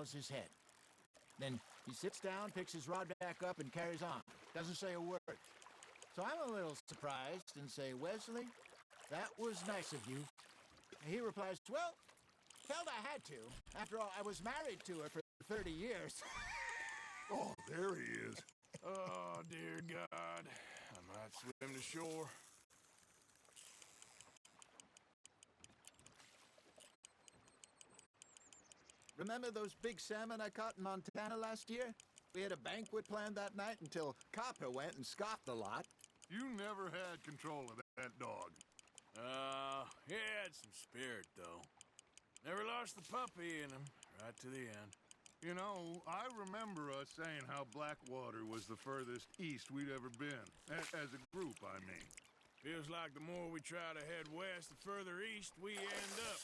bows his head. Then he sits down, picks his rod back up, and carries on. Doesn't say a word. So I'm a little surprised and say, Wesley, that was nice of you. And he replies, well, felt I had to. After all, I was married to her for 30 years. Oh, there he is. Oh, dear God. I might swim to shore. Remember those big salmon I caught in Montana last year? We had a banquet planned that night until Copper went and scoffed a lot. You never had control of that dog. He had some spirit, though. Never lost the puppy in him, right to the end. You know, I remember us saying how Blackwater was the furthest east we'd ever been. As a group, I mean. Feels like the more we try to head west, the further east we end up.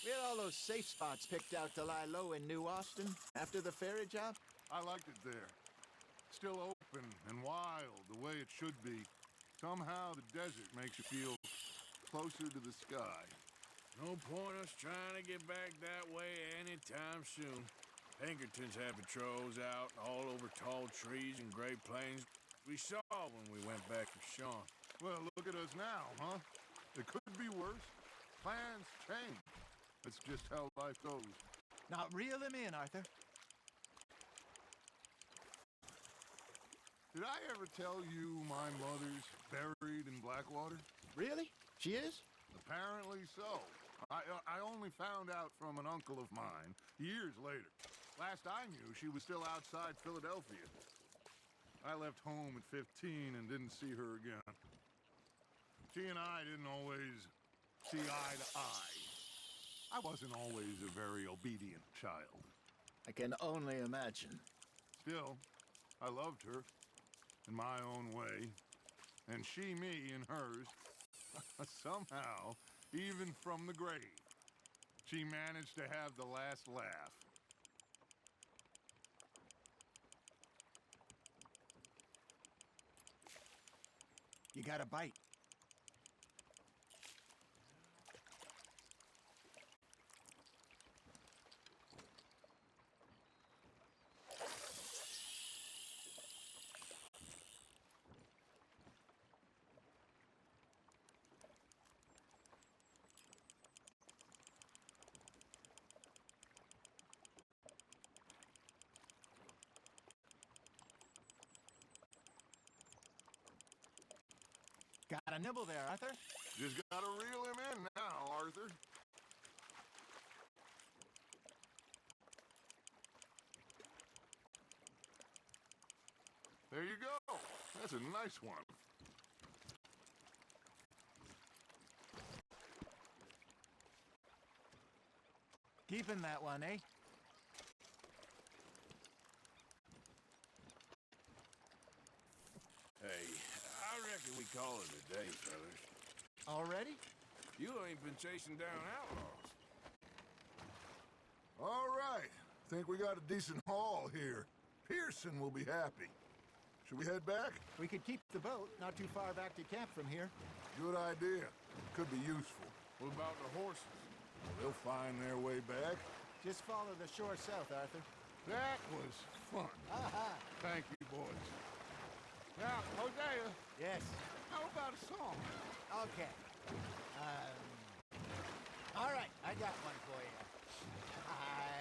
We had all those safe spots picked out to lie low in New Austin after the ferry job. I liked it there. Still open and wild, the way it should be. Somehow the desert makes you feel closer to the sky. No point us trying to get back that way anytime soon. Pinkertons had patrols out all over tall trees and Great Plains. We saw when we went back to Sean. Well, look at us now, huh? It could be worse. Plans change. That's just how life goes. Now reel him in, Arthur. Did I ever tell you my mother's buried in Blackwater? Really? She is? Apparently so. I only found out from an uncle of mine years later. Last I knew, she was still outside Philadelphia. I left home at 15 and didn't see her again. She and I didn't always see eye to eye. I wasn't always a very obedient child. I can only imagine. Still, I loved her in my own way, and she me in hers. Somehow, even from the grave, she managed to have the last laugh. You got a bite. Got a nibble there, Arthur. Just gotta reel him in now, Arthur. There you go. That's a nice one. Keeping that one, eh? Hey, I reckon we call it a day, fellas. Already? You ain't been chasing down outlaws. All right. Think we got a decent haul here. Pearson will be happy. Should we head back? We could keep the boat not too far back to camp from here. Good idea. Could be useful. What about the horses? They'll find their way back. Just follow the shore south, Arthur. That was fun. Aha! Thank you, boys. Now, Hosea, Yes. how about a song? Okay. All right, I got one for you. I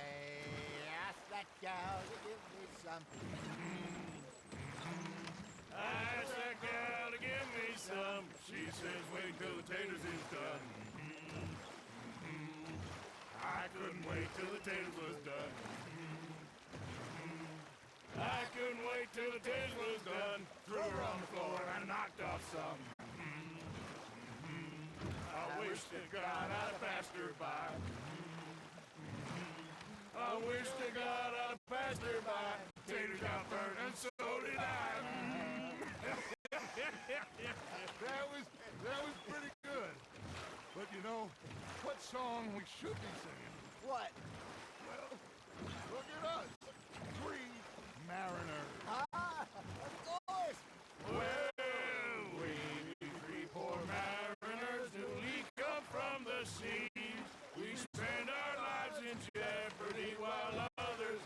asked that gal to give me some. I asked that gal to give me some. She says, wait till the taters is done. I couldn't wait till the taters was done. I couldn't wait till the taters was done. Threw her on the floor and knocked off some. I wish to God I'd have passed her by. I wish to God I'd have passed her by. Taters got burned and so did I. That was pretty good. But you know, what song we should be singing? What? Well, look at us. 3 mariners. Of course! Well, we 3 poor mariners newly come from the seas. We spend our lives in jeopardy while others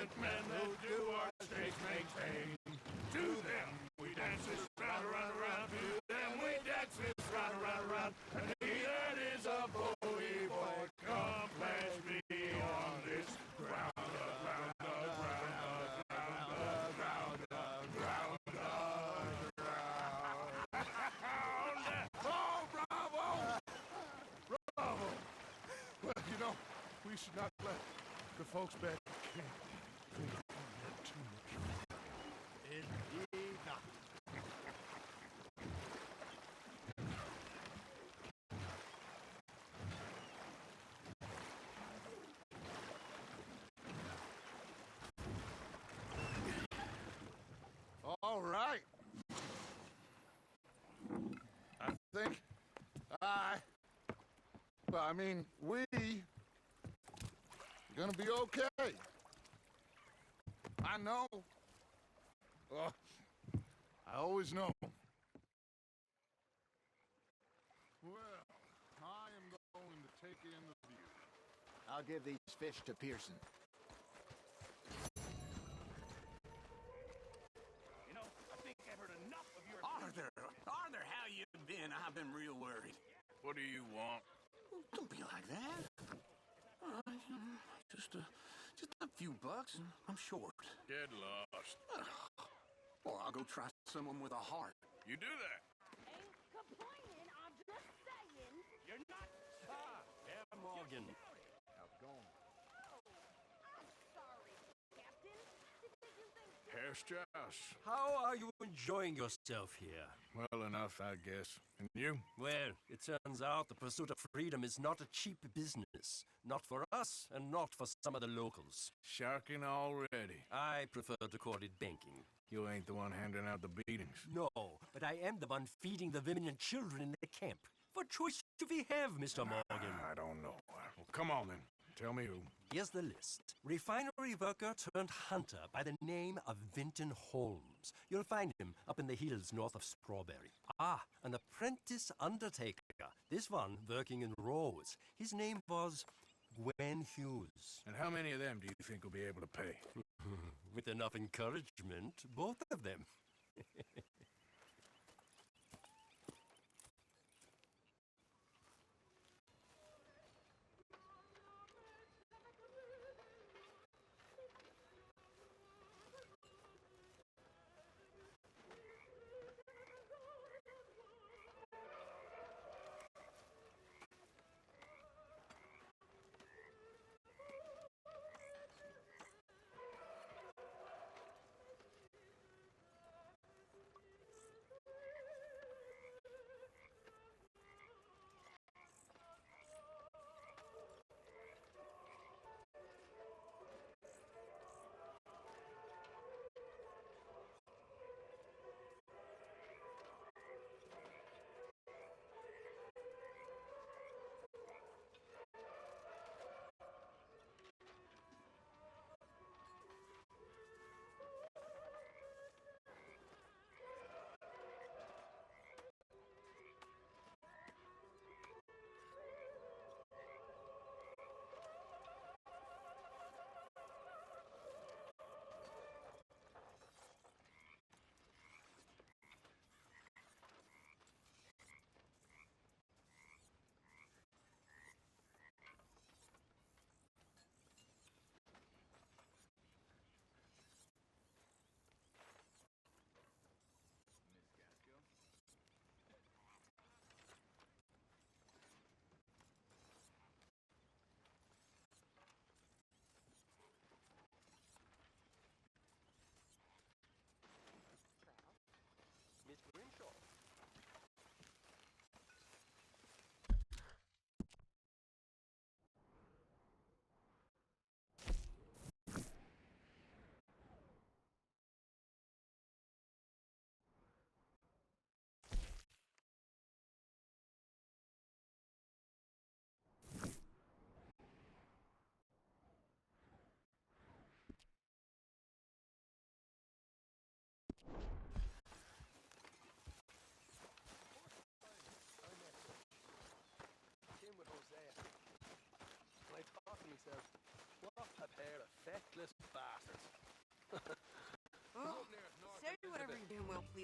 good men that do our stakes maintain. To them we dance this round, around, around. To them we dance this round, around, around. And he that is a bully boy, come pledge me on this ground, ground, ground, ground, ground, ground, ground. Oh, bravo! Bravo! Well, you know, we should not let the folks back in camp think we had too much fun. Indeed not. All right. I think I mean, we gonna be okay. I know. Oh, I always know. Well, I am going to take in the view. I'll give these fish to Pearson. You know, I think I've heard enough of your... Arthur, how you been? I've been real worried. What do you want? Don't be like that. Just a few bucks, and I'm short. Get lost. Or I'll go try someone with a heart. You do that. Ain't complaining, I'm just saying. You're not... Herr Morgan. How's it going? I'm sorry, Captain. Did you think... Herr Strauss. How are you enjoying yourself here? Well enough, I guess. And you? Well, it turns out the pursuit of freedom is not a cheap business. Not for us, and not for some of the locals. Sharking already. I prefer to call it banking. You ain't the one handing out the beatings. No, but I am the one feeding the women and children in the camp. What choice do we have, Mr. Morgan? I don't know. Well, come on then. Tell me who. Here's the list. Refinery worker turned hunter by the name of Vinton Holmes. You'll find him up in the hills north of Strawberry. Ah, an apprentice undertaker. This one working in Rose. His name was Gwen Hughes. And how many of them do you think will be able to pay? With enough encouragement, both of them.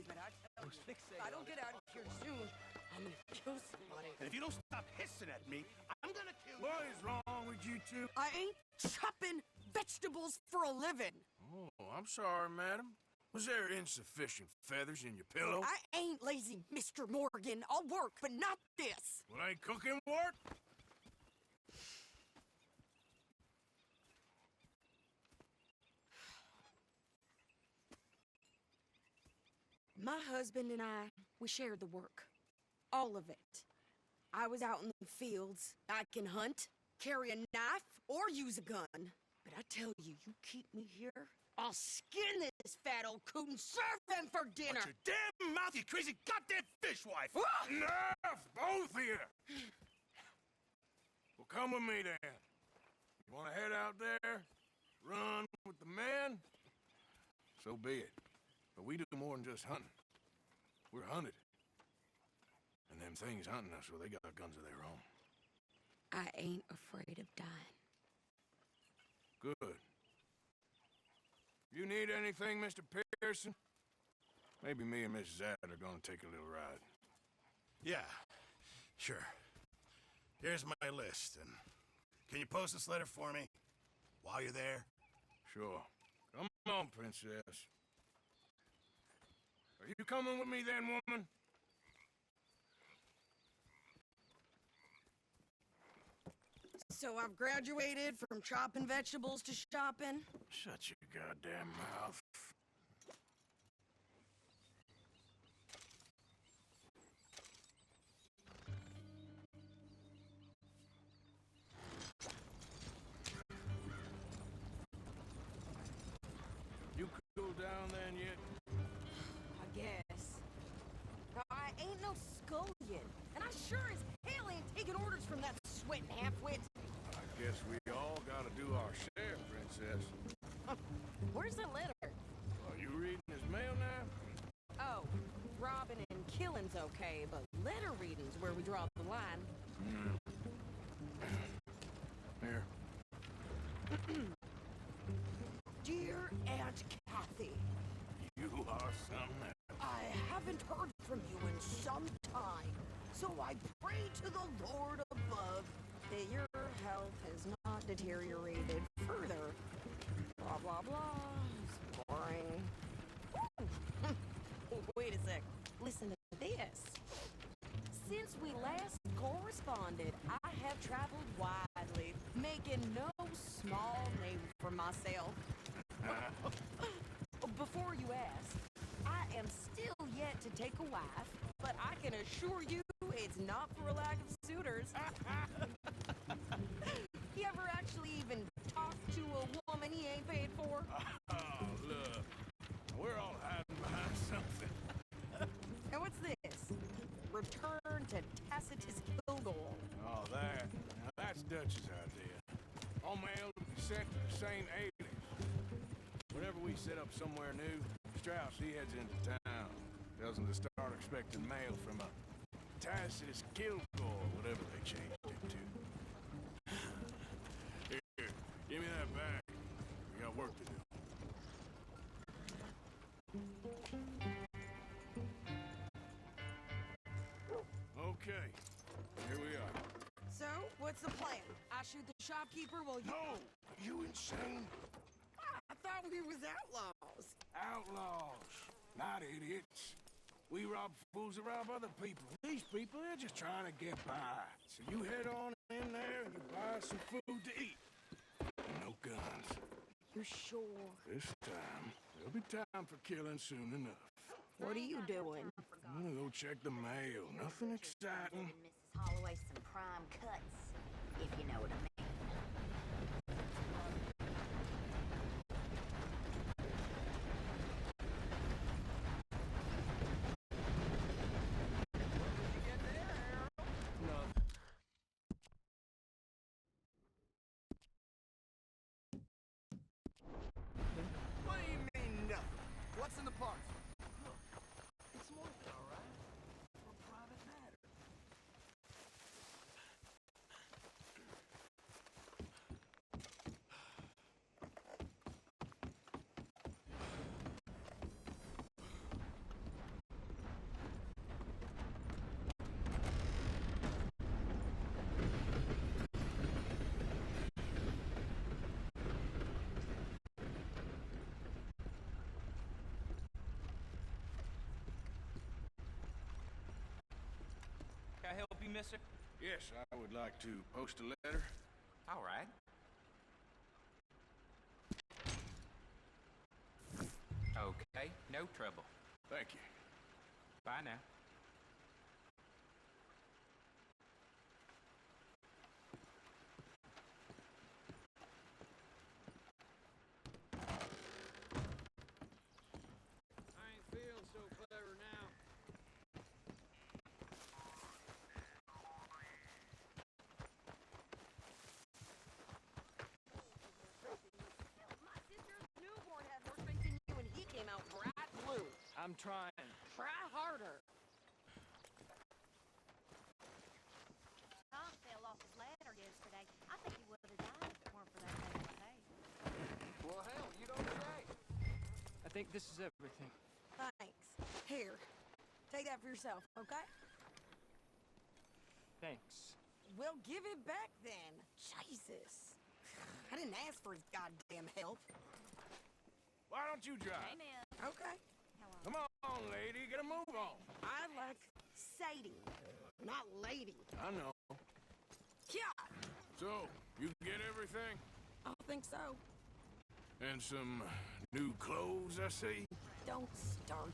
days, but I tell you, if I don't get out of here soon, I'm gonna kill somebody. And if you don't stop hissing at me, I'm gonna kill you. What is wrong with you two? I ain't chopping vegetables for a living. Oh, I'm sorry, madam. Was there insufficient feathers in your pillow? I ain't lazy, Mr. Morgan. I'll work, but not this. Well, ain't cooking work? My husband and I, we shared the work. All of it. I was out in the fields. I can hunt, carry a knife, or use a gun. But I tell you, you keep me here, I'll skin this fat old coot and serve them for dinner. Watch your damn mouth, you crazy goddamn fishwife! Ah! Enough, both of you! Well, come with me then. You want to head out there, run with the men? So be it. But we do more than just hunting. We're hunted. And them things hunting us, well, they got guns of their own. I ain't afraid of dying. Good. You need anything, Mr. Pearson? Maybe me and Mrs. Add are gonna take a little ride. Yeah, sure. Here's my list, and can you post this letter for me while you're there? Sure. Come on, Princess. Are you coming with me then, woman? So I've graduated from chopping vegetables to shopping. Shut your goddamn mouth. You cool down then yet? I guess. Now, I ain't no scullion, and I sure as hell ain't taking orders from that sweating half-wit. I guess we all gotta do our share, Princess. Where's the letter? Are you reading his mail now? Oh, robbing and killing's okay, but letter reading's where we draw the line. Here. Dear Aunt Kathy, You are something. I haven't heard from you in some time, so I pray to the Lord above that your health has not deteriorated further. Blah, blah, blah. It's boring. Wait a sec. Listen to this. Since we last corresponded, I have traveled widely, making no small name for myself. Before you ask, I am still yet to take a wife, but I can assure you it's not for a lack of suitors. You ever actually even talk to a woman he ain't paid for? Oh, look. We're all hiding behind something. And what's this? Return to Tacitus Kilgore. Oh, that. Now, that's Dutch's idea. All mail will be sent to the same alias. Whenever we set up somewhere new, Strauss, he heads into town. Tells them to start expecting mail from a Tacitus Kilgore, whatever they changed it to. Here, give me that back. We got work to do. Okay, here we are. So, what's the plan? I shoot the shopkeeper while you... No! You insane? I thought we was outlaws. Outlaws, not idiots. We rob fools to rob other people. These people, they're just trying to get by. So you head on in there and you buy some food to eat. No guns. You sure? This time, there'll be time for killing soon enough. What are you doing? I'm gonna go check the mail. Nothing exciting. Giving Mrs. Holloway some prime cuts, if you know what I mean. What do you mean, nothing? What's in the parcel? It's working, all right. For a private matter. you, mister? Yes, I would like to post a letter. All right. Okay, no trouble. Thank you. Bye now. I ain't feeling so clever now. My sister's newborn had more strength than you, and he came out bright blue. I'm trying. Try harder. Tom fell off his ladder yesterday. I think he would have died if it weren't for that man's pay. Well, hell, you don't say. I think this is everything. Thanks. Here, take that for yourself, okay? Thanks. Well, give it back then. Jesus. I didn't ask for his goddamn help. Why don't you drive? Amen. Okay. Come on, lady, get a move on. I like Sadie, not lady. I know. Yeah, So, you get everything? I think so. And some new clothes, I see? Don't start.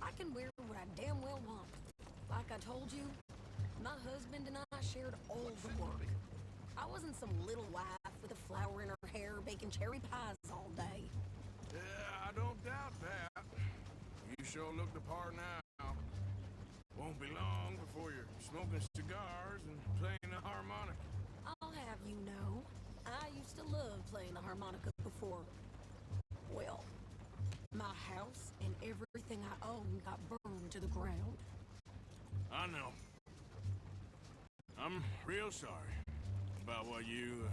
I can wear what I damn well want. Like I told you, my husband and I shared all the work. I wasn't some little wife with a flower in her hair baking cherry pies all day. Yeah, I don't doubt that. You sure look the part now. Won't be long before you're smoking cigars and playing the harmonica. I'll have you know, I used to love playing the harmonica before. Well, my house and everything I own got burned to the ground. I know. I'm real sorry about what you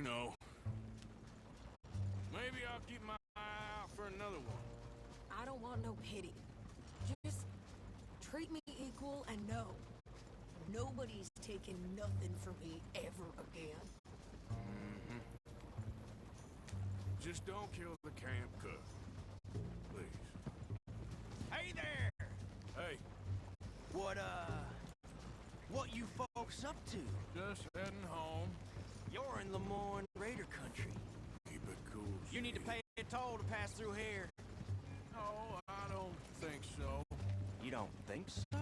know. Maybe I'll keep my eye out for another one. I don't want no pity. Just treat me equal and know nobody's taking nothing from me ever again. Just don't kill the camp cook. Please. Hey there! Hey, What you folks up to? just heading home. You're in Lemoyne Raider country. Keep it cool. You need to pay a toll to pass through here. No, I don't think so. You don't think so?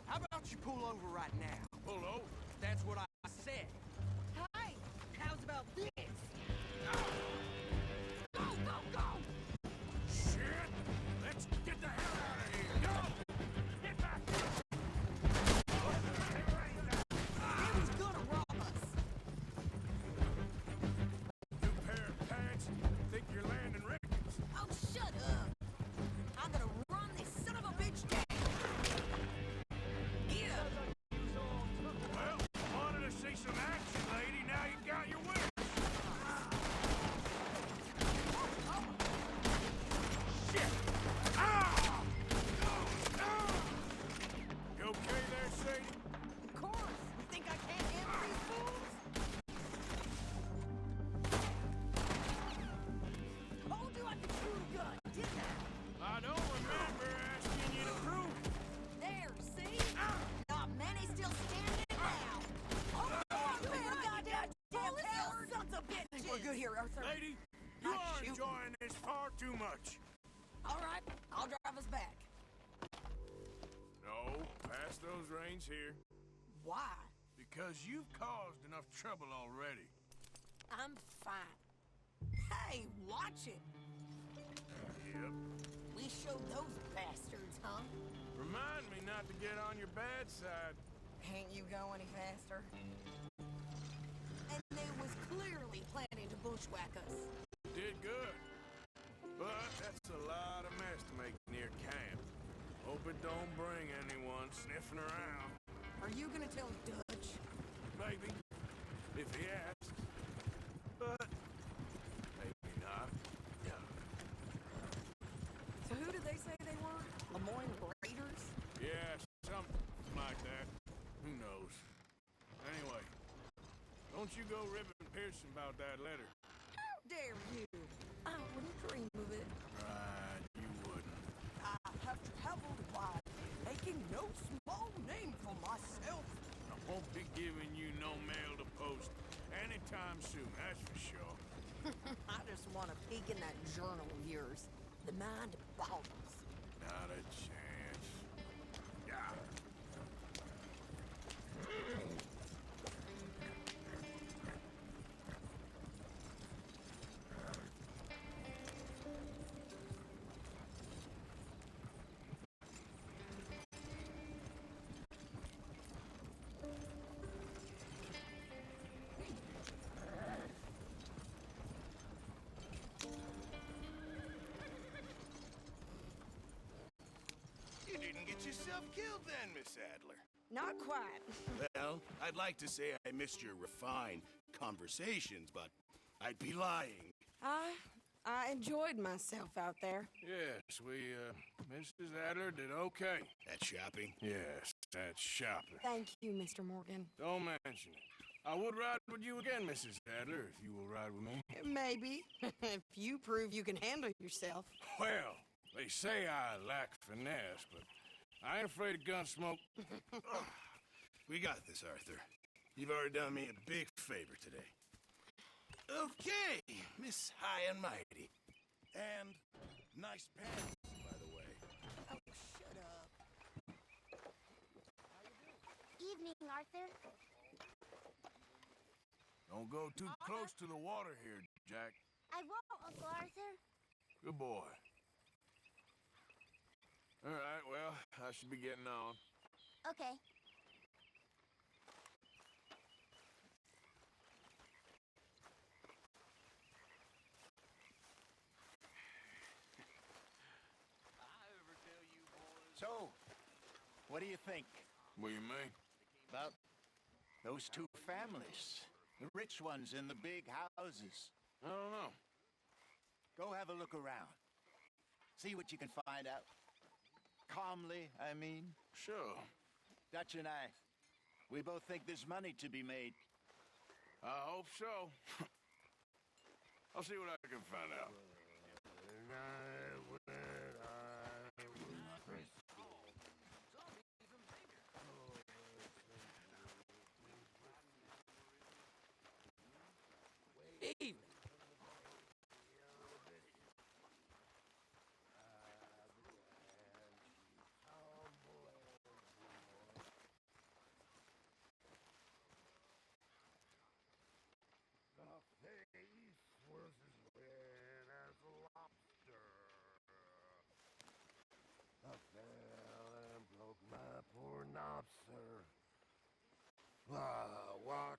How about you pull over right now? Pull over. That's what I said. Hey, how's about this? Go, go, go! Shit! Let's get the hell out of here! Go! Get back! He was gonna rob us. New pair of pants. Think you're landing records. Oh, shut up. I'm gonna run this son of a bitch down. Get up. Well, wanted to see some action, lady. Now you got your wish. Shit! Ah! You okay there, Sadie? Of course. You think I can't handle these fools? Told you I could shoot a gun, didn't I? I don't remember asking you to prove it. There, see? Not many still standing now. Oh, man, goddamn coward! Sons of bitches! I think we're good here, Arthur. Lady, you Not are shooting. enjoying this far too much. All right, I'll drive us back. No, pass those reins here. Why? Because you've caused enough trouble already. I'm fine. Hey, watch it. Yep. We showed those bastards, huh? Remind me not to get on your bad side. Can't you go any faster? And they was clearly planning to bushwhack us. Did good. But that's a lot of mess to make near camp. Hope it don't bring anyone sniffing around. Are you gonna tell Dutch? Maybe. If he asks. But maybe not. Yeah. So who did they say they were? Lemoyne Raiders? Yeah, something like that. Who knows? Anyway, don't you go ribbing Pearson about that letter. How dare you? I wouldn't dream of it. Right, you wouldn't. I have traveled wide, making no small giving you no mail to post anytime soon, that's for sure. I just want a peek in that journal of yours. The mind boggles. Not a chance. Yeah. You didn't get yourself killed then, Miss Adler. Not quite. Well, I'd like to say I missed your refined conversations, but I'd be lying. I enjoyed myself out there. Yes, Mrs. Adler did okay. That shopping? Yes, that's shopping. Thank you, Mr. Morgan. Don't mention it. I would ride with you again, Mrs. Adler, if you will ride with me. Maybe. If you prove you can handle yourself. Well, they say I lack finesse, but I ain't afraid of gun smoke. We got this, Arthur. You've already done me a big favor today. Okay, Miss High and Mighty. And nice pants, by the way. Oh, shut up. Evening, Arthur. Don't go too close to the water here, Jack. I won't, Uncle Arthur. Good boy. All right, well, I should be getting on. Okay. So, what do you think What do you mean? about those two families? The rich ones in the big houses. I don't know. Go have a look around. See what you can find out. Calmly, I mean. Sure. Dutch and I, we both think there's money to be made. I hope so. I'll see what I can find out. Evening. Watch.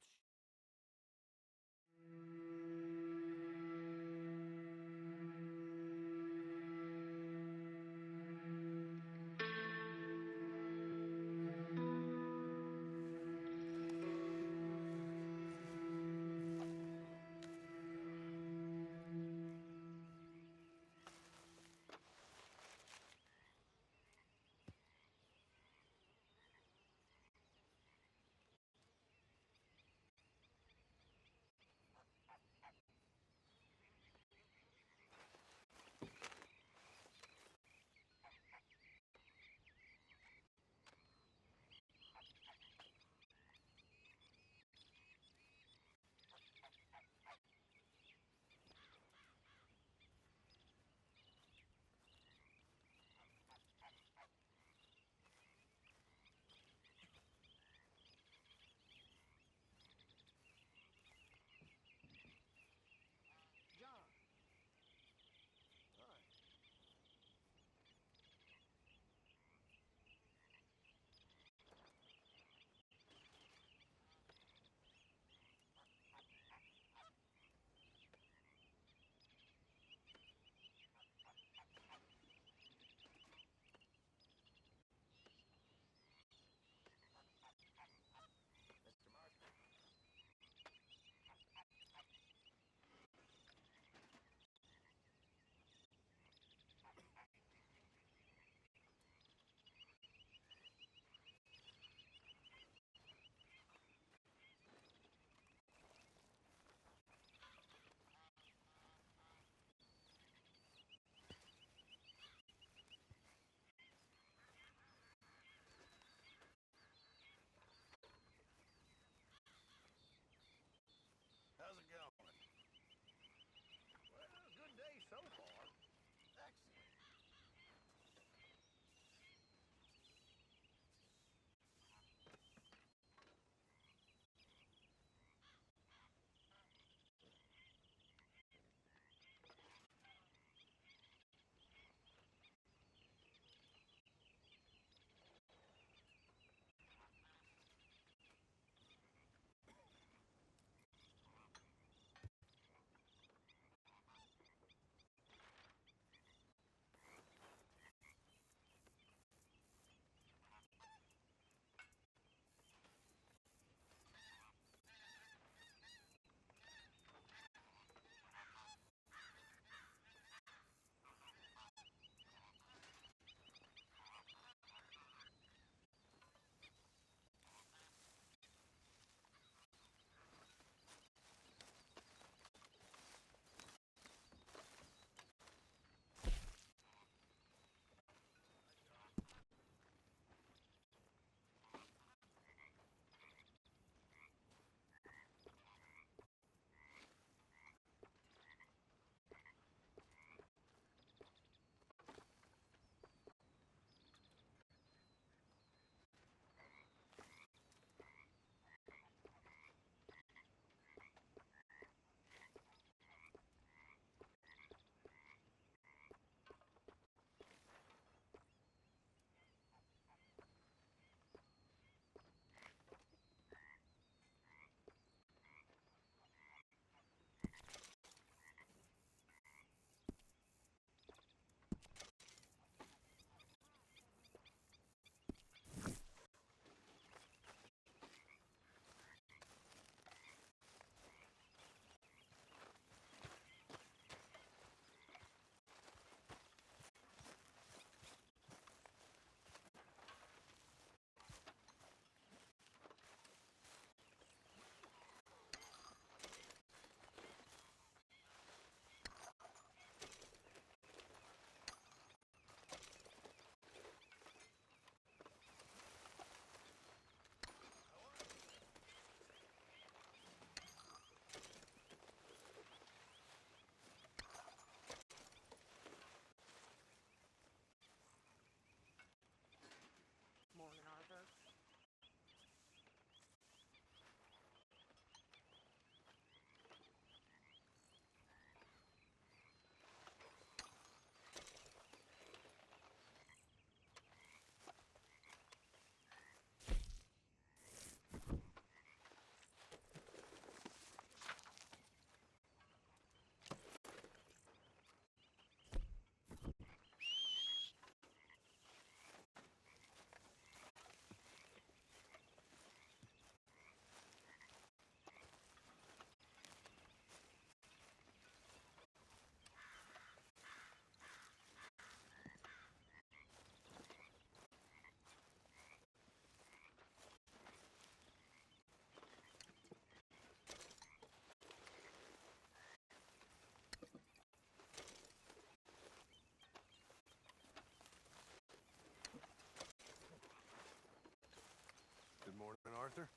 Arthur.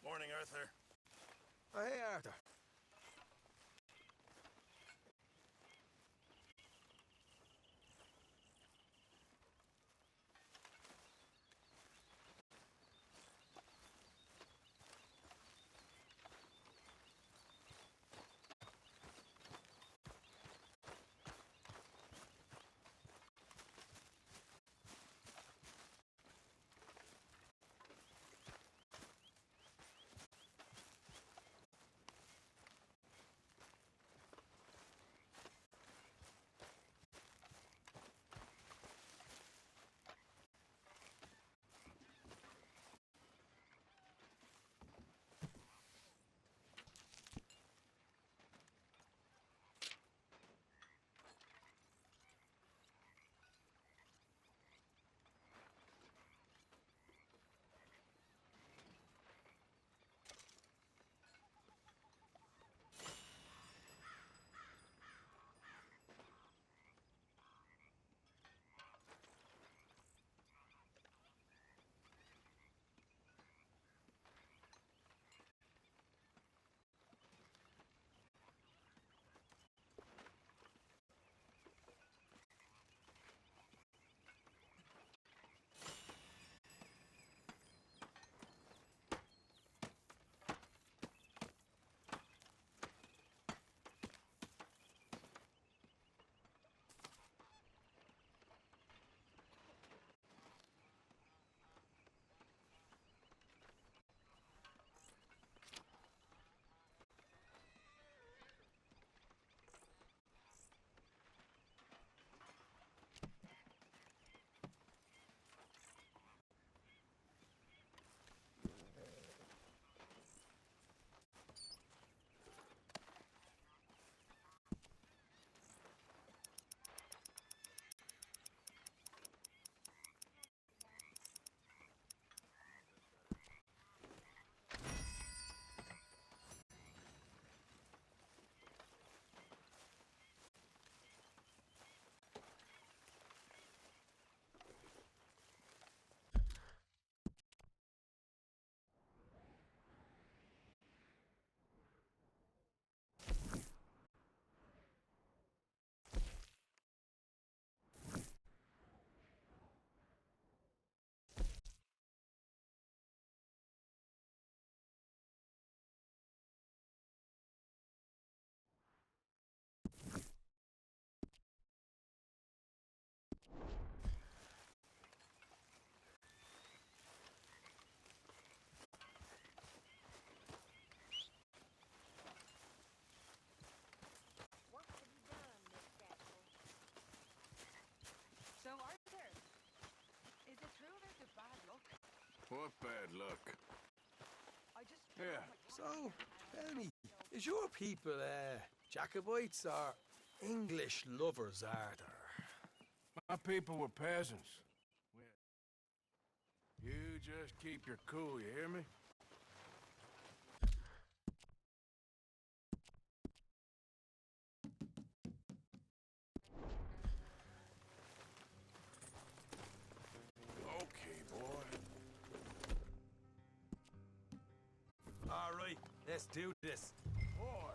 Morning, Arthur. Oh, hey, Arthur. What have you done, Miss Dapple? So, Arthur, is it true there's a bad luck? What bad luck? I just... Yeah. So, tell me, is your people, Jacobites or English lovers, Arthur? My people were peasants. You just keep your cool, you hear me? Okay, boy. All right, let's do this. Boy.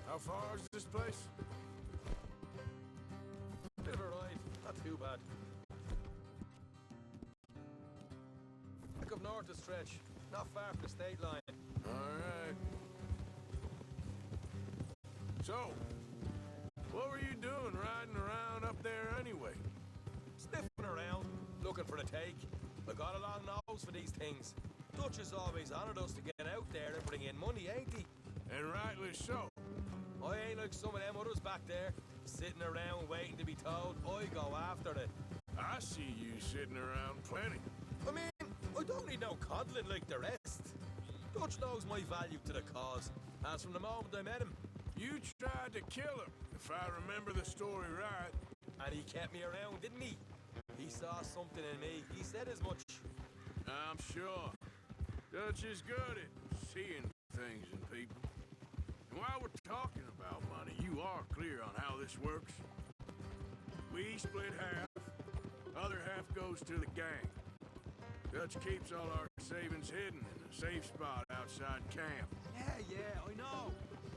How far is this place? Bit of a ride, not too bad. Back up north the stretch, not far from the state line. All right. So, what were you doing riding around up there anyway? Sniffing around, looking for the take. I got a long nose for these things. Dutch has always honoured us to get out there and bring in money, ain't he? And rightly so. I ain't like some of them others back there, sitting around waiting to be told. I go after it. I see you sitting around plenty. I mean, I don't need no coddling like the rest. Dutch knows my value to the cause, as from the moment I met him. You tried to kill him, if I remember the story right. And he kept me around, didn't he? He saw something in me. He said as much. I'm sure. Dutch is good at seeing things in people. And while we're talking about money, you are clear on how this works? We split half. Other half goes to the gang. Dutch keeps all our savings hidden in a safe spot outside camp. Yeah, I know.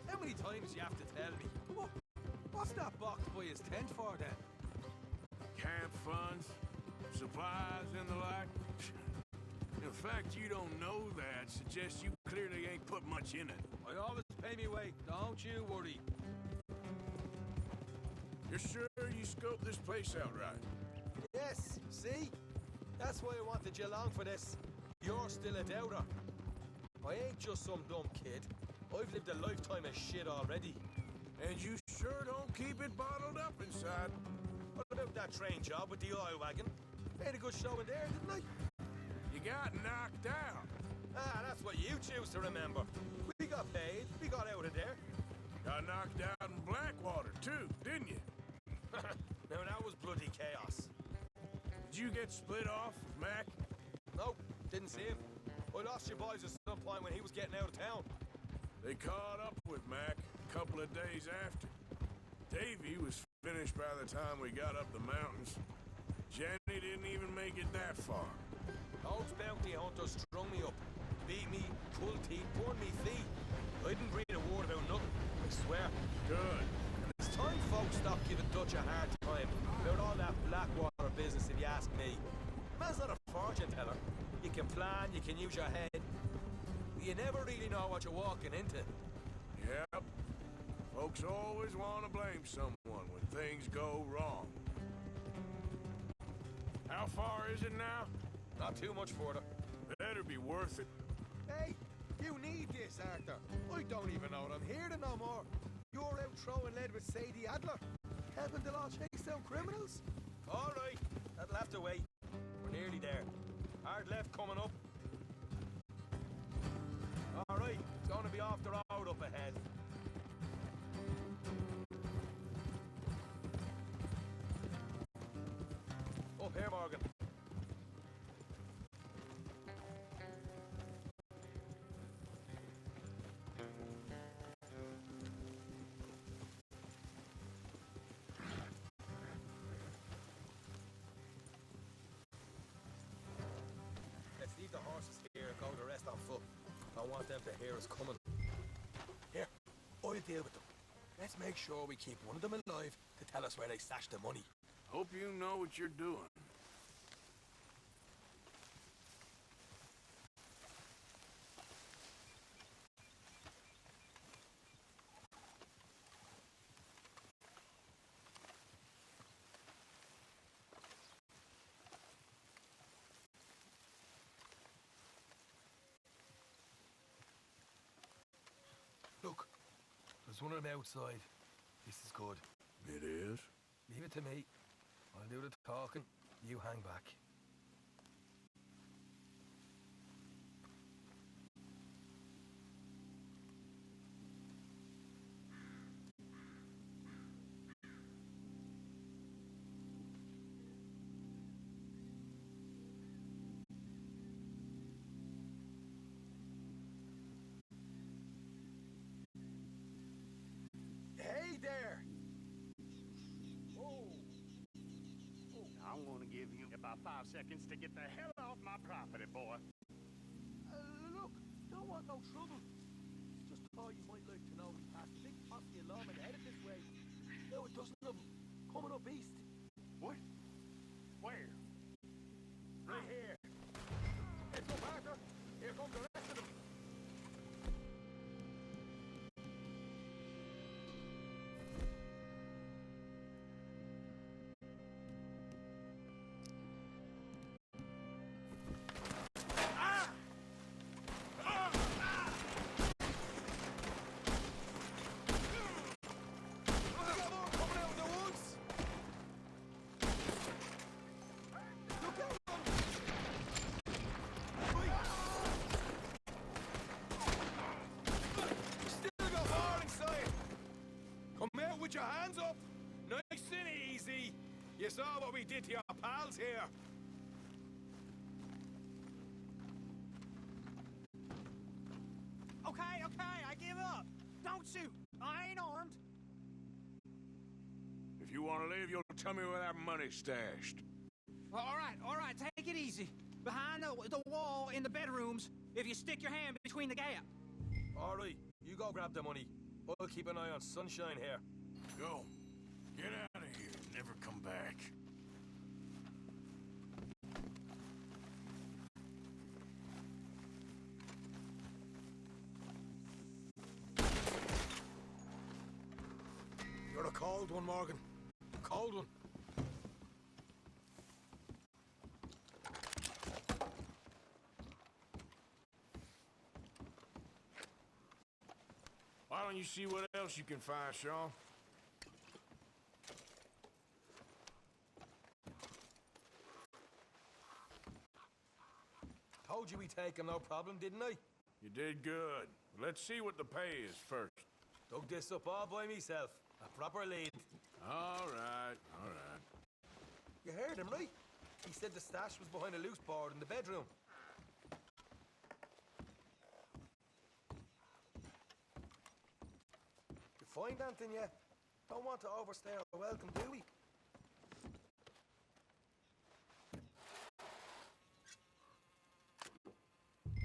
How many times you have to tell me? What's that box by his tent for then? Camp funds, supplies, and the like. The fact you don't know that suggests you clearly ain't put much in it. I always pay me weight, don't you worry. You're sure you scoped this place out right? Yes, see? That's why I wanted you along for this. You're still a doubter. I ain't just some dumb kid. I've lived a lifetime of shit already. And you sure don't keep it bottled up inside. What about that train job with the oil wagon? Made a good show in there, didn't I? You got knocked out. Ah, that's what you choose to remember. We got paid. We got out of there. Got knocked out in Blackwater, too, didn't you? Now, that was bloody chaos. Did you get split off with Mac? Nope, didn't see him. I lost your boys at some point when he was getting out of town. They caught up with Mac a couple of days after. Davy was finished by the time we got up the mountains. Jenny didn't even make it that far. Those bounty hunters strung me up. Beat me, pulled teeth, burned me feet. I didn't breathe a word about nothing, I swear. Good. And it's time folks stop giving Dutch a hard time about all that Blackwater business, if you ask me. Man's not a fortune teller. You can plan, you can use your head. But you never really know what you're walking into. Yep. Folks always want to blame someone when things go wrong. How far is it now? Not too much further. Better be worth it. Hey, you need this, Arthur. I don't even know what I'm here to no more. You're out throwing lead with Sadie Adler, helping the law chase down criminals. All right, that'll have to wait. We're nearly there. Hard left coming up. All right, it's going to be off the road up ahead. Up here, Morgan. Let's leave the horses here and go the rest on foot. I want them to hear us coming. Here, I'll deal with them. Let's make sure we keep one of them alive to tell us where they stashed the money. Hope you know what you're doing. Look, there's one of them outside. This is good. It is? Leave it to me. I'll do the talking. You hang back. Hey there! I'm gonna give you about 5 seconds to get the hell off my property, boy. Look, don't want no trouble. Just thought you might like to know we passed a big posse along and headed this way. Now a dozen of them coming up east. What? Where? Right here. Let's go, Arthur. Here comes the rest of them. your hands up! Nice and easy! You saw what we did to your pals here! Okay, I give up. Don't shoot. I ain't armed. If you want to leave, you'll tell me where that money's stashed. All right, take it easy. Behind the wall in the bedrooms, if you stick your hand between the gap. All right, you go grab the money. I'll keep an eye on Sunshine here. Go. Get out of here and never come back. You're a cold one, Morgan. Cold one. Why don't you see what else you can find, Sean? Told you we'd take him, no problem, didn't I? You did good. Let's see what the pay is first. Dug this up all by myself. A proper lead. All right. You heard him, right? He said the stash was behind a loose board in the bedroom. You find anything yet? Don't want to overstay our welcome, do we?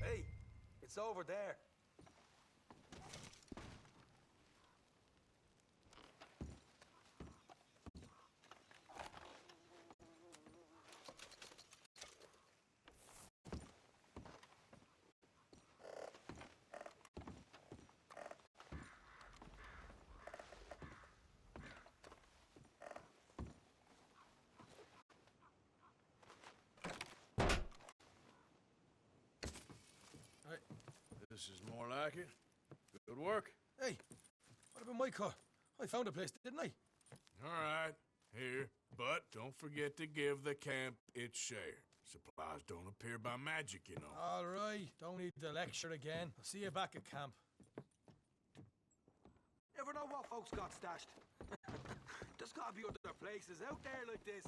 Hey, it's over there. This is more like it. Good work. Hey, what about my car? I found a place, didn't I? All right, here. But don't forget to give the camp its share. Supplies don't appear by magic, you know. All right, don't need the lecture again. I'll see you back at camp. Never know what folks got stashed. There's gotta be other places out there like this.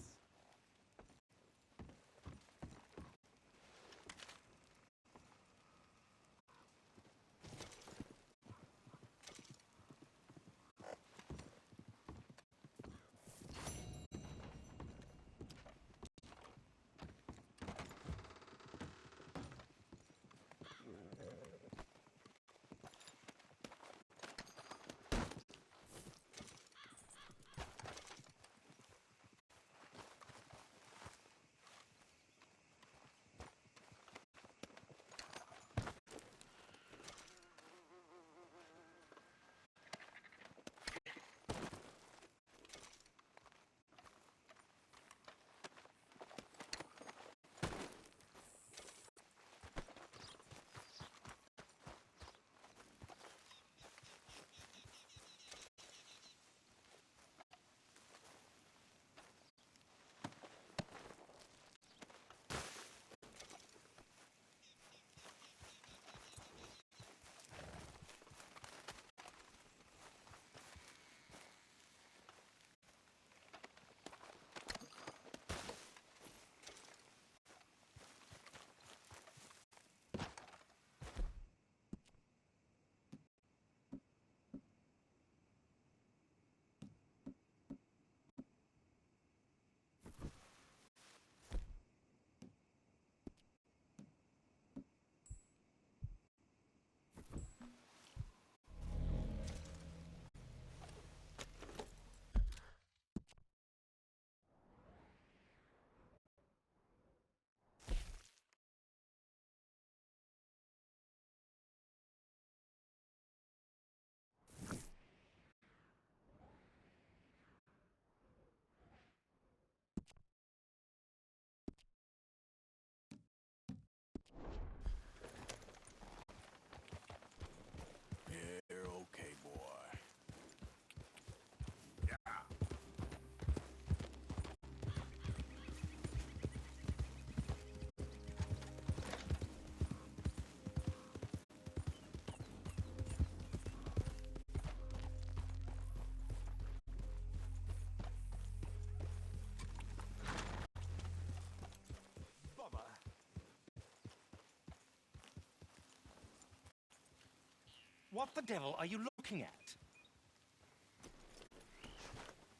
What the devil are you looking at?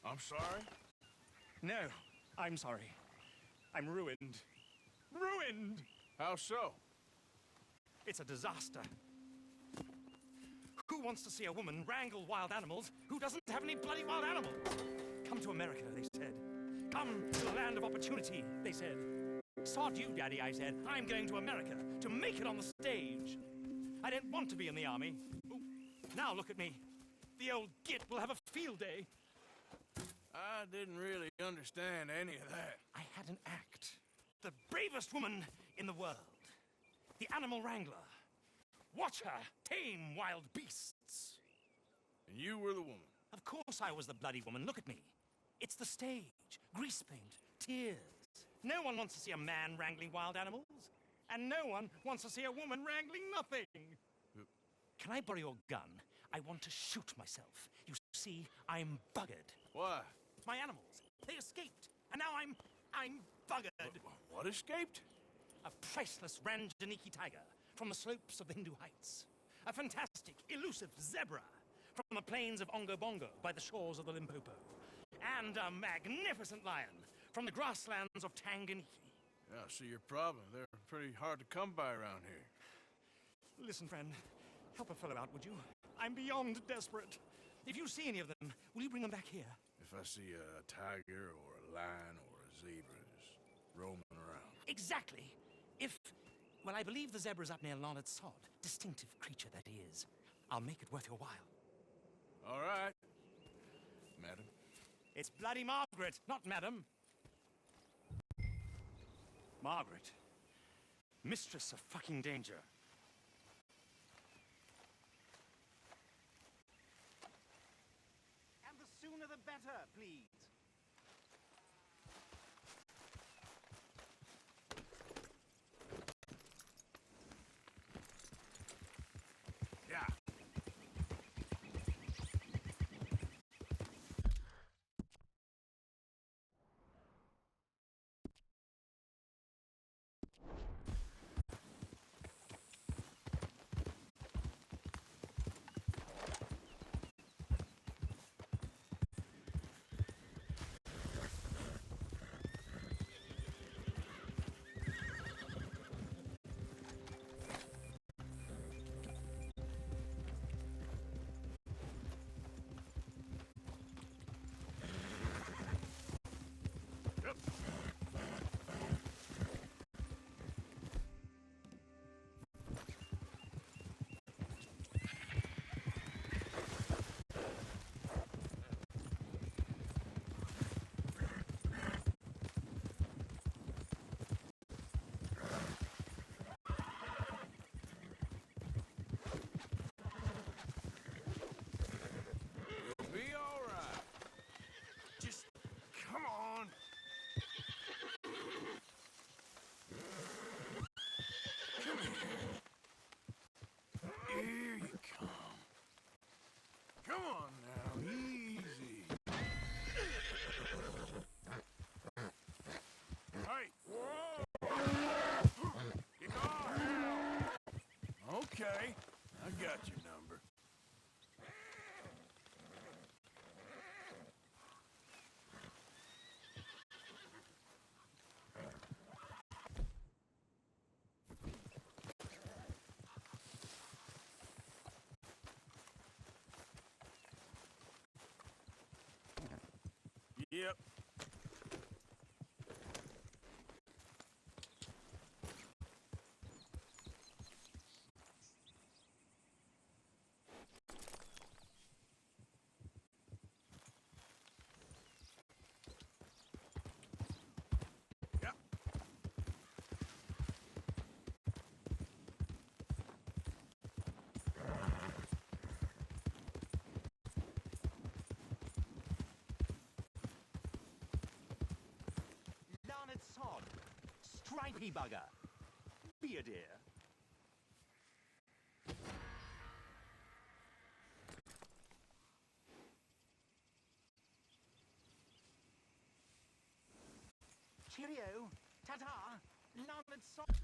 I'm sorry? No, I'm sorry. I'm ruined. Ruined! How so? It's a disaster. Who wants to see a woman wrangle wild animals who doesn't have any bloody wild animals? Come to America, they said. Come to the land of opportunity, they said. Sod you, Daddy, I said. I'm going to America to make it on the stage. I didn't want to be in the army. Ooh, now look at me. The old git will have a field day. I didn't really understand any of that. I had an act. The bravest woman in the world. The animal wrangler. Watch her tame wild beasts. And you were the woman. Of course I was the bloody woman. Look at me. It's the stage. Grease paint. Tears. No one wants to see a man wrangling wild animals. And no one wants to see a woman wrangling nothing. Can I borrow your gun? I want to shoot myself. You see, I'm buggered. Why? My animals. They escaped. And now I'm buggered. What escaped? A priceless Ranjaniki tiger from the slopes of the Hindu Heights. A fantastic, elusive zebra from the plains of Ongo Bongo by the shores of the Limpopo. And a magnificent lion from the grasslands of Tanganyika. Yeah, I see your problem. They're pretty hard to come by around here. Listen, friend. Help a fellow out, would you? I'm beyond desperate. If you see any of them, will you bring them back here? If I see a tiger or a lion or a zebra just roaming around. Exactly. Well, I believe the zebra's up near Larned Sod. Distinctive creature that he is. I'll make it worth your while. All right, madam. It's bloody Margaret, not madam. Margaret. Mistress of fucking danger. And the sooner the better, please. Yeah. Be all right. Just come on. Come here. Here you come. Come on now, easy. Hey, whoa! Get off! Okay, I got your number. Yep. Yep. Larned Sod. Stripey bugger. Be a dear. Cheerio. Ta-ta. Larned Sod.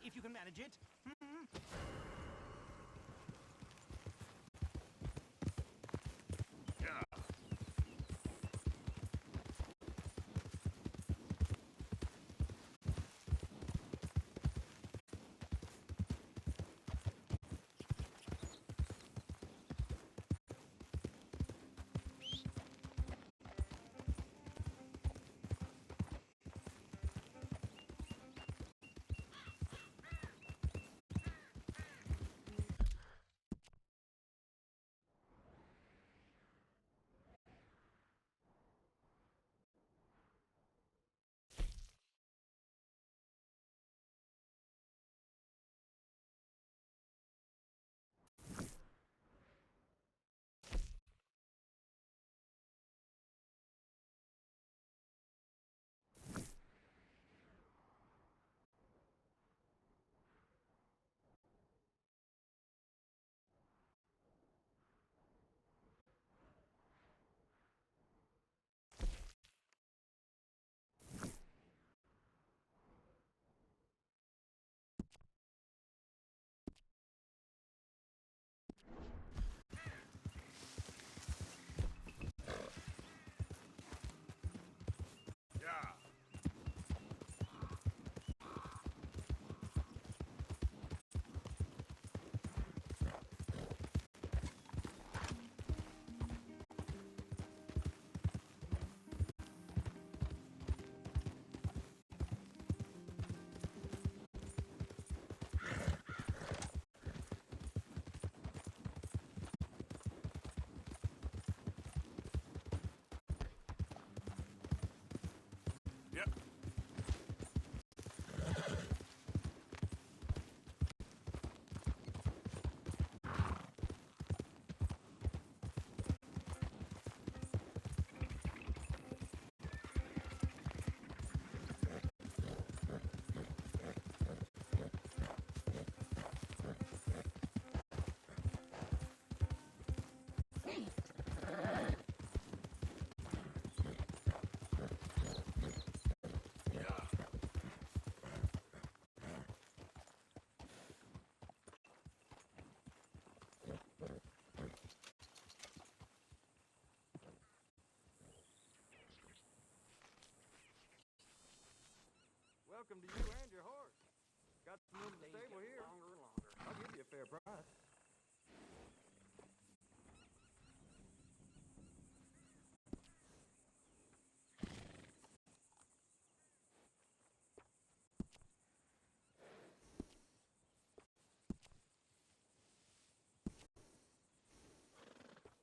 if you can manage it. Hmm? Welcome to you and your horse. Got some room in the stable here. I'll give you a fair price.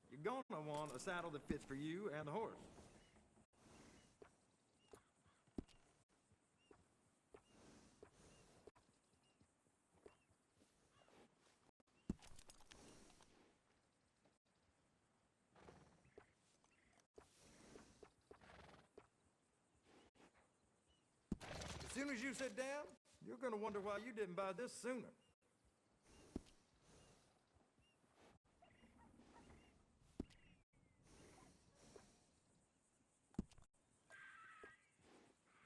You're gonna want a saddle that fits for you and the horse. As soon as you sit down, you're gonna wonder why you didn't buy this sooner.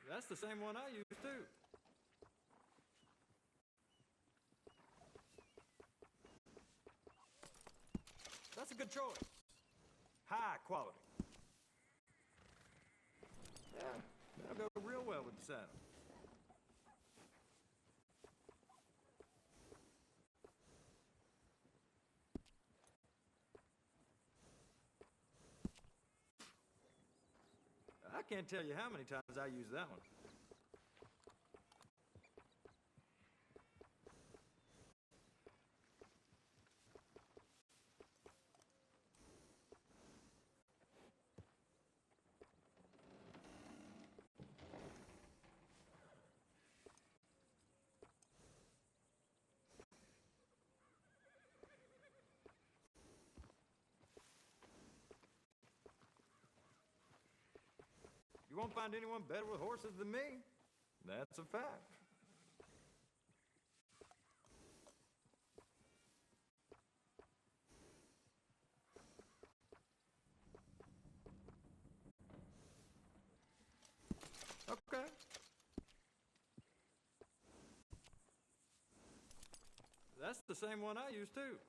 That's the same one I use too. That's a good choice. High quality. Yeah, that'll go real well with the saddle. I can't tell you how many times I use that one. You won't find anyone better with horses than me. That's a fact. Okay. That's the same one I used too.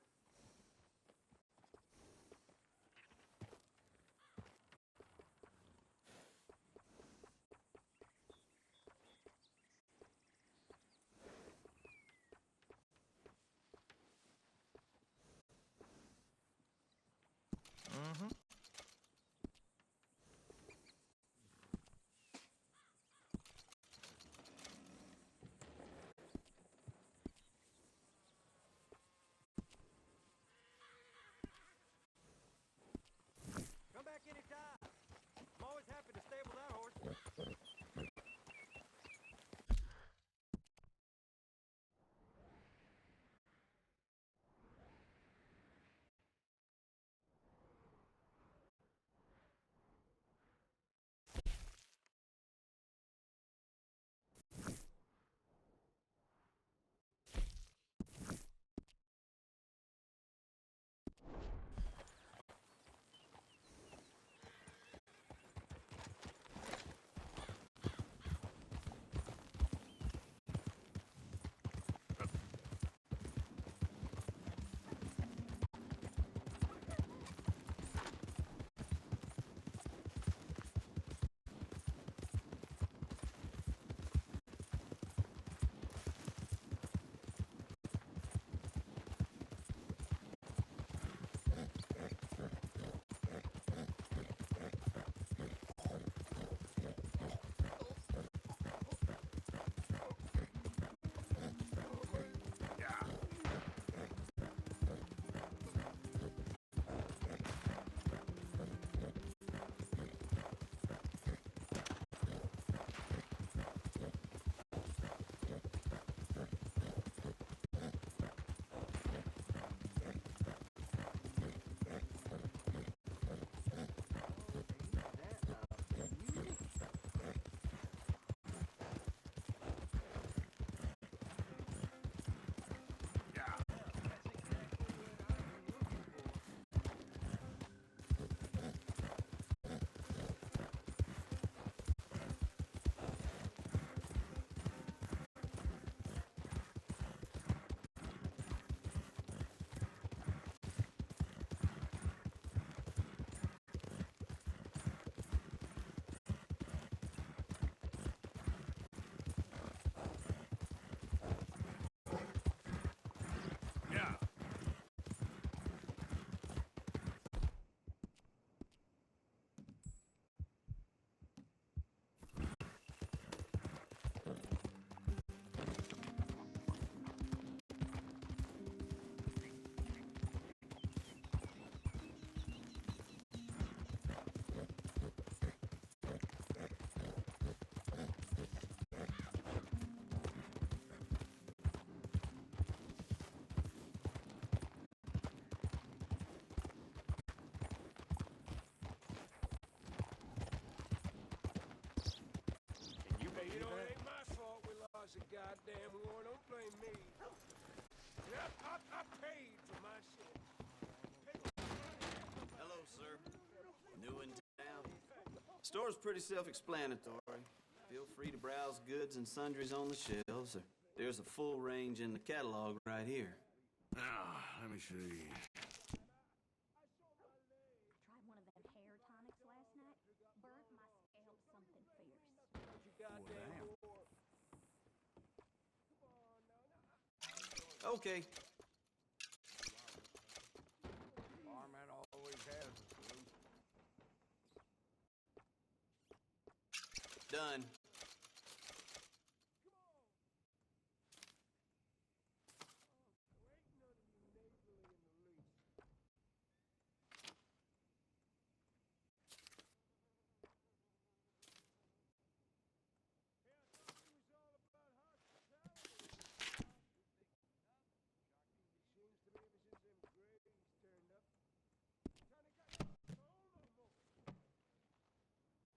Mm-hmm. Come back anytime. I'm always happy to stable that horse. Yeah. You know, it ain't my fault we lost a goddamn war. Don't blame me. Yep, I paid for my shit. Hello, sir. New in town. Store's pretty self-explanatory. Feel free to browse goods and sundries on the shelves. There's a full range in the catalog right here. Now, let me see. Tried one of them hair tonics last night. Burnt my scalp something fierce. Okay. Barman always has a solution. Done.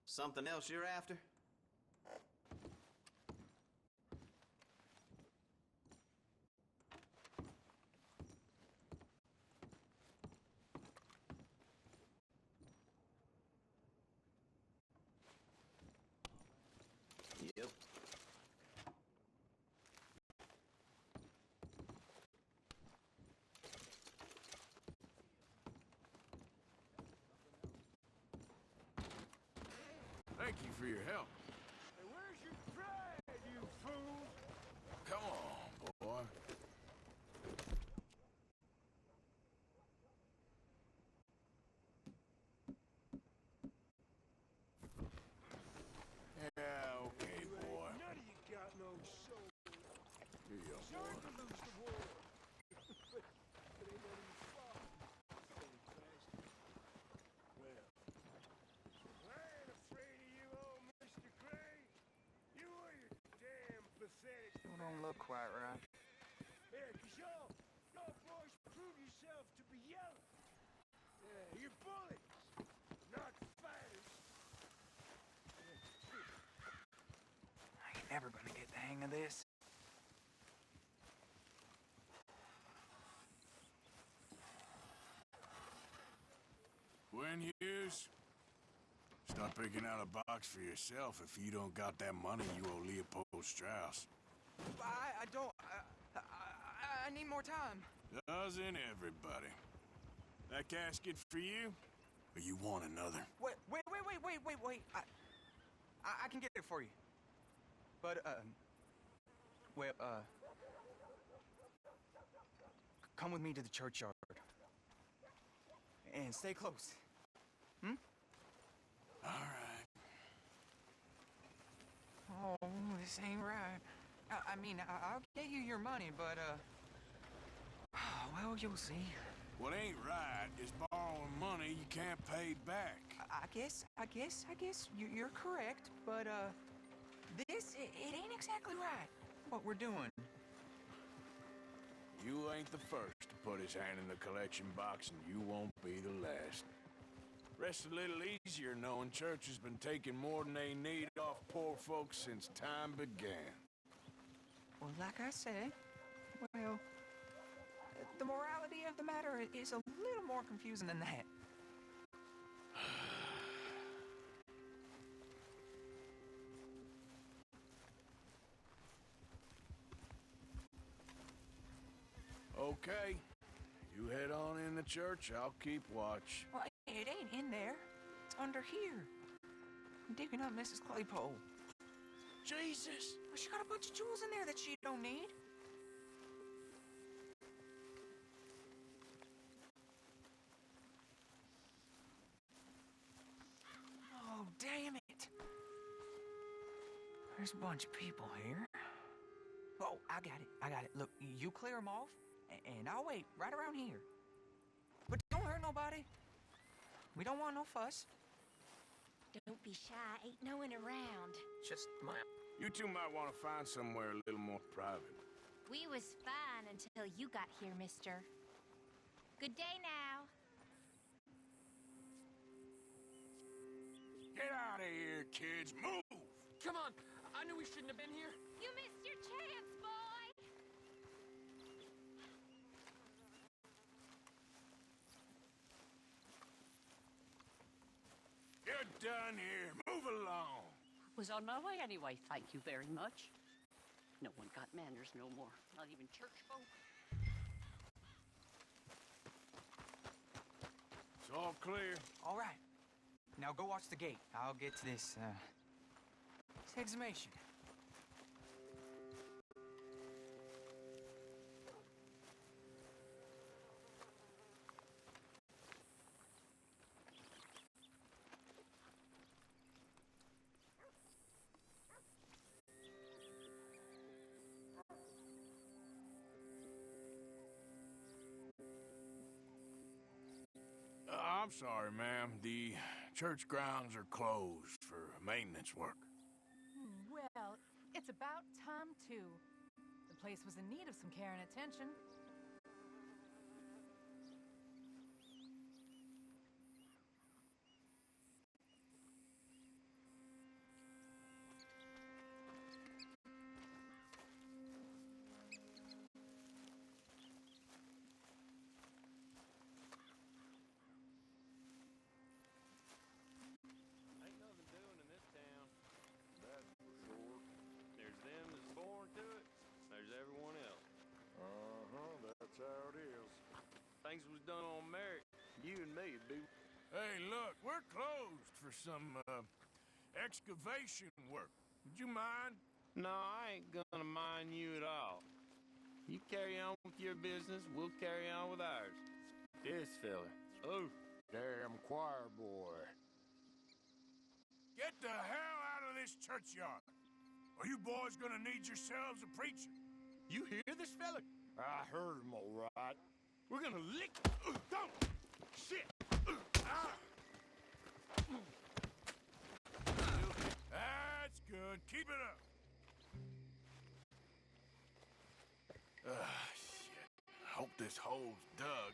Something else you're after? Yep. Thank you for your help. Hey, where's your pride, you fool? Come on, boy. Yeah, okay, boy. None of you got no soul. Here you go, Sorry boy. to lose the war. But it ain't none of your fault. Silly bastard. Well, I ain't afraid of you, old Mr. Gray. You are your damn pathetic. You don't look quite right. Yeah, 'cause y'all boys prove yourself to be yellow. Yeah, you're bullies, not fighters. I ain't never gonna get the hang of this. Gwen Hughes, start picking out a box for yourself if you don't got that money you owe Leopold Strauss. I don't. I need more time. Doesn't everybody? That casket for you, or you want another? Wait. I can get it for you. But, well, come with me to the churchyard. And stay close. Hmm? All right. Oh, this ain't right. I mean, I'll get you your money, but, well, you'll see. What ain't right is borrowing money you can't pay back. I guess you're correct, but, this, it ain't exactly right, what we're doing. You ain't the first to put his hand in the collection box, and you won't be the last. Rests a little easier knowing church has been taking more than they need off poor folks since time began. Well, like I said, well, the morality of the matter is a little more confusing than that. Okay, you head on in the church, I'll keep watch. Well, it ain't in there. It's under here. I'm digging up Mrs. Claypole. Jesus! Well, she got a bunch of jewels in there that she don't need. Oh, damn it. There's a bunch of people here. Oh, I got it. Look, you clear them off, and I'll wait right around here. But don't hurt nobody. We don't want no fuss. Don't be shy, ain't no one around. Just my... You two might want to find somewhere a little more private. We was fine until you got here, mister. Good day now. Get out of here, kids. Move! Come on. I knew we shouldn't have been here. You missed your chance, boy! You're done here. Move along. Was on my way anyway, thank you very much. No one got manners no more, not even church folk. It's all clear. All right. Now go watch the gate. I'll get to this exhumation. I'm sorry, ma'am. The church grounds are closed for maintenance work. Well, it's about time, too. The place was in need of some care and attention. Ain't nothing doing in this town. That's for sure. There's them that's born to it. There's everyone else. That's how it is. Things was done on merit. You and me would be. Hey, look, we're closed for some, excavation work. Would you mind? No, I ain't gonna mind you at all. You carry on with your business, we'll carry on with ours. This fella. Oh, damn choir boy. Get the hell out of this churchyard. Are you boys gonna need yourselves a preacher? You hear this fella? I heard him all right. We're gonna lick... Don't! Shit! That's good. Keep it up. Shit. I hope this hole's dug.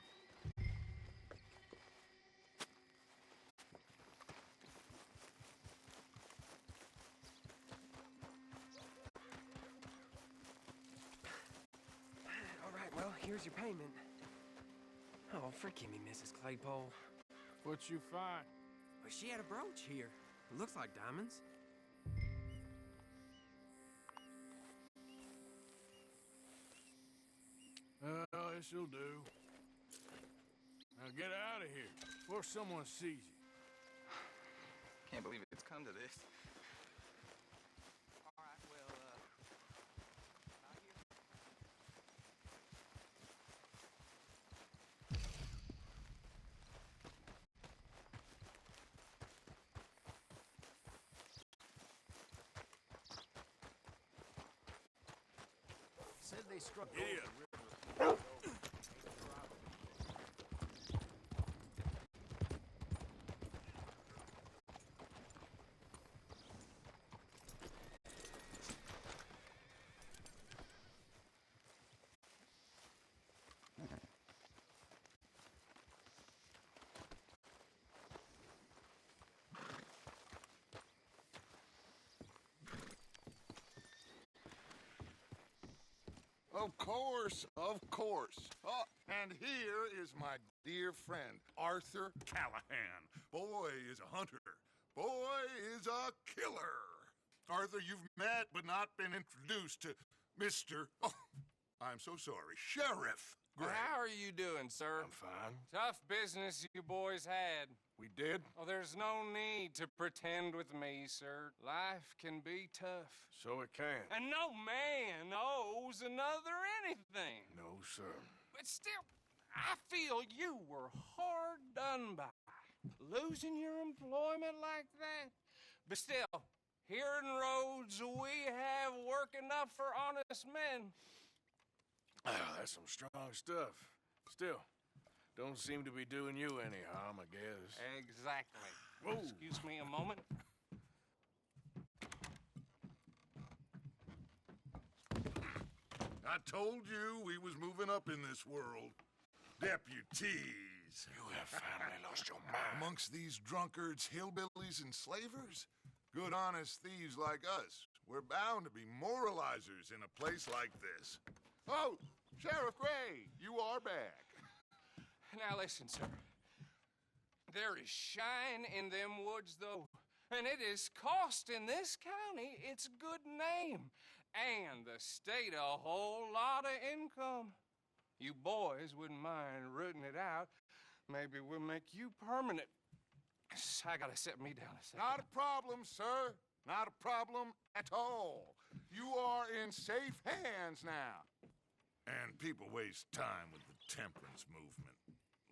All right, well, here's your payment. Oh, forgive me, Mrs. Claypole. What'd you find? Well, she had a brooch here. It looks like diamonds. This'll do. Now get out of here before someone sees you. Can't believe it's come to this. All right, well, not here. Said they struck Idiot. Of course, of course. Oh, and here is my dear friend, Arthur Callahan. Boy is a hunter. Boy is a killer. Arthur, you've met but not been introduced to Mr. Oh, I'm so sorry, Sheriff Gray. How are you doing, sir? I'm fine. Tough business you boys had. We did? Oh, there's no need to pretend with me, sir. Life can be tough. So it can. And no man owes another anything. No, sir. But still, I feel you were hard done by. Losing your employment like that. But still, here in Rhodes, we have work enough for honest men. That's some strong stuff. Still, don't seem to be doing you any harm, I guess. Exactly. Whoa. Excuse me a moment. I told you we was moving up in this world. Deputies. You have finally lost your mind. Amongst these drunkards, hillbillies, and slavers? Good honest thieves like us. We're bound to be moralizers in a place like this. Oh, Sheriff Gray, you are back. Now listen, sir. There is shine in them woods, though. And it is costing this county its good name. And the state a whole lot of income. You boys wouldn't mind rooting it out. Maybe we'll make you permanent. I gotta set me down a second. Not a problem, sir. Not a problem at all. You are in safe hands now. And people waste time with the temperance movement.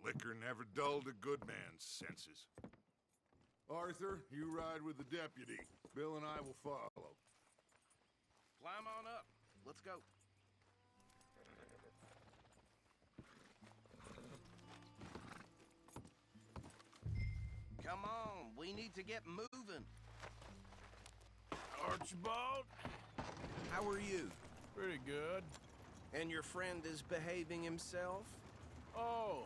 Liquor never dulled a good man's senses. Arthur, you ride with the deputy. Bill and I will follow. Climb on up. Let's go. Come on, we need to get moving. Archibald? How are you? Pretty good. And your friend is behaving himself? Oh,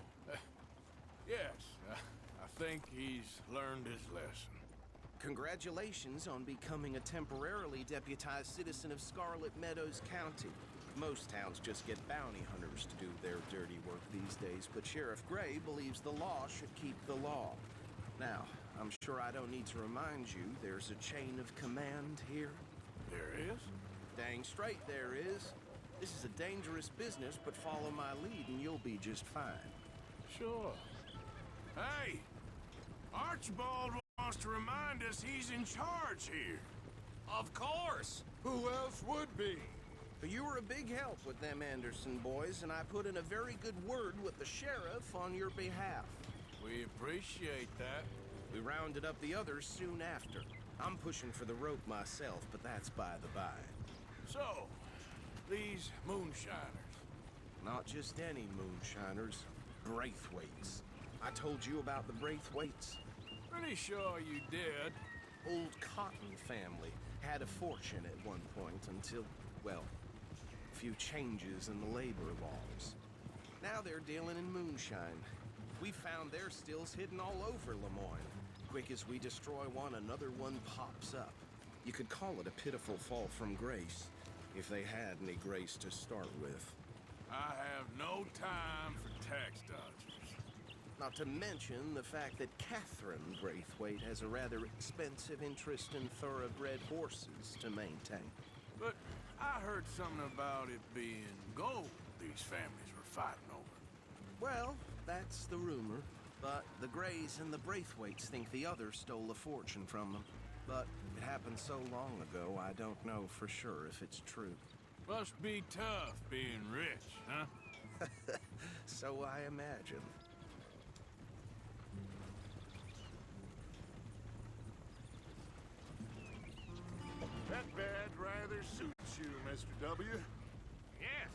yes. I think he's learned his lesson. Congratulations on becoming a temporarily deputized citizen of Scarlet Meadows County. Most towns just get bounty hunters to do their dirty work these days, but Sheriff Gray believes the law should keep the law. Now, I'm sure I don't need to remind you there's a chain of command here. There is? Dang straight there is. This is a dangerous business, but follow my lead and you'll be just fine. Sure. Hey! Archibald wants to remind us he's in charge here. Of course. Who else would be? But you were a big help with them Anderson boys, and I put in a very good word with the sheriff on your behalf. We appreciate that. We rounded up the others soon after. I'm pushing for the rope myself, but that's by the by. So, these moonshiners. Not just any moonshiners. Braithwaites. I told you about the Braithwaites? Pretty sure you did. Old Cotton family had a fortune at one point until, well, a few changes in the labor laws. Now they're dealing in moonshine. We found their stills hidden all over Lemoyne. Quick as we destroy one, another one pops up. You could call it a pitiful fall from grace, if they had any grace to start with. I have no time for tax dodgers. Not to mention the fact that Catherine Braithwaite has a rather expensive interest in thoroughbred horses to maintain. But I heard something about it being gold these families were fighting over. Well, that's the rumor. But the Greys and the Braithwaites think the others stole a fortune from them. But it happened so long ago, I don't know for sure if it's true. Must be tough being rich, huh? So I imagine. That badge rather suits you, Mr. W. Yes.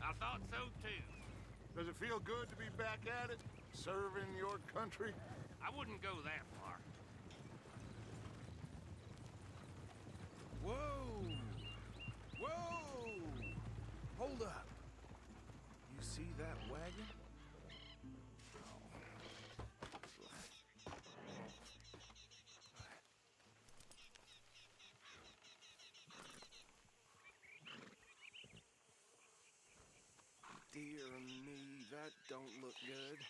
I thought so, too. Does it feel good to be back at it? Serving your country? I wouldn't go that far. Whoa! Whoa! Hold up. You see that wagon? Dear me, that don't look good.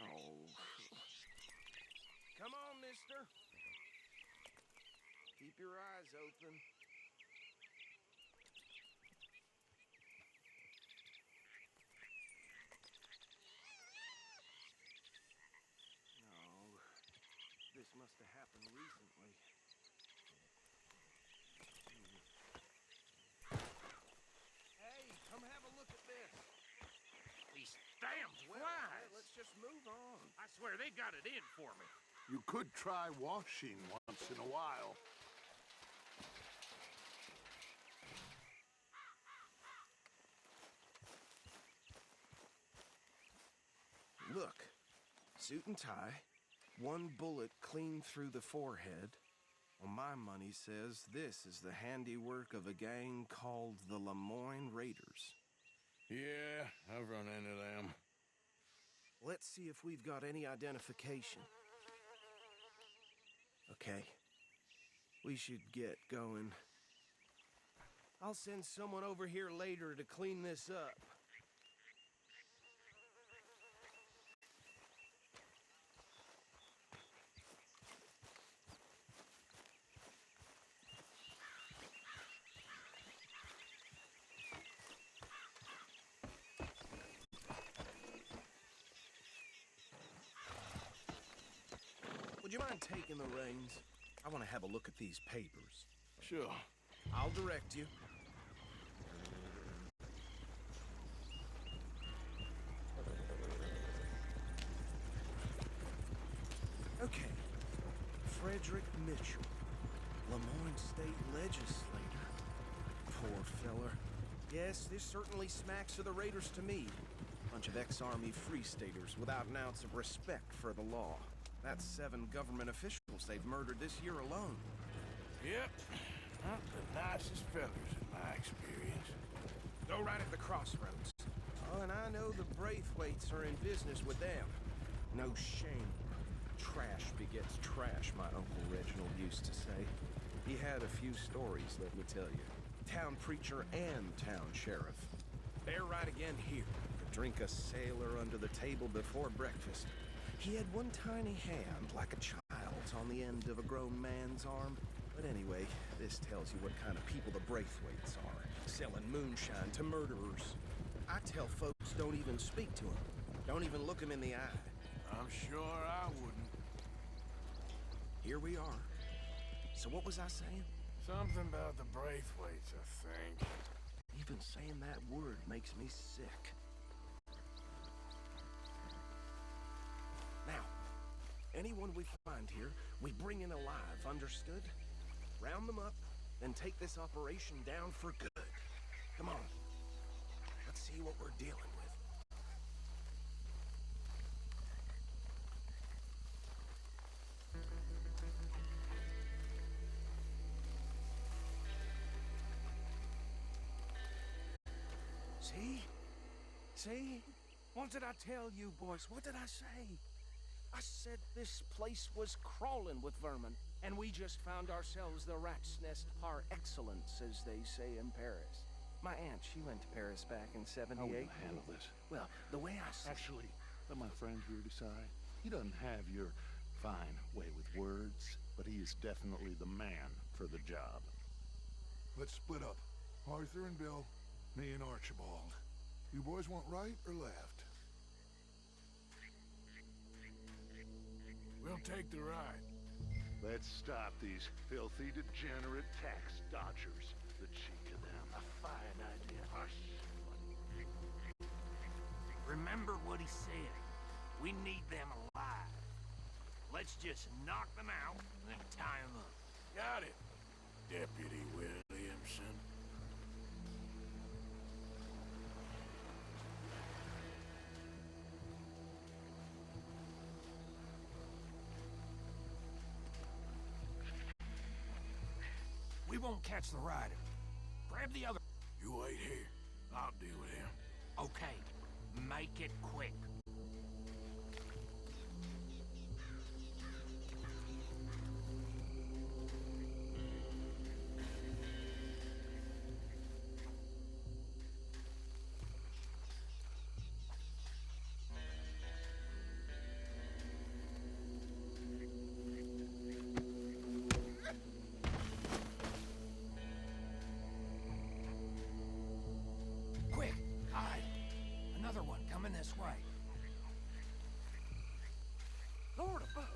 Oh. Come on, mister. Keep your eyes open. No. This must have happened recently. Hey, come have a look at this. These damn Well, flies! let's just move on. I swear they got it in for me. You could try washing once in a while. Look, suit and tie, one bullet clean through the forehead. Well, my money says this is the handiwork of a gang called the Lemoyne Raiders. Yeah, I've run into them. Let's see if we've got any identification. Okay, we should get going. I'll send someone over here later to clean this up. Would you mind taking the reins? I want to have a look at these papers. Sure. I'll direct you. Okay. Frederick Mitchell, Lemoyne State Legislator. Poor feller. Yes, this certainly smacks of the Raiders to me. Bunch of ex-Army Free Staters without an ounce of respect for the law. That's 7 government officials they've murdered this year alone. Yep. Not the nicest fellas in my experience. Go right at the crossroads. Oh, and I know the Braithwaites are in business with them. No shame. Trash begets trash, my Uncle Reginald used to say. He had a few stories, let me tell you. Town preacher and town sheriff. They're right again here. Drink a sailor under the table before breakfast. He had one tiny hand, like a child's, on the end of a grown man's arm. But anyway, this tells you what kind of people the Braithwaites are. Selling moonshine to murderers. I tell folks don't even speak to them. Don't even look them in the eye. I'm sure I wouldn't. here we are. So what was I saying? Something about the Braithwaites, I think. Even saying that word makes me sick. Now, anyone we find here, we bring in alive, understood? Round them up, then take this operation down for good. Come on. Let's see what we're dealing with. See? See? What did I tell you, boys? What did I say? I said this place was crawling with vermin, and we just found ourselves the rat's nest par excellence, as they say in Paris. My aunt, she went to Paris back in '78. How will you handle this? Well, the way I see Actually, let my friend here decide. He doesn't have your fine way with words, but he is definitely the man for the job. Let's split up. Arthur and Bill, me and Archibald. You boys want right or left? We'll take the ride. Let's stop these filthy, degenerate tax dodgers. The cheek of them. A fine idea. Hush. Remember what he said. We need them alive. Let's just knock them out and then tie them up. Got it, Deputy Williamson. We won't catch the rider. Grab the other. You wait here. I'll deal with him. Okay, make it quick. Quick, hide. Another one coming this way. Lord above.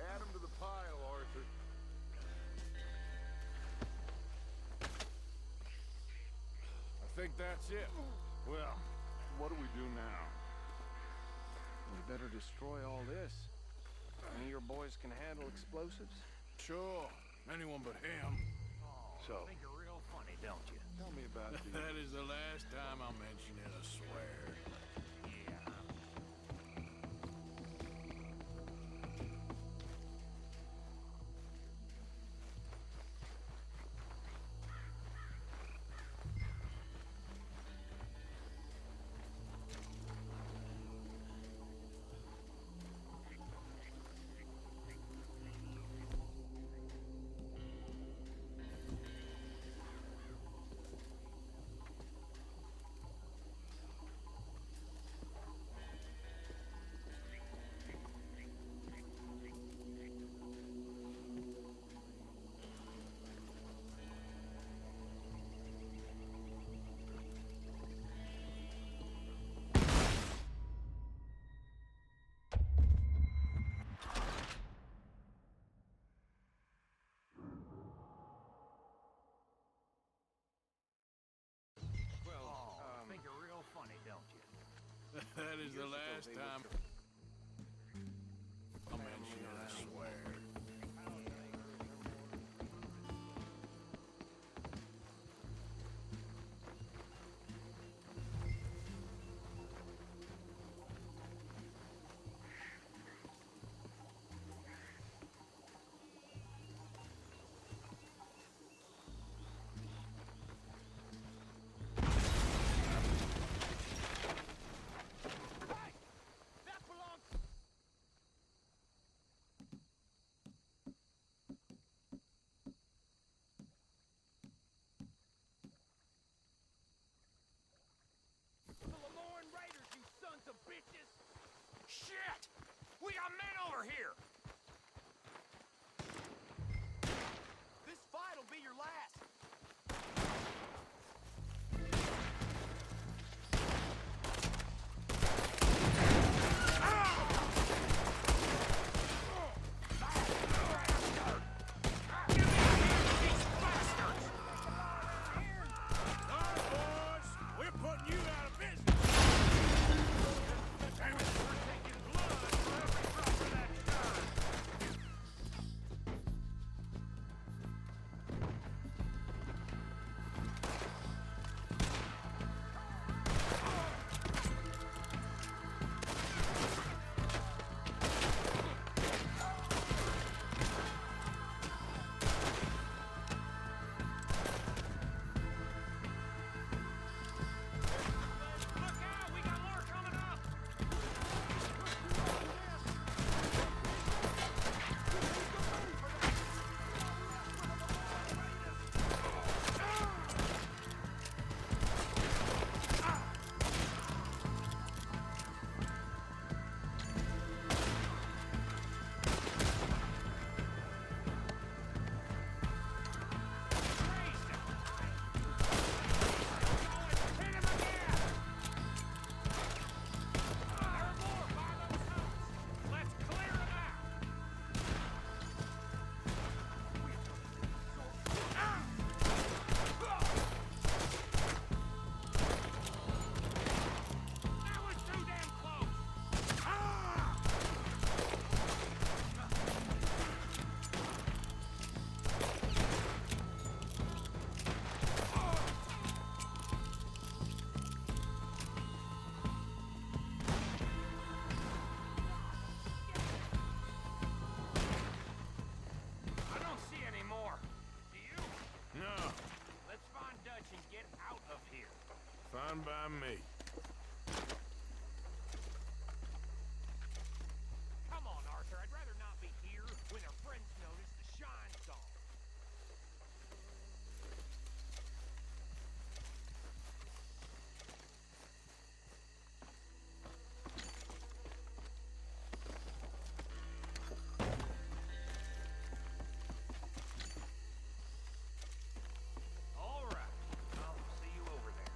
Add him to the pile, Arthur. I think that's it. Well, what do we do now? We better destroy all this. Any of your boys can handle explosives? Sure. Anyone but him. So, Think you're real funny, don't you? tell me about the... That is the last time I'll mention it, I swear. Yeah. that is the last time I'll mention it, I swear. Shit! We got men over here! This fight'll be your last! Fine by me. Come on, Arthur. I'd rather not be here when our friends notice the shine's gone. All right. I'll see you over there.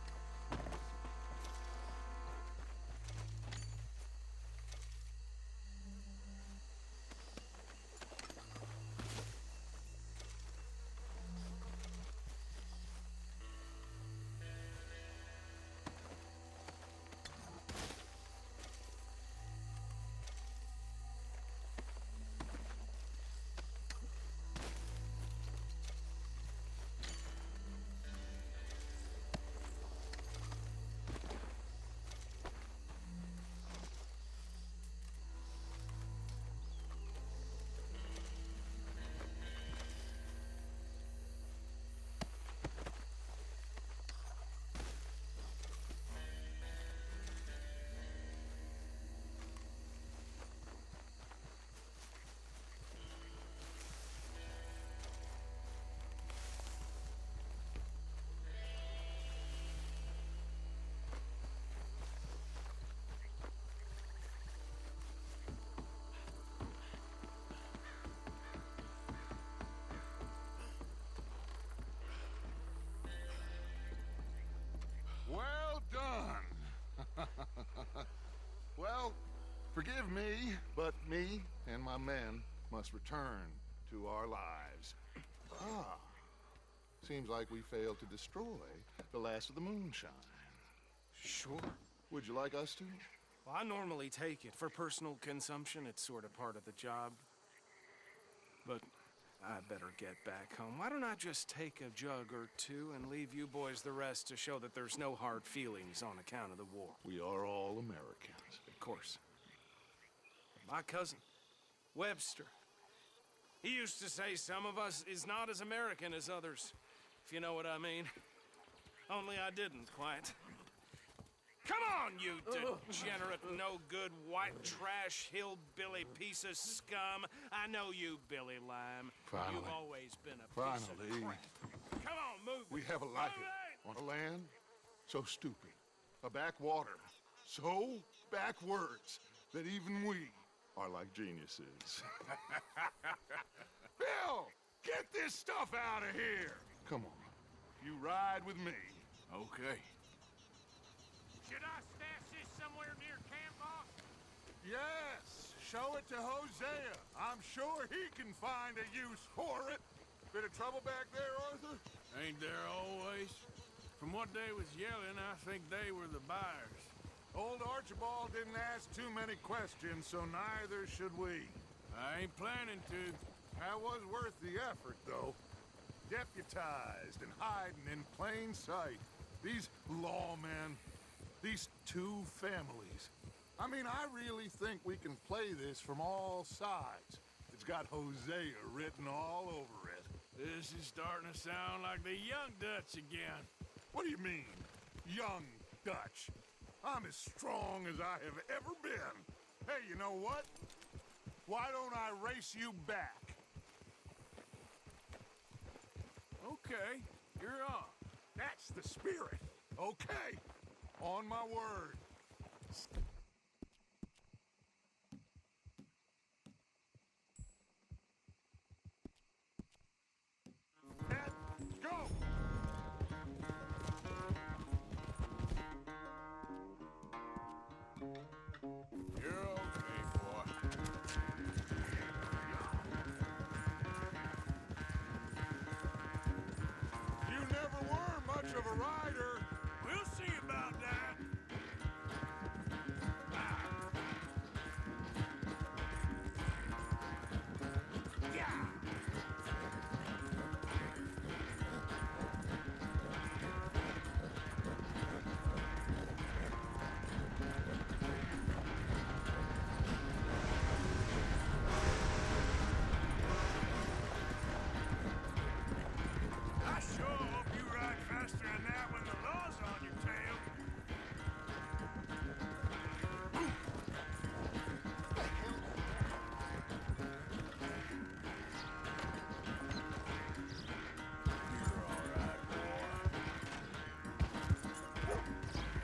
Well done. Well, forgive me, but me and my men must return to our lives. Ah, seems like we failed to destroy the last of the moonshine. Sure. Would you like us to? Well, I normally take it. For personal consumption, it's sort of part of the job. But I better get back home. Why don't I just take a jug or two and leave you boys the rest to show that there's no hard feelings on account of the war? We are all Americans. Of course. My cousin, Webster, he used to say some of us is not as American as others, if you know what I mean. Only I didn't quite. Come on, you degenerate, no-good, white trash, hillbilly piece of scum. I know you, Billy Lime. Finally. You've always been a piece of crap. Come on, move We it. have a like it. On a land so stupid. A backwater so backwards that even we are like geniuses. Bill, get this stuff out of here. Come on. You ride with me. Okay. Should I stash this somewhere near camp, boss? Yes, show it to Hosea. I'm sure he can find a use for it. Bit of trouble back there, Arthur? Ain't there always? From what they was yelling, I think they were the buyers. Old Archibald didn't ask too many questions, so neither should we. I ain't planning to. That was worth the effort, though. Deputized and hiding in plain sight. These lawmen, these two families. I mean, I really think we can play this from all sides. It's got Hosea written all over it. This is starting to sound like the Young Dutch again. What do you mean, young Dutch? I'm as strong as I have ever been. Hey, you know what? Why don't I race you back? Okay, you're on. That's the spirit. Okay, on my word. Let's go! You're okay, boy. You never were much of a rider. We'll see about that. I sure hope you ride faster than that when the law's on your tail. You're all right, boy.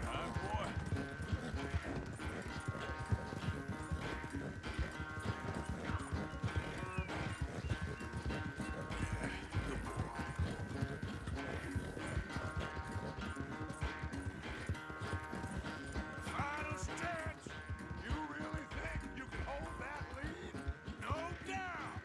All right, boy. Final stretch. You really think you can hold that lead? No doubt.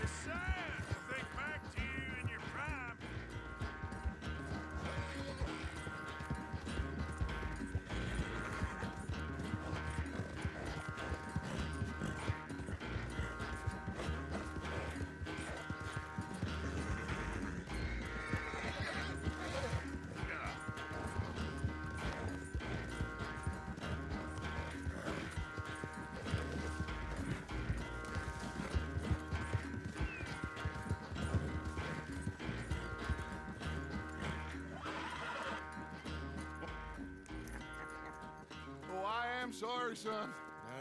It's sad to think back to you in your prime. Oh, I am sorry, son.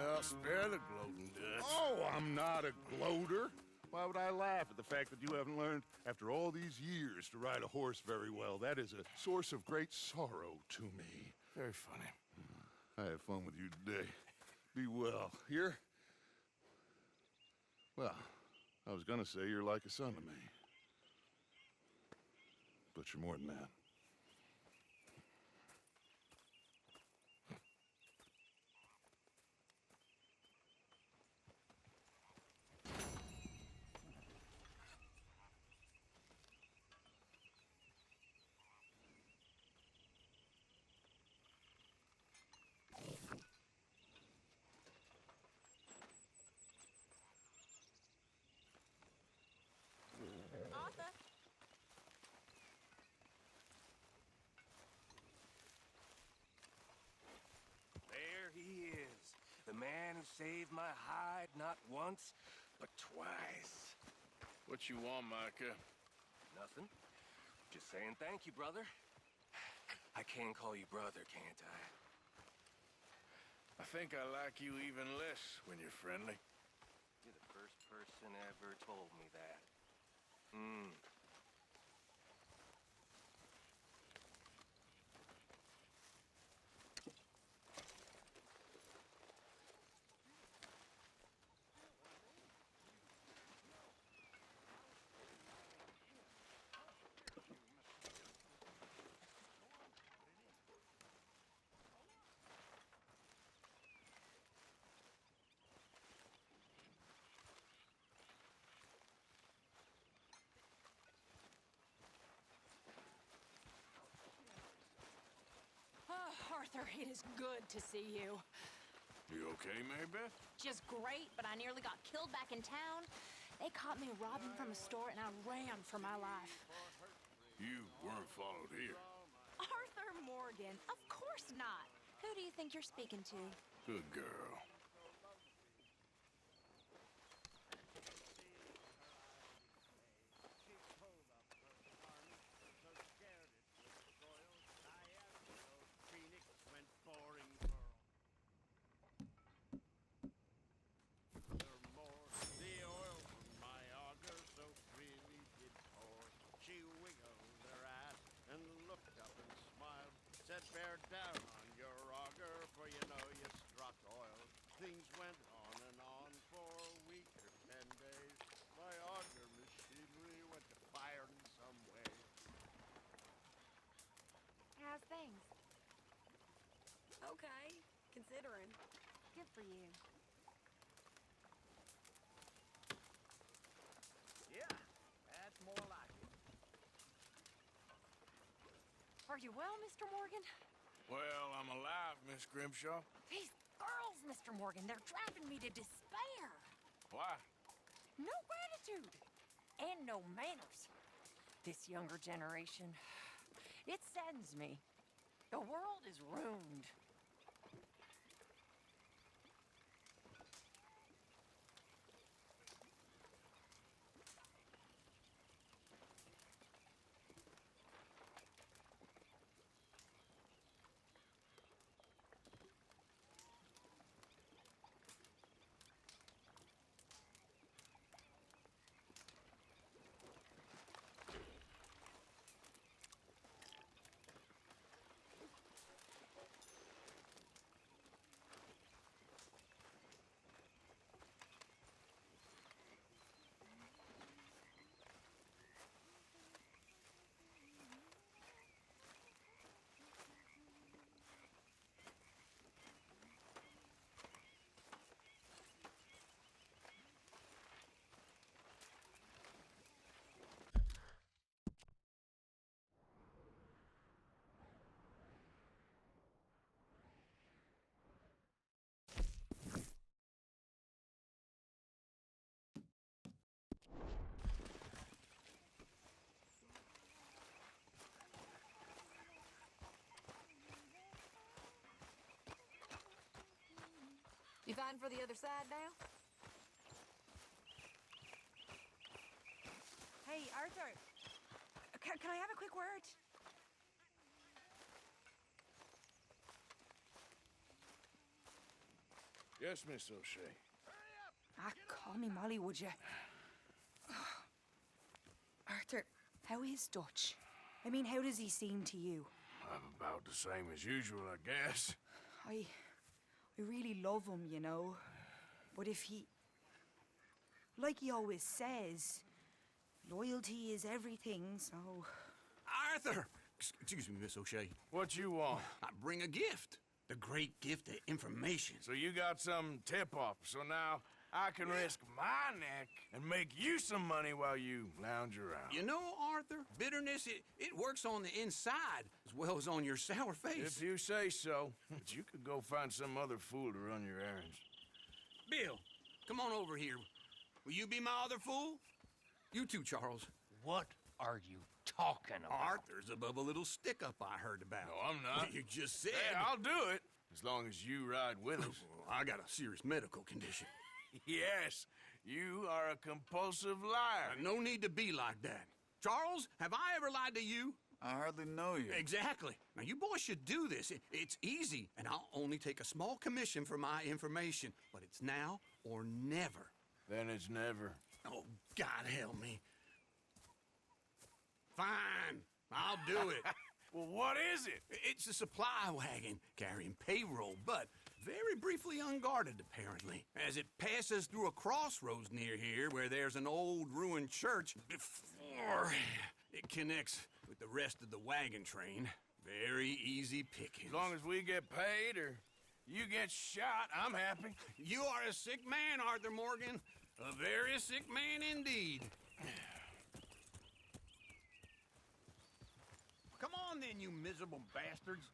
Well, spare the gloating, Dutch. Oh, I'm not a gloater. Why would I laugh at the fact that you haven't learned, after all these years, to ride a horse very well? That is a source of great sorrow to me. Very funny. I had fun with you today. Be well. Here? Well, I was gonna say you're like a son to me. But you're more than that. and saved my hide not once, but twice. What you want, Micah? Nothing. Just saying thank you, brother. I can call you brother, can't I? I think I like you even less when you're friendly. You're the first person ever told me that. Oh, Arthur, it is good to see you. You okay, Maybeth? Just great, but I nearly got killed back in town. They caught me robbing from a store and I ran for my life. You weren't followed here. Arthur Morgan, of course not. Who do you think you're speaking to? Good girl. Said bear down on your auger, for you know you struck oil. Things went on for a week or 10 days. My auger machinery went to fire in some way. How's things? Okay, considering. Good for you. Yeah, that's more like it. Are you well, Mr. Morgan? Well, I'm alive, Miss Grimshaw. These girls, Mr. Morgan, they're driving me to despair. Why? No gratitude. And no manners. This younger generation, it saddens me. The world is ruined. You fighting for the other side now? Hey, Arthur. Can I have a quick word? Yes, Miss O'Shea. Ah, call me Molly, would you? Arthur, how is Dutch? I mean, how does he seem to you? I'm about the same as usual, I guess. I really love him, you know. But if he... Like he always says, loyalty is everything, so... Arthur! Excuse me, Miss O'Shea. What you want? I bring a gift. The great gift of information. So you got some tip-off, so now I can risk my neck and make you some money while you lounge around. You know, Arthur, bitterness, it works on the inside as well as on your sour face. If you say so. But you could go find some other fool to run your errands. Bill, come on over here. Will you be my other fool? You too, Charles. What are you talking about? Arthur's above a little stick-up I heard about. No, I'm not. You just said... Hey, I'll do it. As long as you ride with us. I got a serious medical condition. Yes, you are a compulsive liar. No need to be like that. Charles, have I ever lied to you? I hardly know you. Exactly. Now, you boys should do this. It's easy, and I'll only take a small commission for my information. But it's now or never. Then it's never. Oh, God help me. Fine, I'll do it. Well, what is it? It's a supply wagon carrying payroll, but very briefly unguarded, apparently, as it passes through a crossroads near here where there's an old ruined church before it connects with the rest of the wagon train. Very easy pickings. As long as we get paid or you get shot, I'm happy. You are a sick man, Arthur Morgan. A very sick man indeed. Come on then, you miserable bastards.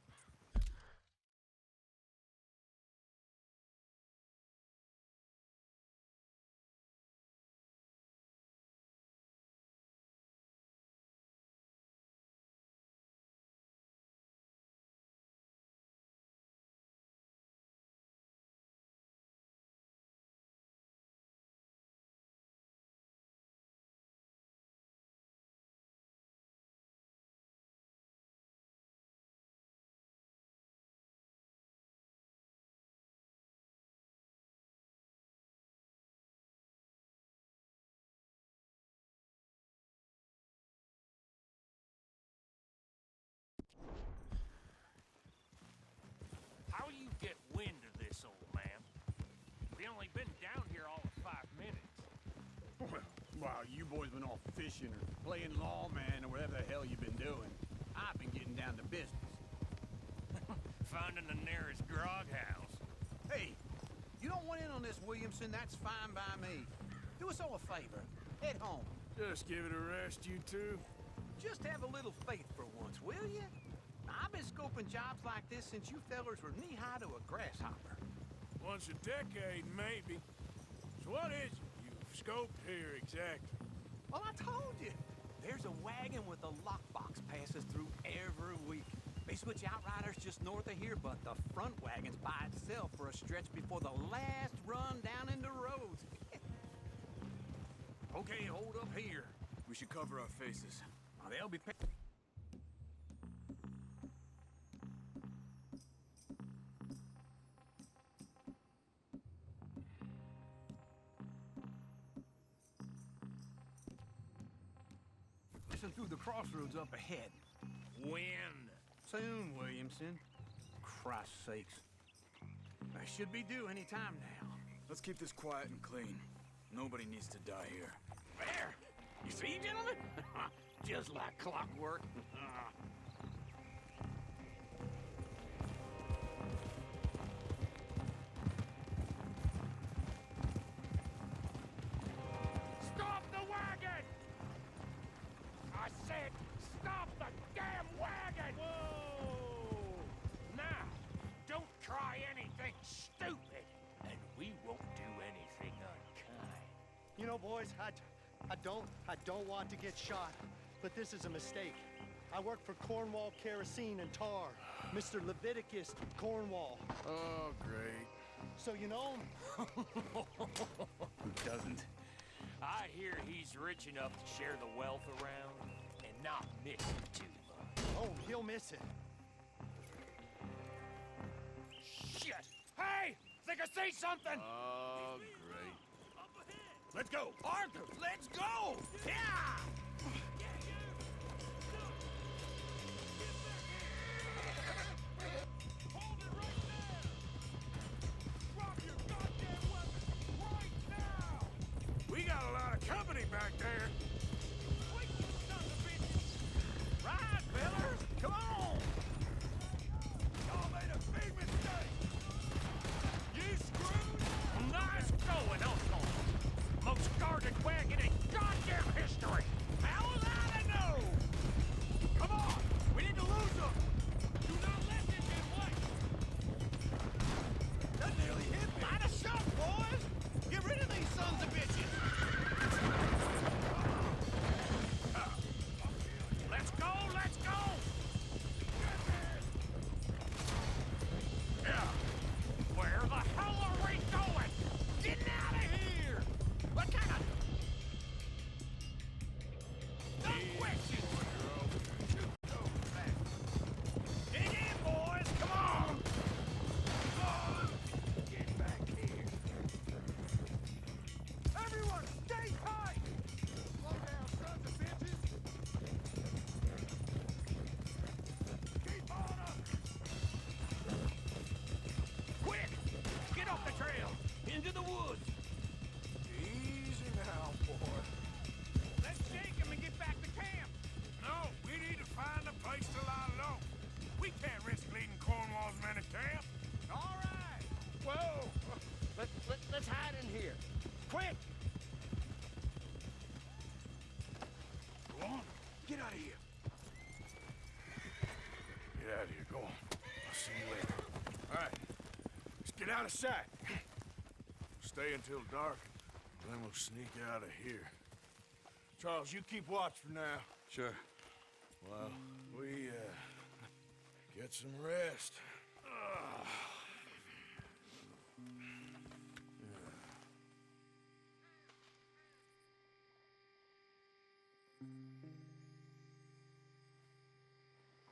How you get wind of this, old man? We only been down here all of 5 minutes. Well, while you boys been off fishing or playing lawman or whatever the hell you've been doing, I've been getting down to business. Finding the nearest grog house. Hey, you don't want in on this, Williamson, that's fine by me. Do us all a favor. Head home. Just give it a rest, you two. Just have a little faith for once, will you? I've been scoping jobs like this since you fellers were knee-high to a grasshopper. Once a decade, maybe. So what is it you've scoped here exactly? Well, I told you. There's a wagon with a lockbox passes through every week. They switch outriders just north of here, but the front wagon's by itself for a stretch before the last run down into roads. Okay, hold up here. We should cover our faces. Now, they'll be... through the crossroads up ahead. When? Soon, Williamson. Christ's sakes. I should be due any time now. Let's keep this quiet and clean. Nobody needs to die here. There! You see, gentlemen? Just like clockwork. Stop the wagon! I said, stop the damn wagon! Whoa! Now, don't try anything stupid, and we won't do anything unkind. You know, boys, I don't want to get shot, but this is a mistake. I work for Cornwall Kerosene and Tar, Mr. Leviticus Cornwall. Oh, great. So you know him? Who doesn't? I hear he's rich enough to share the wealth around and not miss it too much. Oh, he'll miss it. Shit! Hey! Think I see something! Oh, great. Let's go! Arthur, let's go! Yeah! We got a lot of company back there. Right, fellas! Come on! Y'all made a big mistake! You screwed? Nice going, Uncle! Most guarded wagon in goddamn history! How was I to know? Come on! We need to lose them! Do not let this get away! That nearly hit me! Light a shot, boys! Get rid of these sons of bitches! into the woods. Easy now, boy. Let's shake him and get back to camp. No, we need to find a place to lie low. We can't risk leading Cornwall's men to camp. All right. Whoa! Let's hide in here. Quick! Go on. Get out of here. Get out of here. Go on. I'll see you later. All right. Let's get out of sight. Stay until dark, and then we'll sneak out of here. Charles, you keep watch for now. Sure. Well, we, get some rest.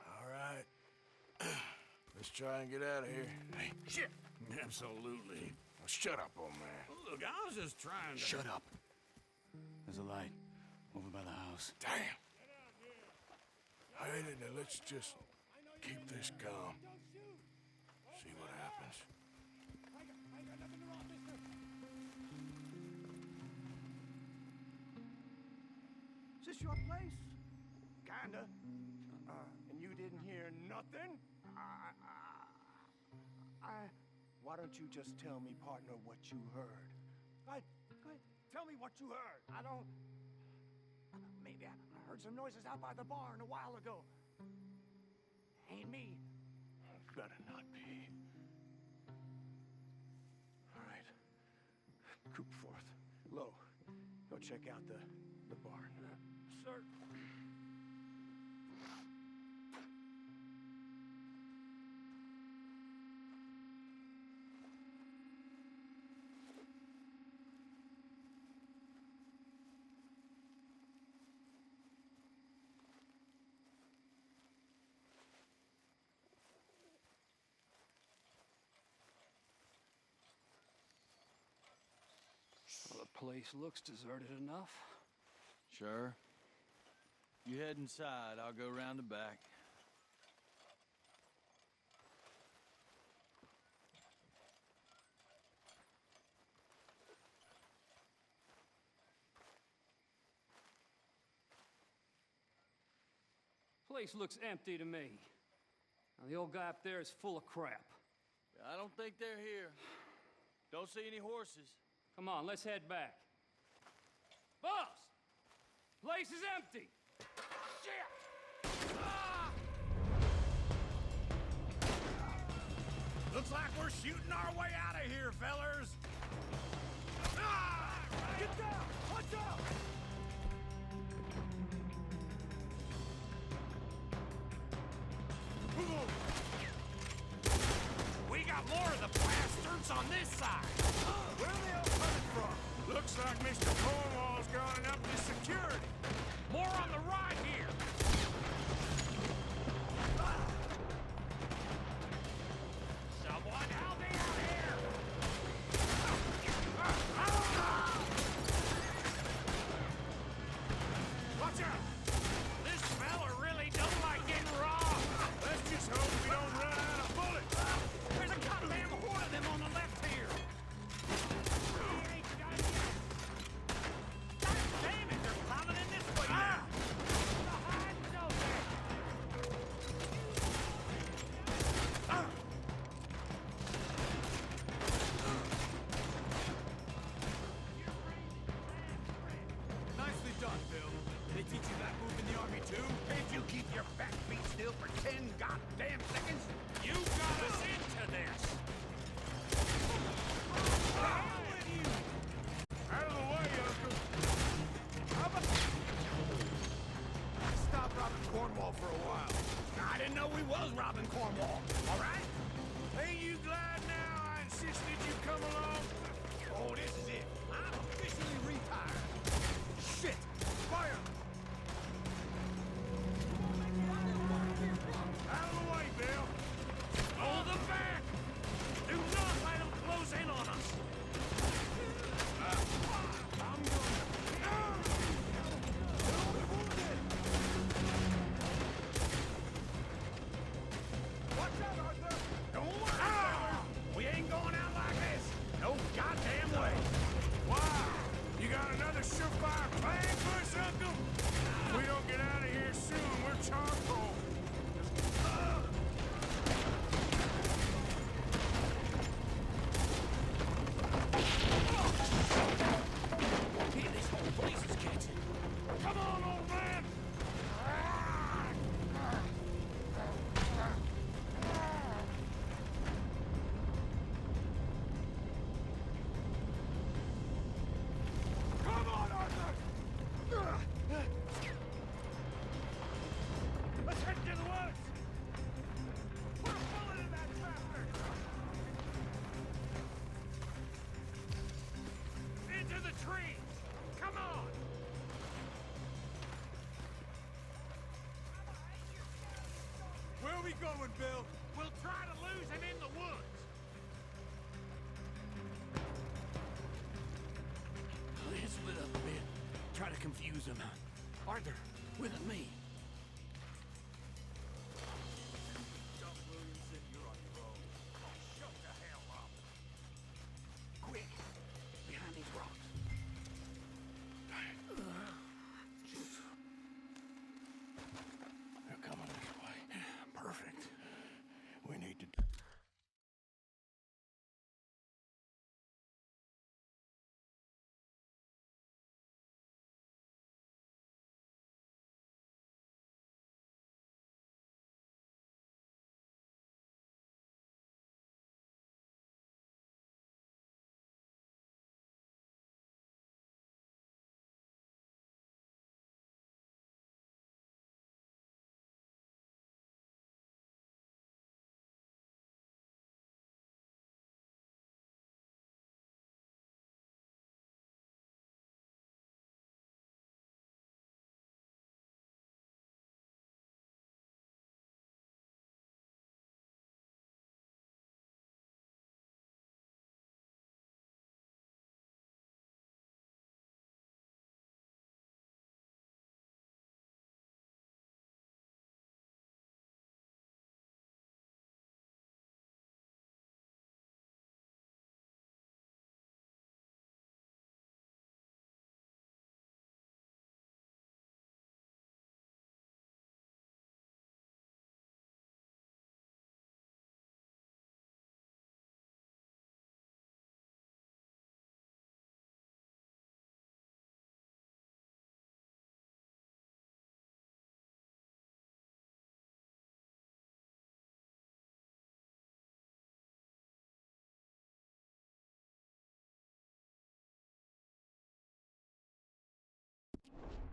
All right. Let's try and get out of here. Hey, shit! Absolutely. Now shut up, old man. Look, I was just trying to... Shut up. There's a light over by the house. Damn! Hey, let's just keep this calm. See what happens. Is this your place? Kinda. And you didn't hear nothing? Why don't you just tell me, partner, what you heard? Go ahead. Tell me what you heard. I don't... Maybe I heard some noises out by the barn a while ago. Ain't me. Better not be. All right. Coopforth. Low. Go check out the barn. Sir. Well, the place looks deserted enough. Sure. You head inside. I'll go round the back. Place looks empty to me. Now, the old guy up there is full of crap. I don't think they're here. Don't see any horses. Come on, let's head back. Boss! Place is empty! Shit! Ah! Looks like we're shooting our way out of here, fellers! Ah! Get down! Watch out! We got more of the bastards on this side! Where are they all coming from? Looks like Mr. Cornwall's gone up to security. More on the right here. Someone help me out here! Watch out! This fella really don't like getting robbed. Let's just hope we don't run out of bullets. There's a goddamn horde of them on the left here. Damn it, they're piling in this way now. Nicely done, Bill. They teach you that move in the army, too? Can't you keep your back feet still for 10 goddamn seconds? You got us into this! Out of the way, Uncle! Stop robbing Cornwall for a while. I didn't know we was robbing Cornwall, all right? Ain't you glad now I insisted you come along? Oh, this is it. I'm officially retired. Shit! Fire! Out of the way, Bill! Hold them back! Do not let them close in on us! I'm Watch out, Arthur! Don't worry, fellas. We ain't going out like this. No he going, Bill? We'll try to lose him in the woods. Let's split up a bit. Try to confuse him. Arthur, with me. Doc Williamson, you're on your own. Oh, shut the hell up. Quick, behind these rocks. They're coming this way. Perfect. We need to...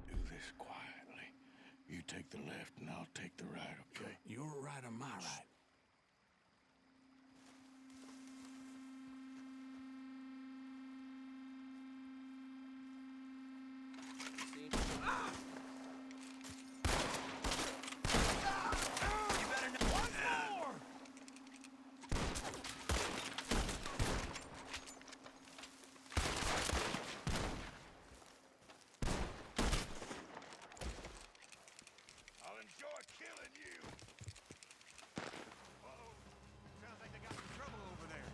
Do this quietly. You take the left and I'll take the right, okay? Your right or my right? I'll enjoy killing you. Uh-oh. Sounds like they got some trouble over there.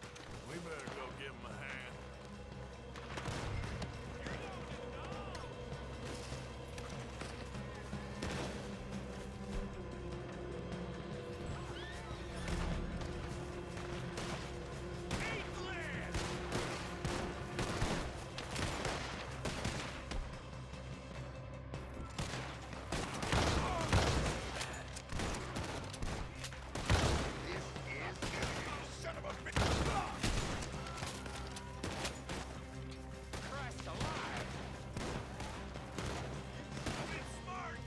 We better go give him a hand. Son of a bitch! Christ alive! Be smart!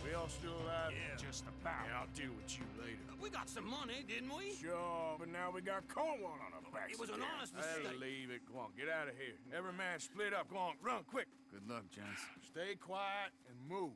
We all still alive? Yeah, just about. Yeah, I'll deal with you later. We got some money, didn't we? Sure, but now we got Cornwall on our backs. It was an again. honest Hey, mistake. leave it. Go on, get out of here. Every man split up. Go on, run, quick. Good luck, gents. Stay quiet and move.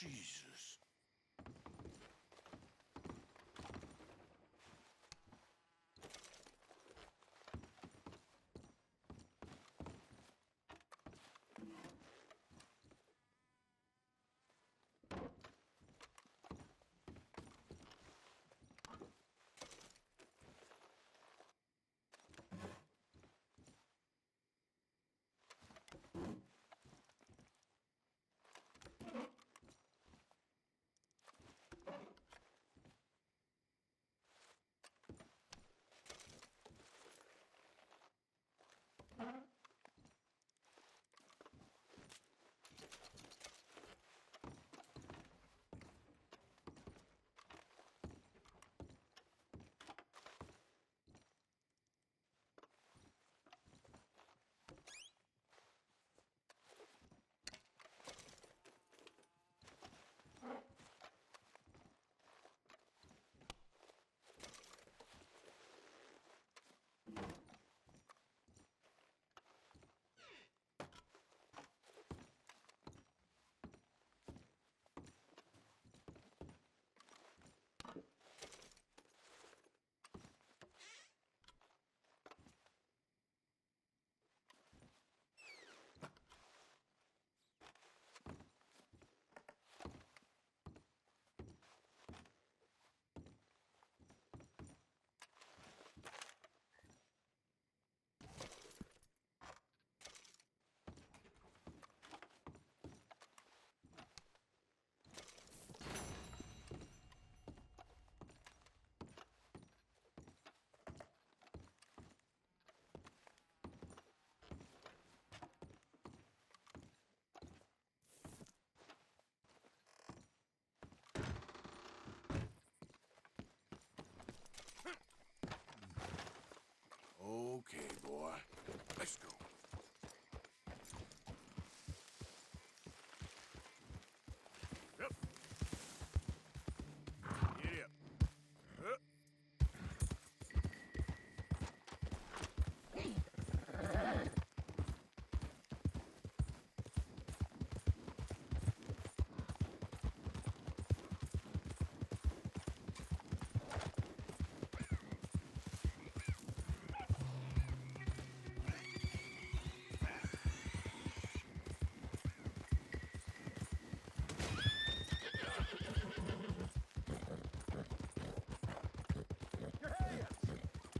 Jesus. Okay, boy. Let's go. Yep. Giddy up. Up.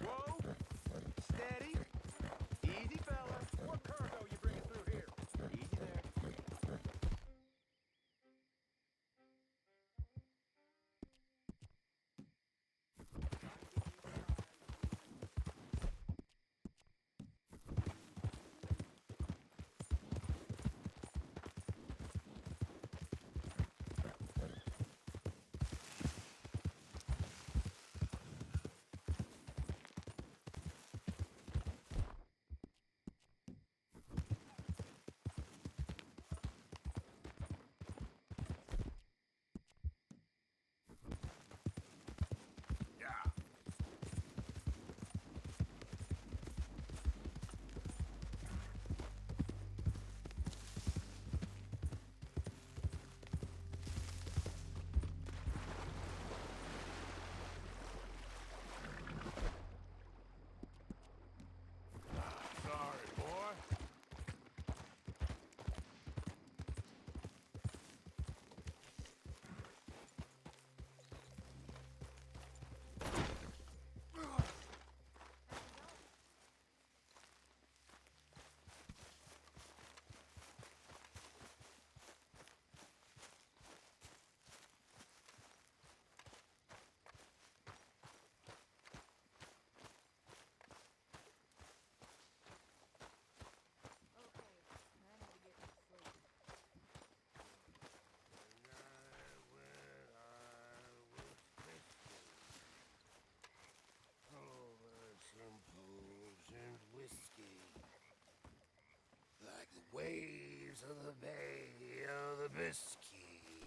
Whoa! Steady. Easy, fella. What cargo you bringing through here? Easy there. Sorry, boy. Like the waves of the Bay of the Biscay.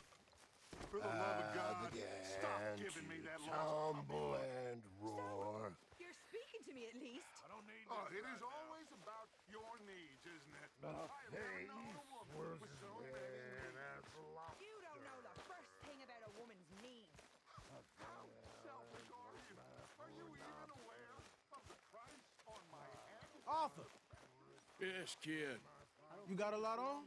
For the love of God, began stop giving me that lost tumble and roar. You're speaking to me at least. I don't need it is always about your needs, isn't it? The I have never known a face woman was with so red many needs. as lobster. You don't know the Arthur. Yes, kid. You got a lot on?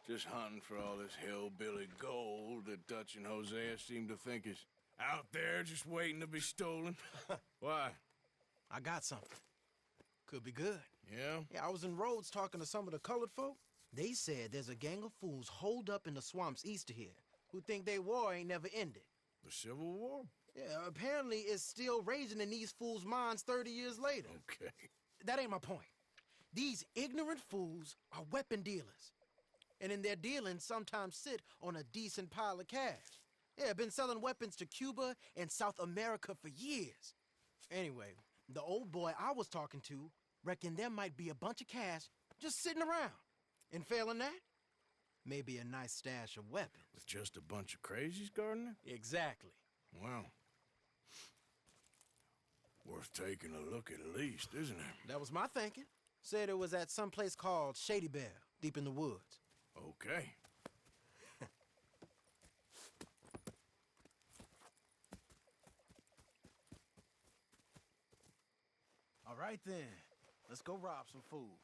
Just hunting for all this hillbilly gold that Dutch and Hosea seem to think is out there just waiting to be stolen. Why? I got something. Could be good. Yeah? Yeah, I was in Rhodes talking to some of the colored folk. They said there's a gang of fools holed up in the swamps east of here who think their war ain't never ended. The Civil War? Yeah, apparently it's still raging in these fools' minds 30 years later. Okay. That ain't my point. These ignorant fools are weapon dealers. And in their dealings sometimes sit on a decent pile of cash. Yeah, been selling weapons to Cuba and South America for years. Anyway, the old boy I was talking to reckoned there might be a bunch of cash just sitting around. And failing that, maybe a nice stash of weapons. With just a bunch of crazies, Gardner? Exactly. Well, worth taking a look at least, isn't it? That was my thinking. Said it was at some place called Shady Belle, deep in the woods. Okay. All right then, let's go rob some fools.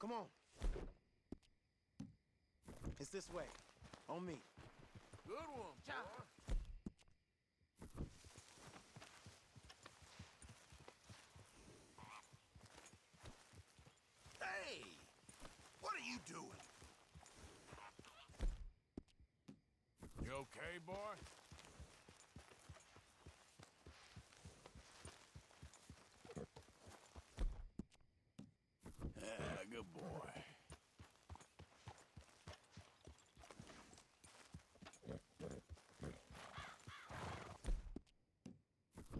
Come on. It's this way. On me. Good one, boy. Hey! What are you doing? You okay, boy? Ah, good boy.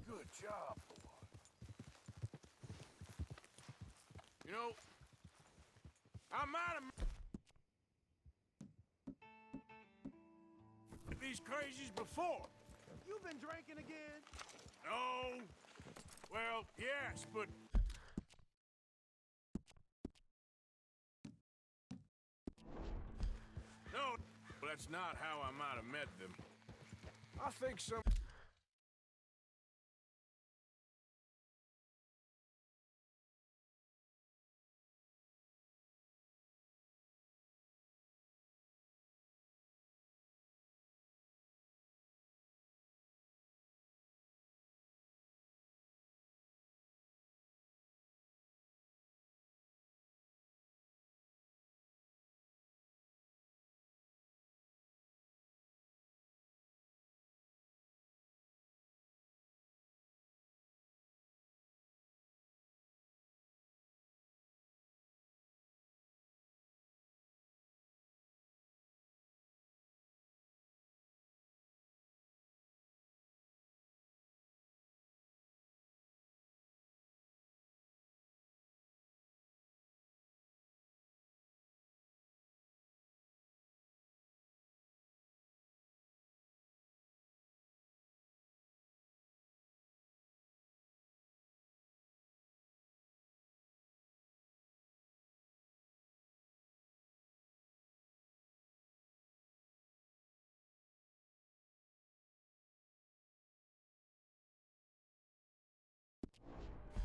Good job, boy. You know, I might have met these crazies before. You've been drinking again? No. Well, yes, but no, that's not how I might have met them. I think some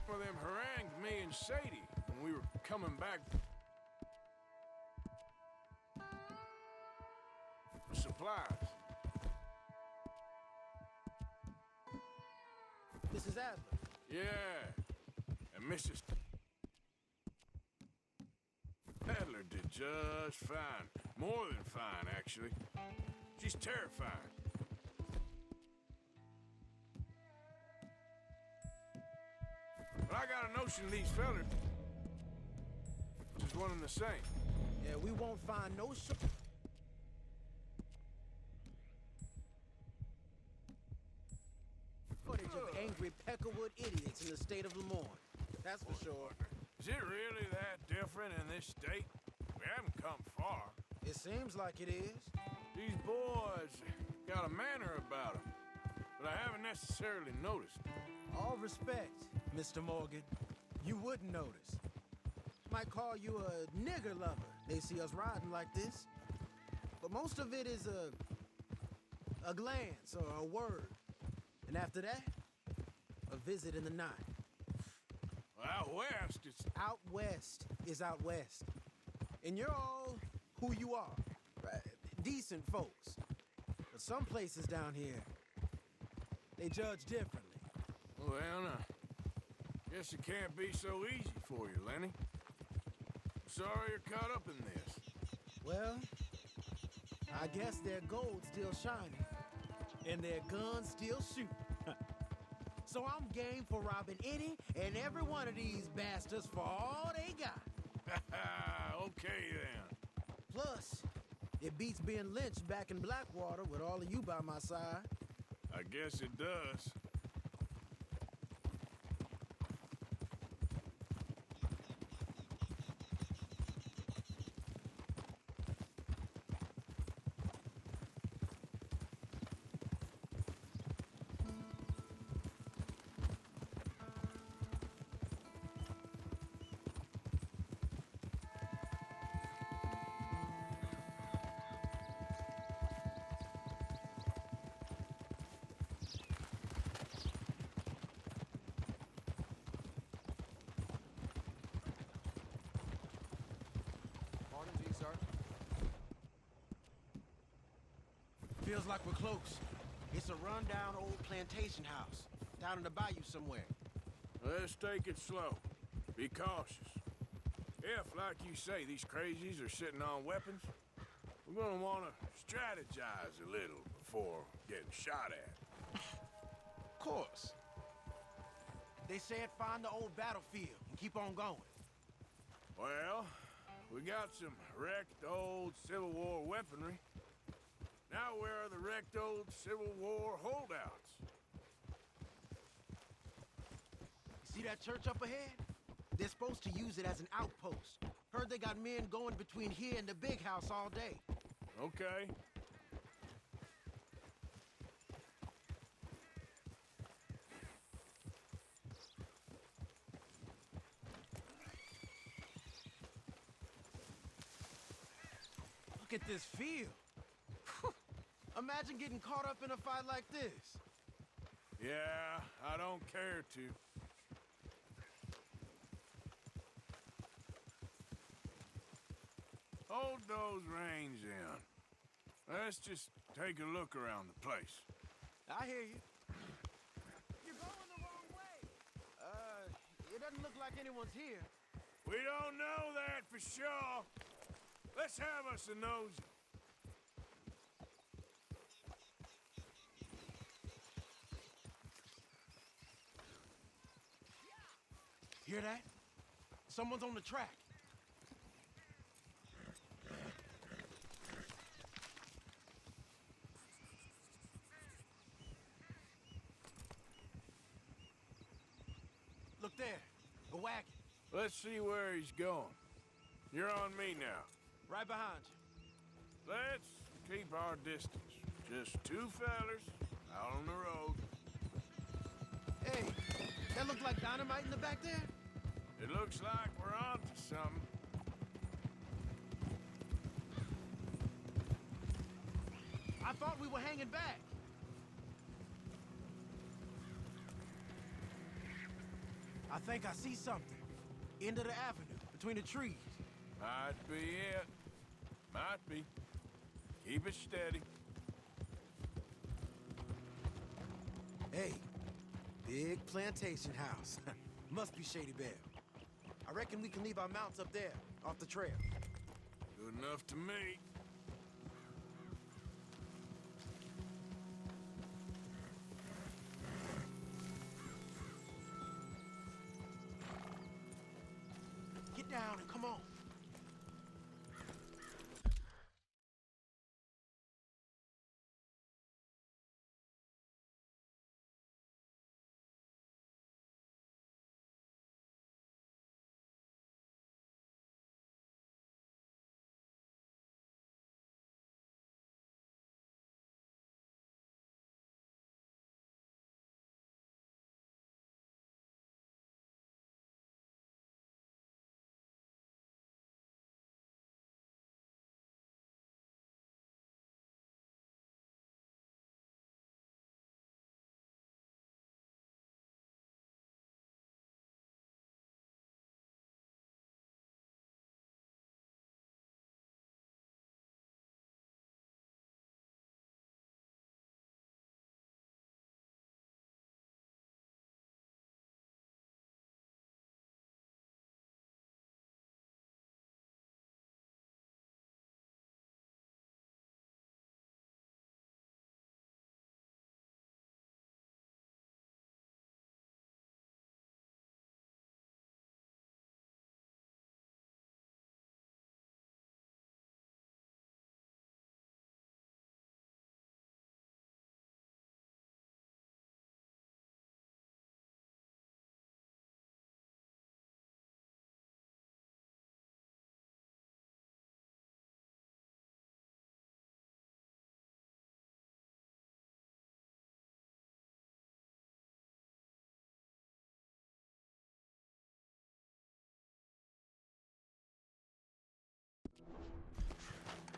of them harangued me and Sadie when we were coming back. Supplies. Mrs. Adler. Yeah. And Mrs. Adler did just fine. More than fine, actually. She's terrifying. But I got a notion these fellas is one and the same. Yeah, we won't find no angry Peckerwood idiots in the state of Lemoyne. That's for sure. Is it really that different in this state? We haven't come far. It seems like it is. These boys got a manner about them, but I haven't necessarily noticed. All respect, Mr. Morgan. You wouldn't notice. Might call you a nigger lover. They see us riding like this. But most of it is a glance or a word. And after that, a visit in the night. Out west, it's... Out west is out west. And you're all who you are. Right? Decent folks. But some places down here, they judge differently. Well, guess it can't be so easy for you, Lenny. Sorry you're caught up in this. Well, I guess their gold's still shining, and their guns still shoot. So I'm game for robbing any and every one of these bastards for all they got. Okay, then. Plus, it beats being lynched back in Blackwater with all of you by my side. I guess it does. Feels like we're close. It's a rundown old plantation house, down in the bayou somewhere. Let's take it slow. Be cautious. If, like you say, these crazies are sitting on weapons, we're gonna wanna strategize a little before getting shot at. Of course. They said find the old battlefield and keep on going. Well, we got some wrecked old Civil War weaponry. Now where are the wrecked old Civil War holdouts? See that church up ahead? They're supposed to use it as an outpost. Heard they got men going between here and the big house all day. Okay. Look at this field. Imagine getting caught up in a fight like this. Yeah, I don't care to. Hold those reins in. Let's just take a look around the place. I hear you. You're going the wrong way. It doesn't look like anyone's here. We don't know that for sure. Let's have us a nosy. Hear that? Someone's on the track. Look there, a wagon. Let's see where he's going. You're on me now. Right behind you. Let's keep our distance. Just two fellers out on the road. Hey, that look like dynamite in the back there? It looks like we're on to something. I thought we were hanging back. I think I see something. End of the avenue, between the trees. Might be it. Might be. Keep it steady. Hey, big plantation house. Must be Shady Belle. I reckon we can leave our mounts up there, off the trail. Good enough to me. Get down and come on.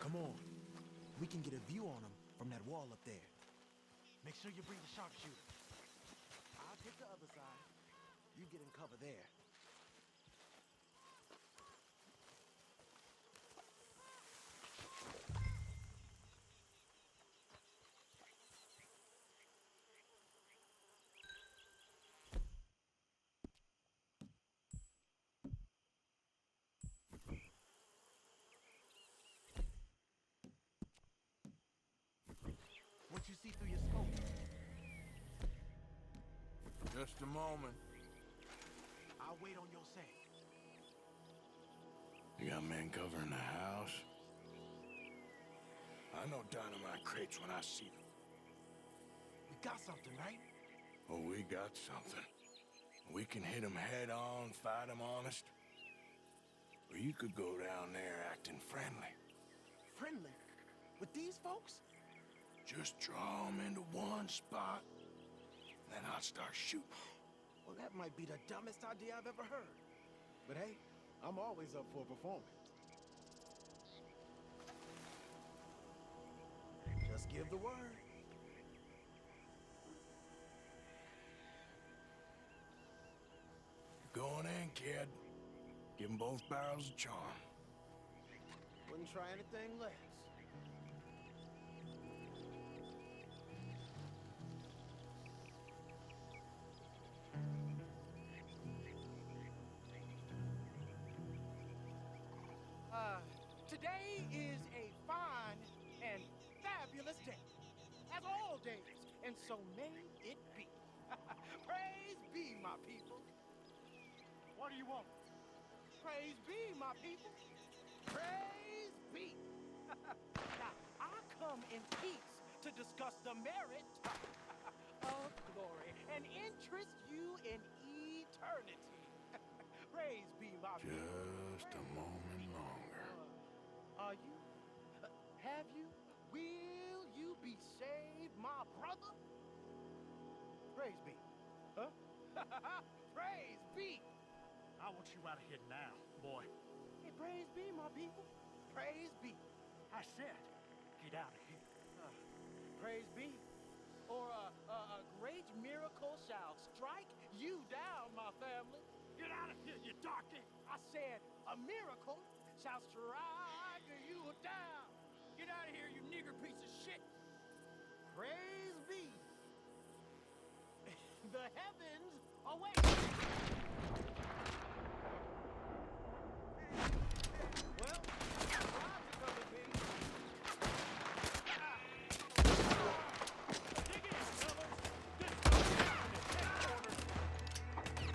Come on. We can get a view on them from that wall up there. Make sure you bring the sharpshooter. I'll take the other side. You get in cover there. What you see through your scope? Just a moment. I'll wait on your say. You got men covering the house? I know dynamite crates when I see them. We got something, right? Oh, we got something. We can hit them head on, fight them honest. Or you could go down there acting friendly. Friendly? With these folks? Just draw them into one spot, then I'll start shooting. Well, that might be the dumbest idea I've ever heard. But hey, I'm always up for a performance. Just give the word. Going in, kid. Give them both barrels of charm. Wouldn't try anything less. Today is a fine and fabulous day, as all days, and so may it be. Praise be, my people. What do you want? Praise be, my people. Praise be. Now, I come in peace to discuss the merit of glory and interest you in eternity. Praise be, my people. Just a moment longer. Are you? Have you? Will you be saved, my brother? Praise be. Huh? Praise be. I want you out of here now, boy. Hey, praise be, my people. Praise be. I said, get out of here. Praise be. Or a great miracle shall strike you down, my family. Get out of here, you darky. I said, a miracle shall strike you down. Get out of here, you nigger piece of shit. Praise be. The heavens await. Well, Rob's coming, baby. Dig in, fellas. This is headquarters. You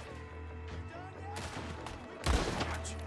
done yet? Got you.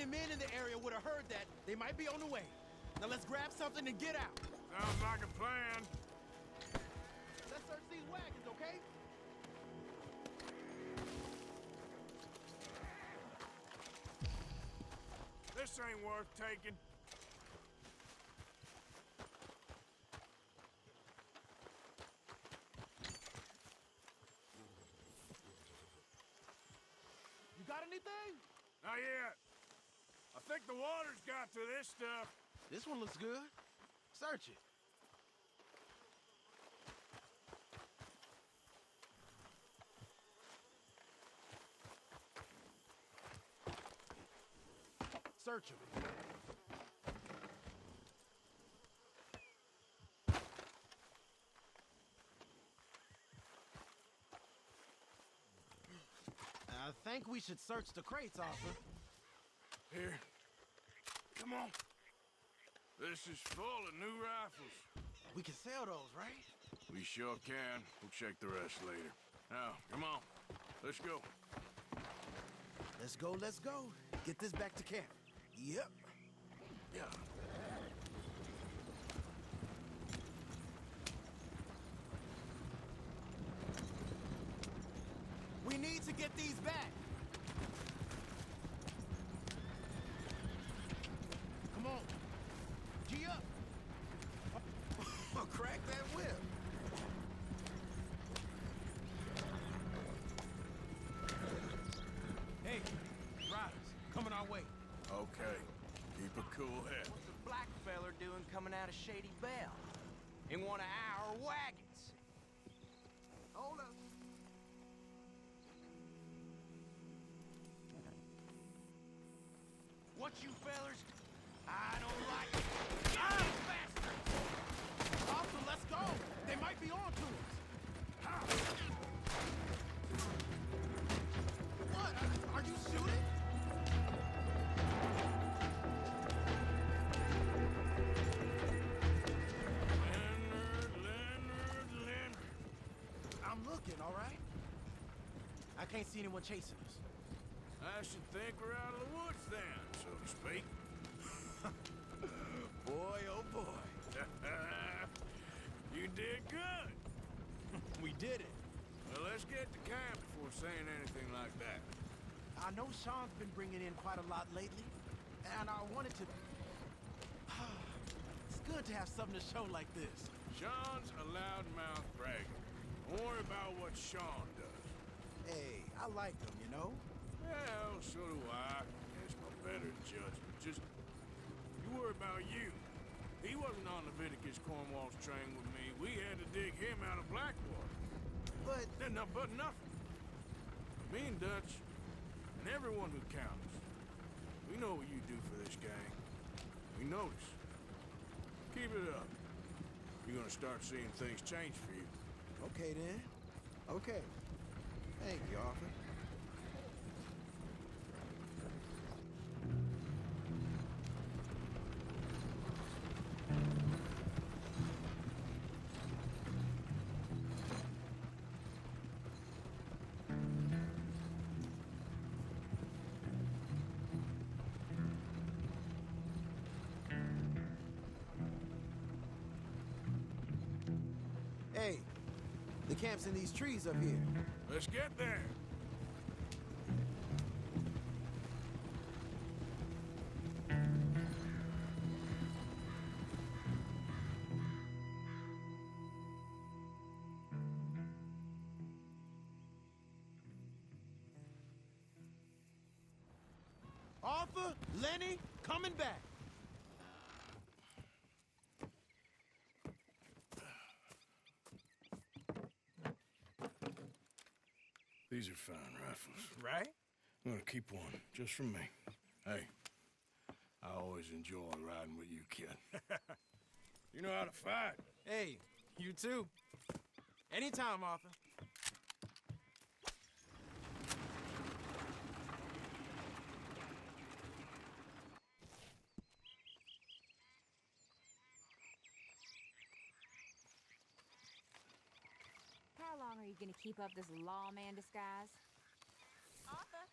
Any men in the area would have heard that. They might be on the way. Now let's grab something and get out. Sounds like a plan. Let's search these wagons, okay? This ain't worth taking. You got anything? Not yet. I think the water's got to this stuff. This one looks good. Search it. Search him. I think we should search the crates, Arthur. Here. Come on. This is full of new rifles. We can sell those, right? We sure can. We'll check the rest later. Now, come on. Let's go. Let's go, let's go. Get this back to camp. Yep. Yeah. We need to get these back. Come on. G up. Crack that whip. Hey, riders, coming our way. Okay. Keep a cool head. What's a black feller doing coming out of Shady Belle? In one of our wagons? Hold up. What you fellers? I don't like it. Ah, bastards! Arthur, let's go. They might be on to us. What? Are you shooting? Leonard. I'm looking, all right? I can't see anyone chasing us. I should think we're out of the woods then, so to speak. Boy, oh boy. You did good. We did it. Well, let's get to camp before saying anything like that. I know Sean's been bringing in quite a lot lately, and I wanted to... It's good to have something to show like this. Sean's a loudmouth bragger. Don't worry about what Sean does. Hey, I like him, you know? Well, so do I. It's my better judgment. Just, you worry about you. He wasn't on Leviticus Cornwall's train with me. We had to dig him out of Blackwater. But nothing. Me and Dutch, and everyone who counts, we know what you do for this gang. We notice. Keep it up. You're gonna start seeing things change for you. Okay, then. Okay. Thank you, Arthur. Hey, the camp's in these trees up here. Let's get there. Arthur, Lenny, coming back. These are fine rifles. Right? I'm gonna keep one, just for me. Hey, I always enjoy riding with you, kid. You know how to fight. Hey, you too. Anytime, Arthur. How long are you gonna keep up this lawman disguise? Arthur?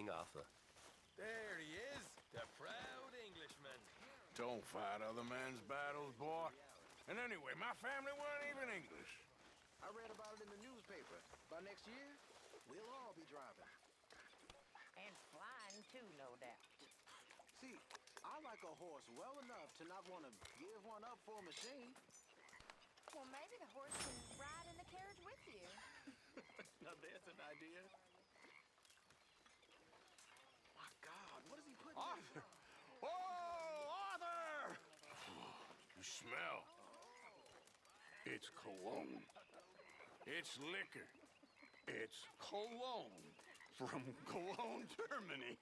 evening, Arthur. There he is, the proud Englishman. Don't fight other men's battles, boy. And anyway, my family weren't even English. I read about it in the newspaper. By next year, we'll all be driving. And flying, too, no doubt. See, I like a horse well enough to not want to give one up for a machine. Well, maybe the horse can ride in the carriage with you. Now there's an idea. My God, what is he putting in? Arthur! Oh, Arthur! You smell. It's cologne. It's liquor. It's cologne from Cologne, Germany.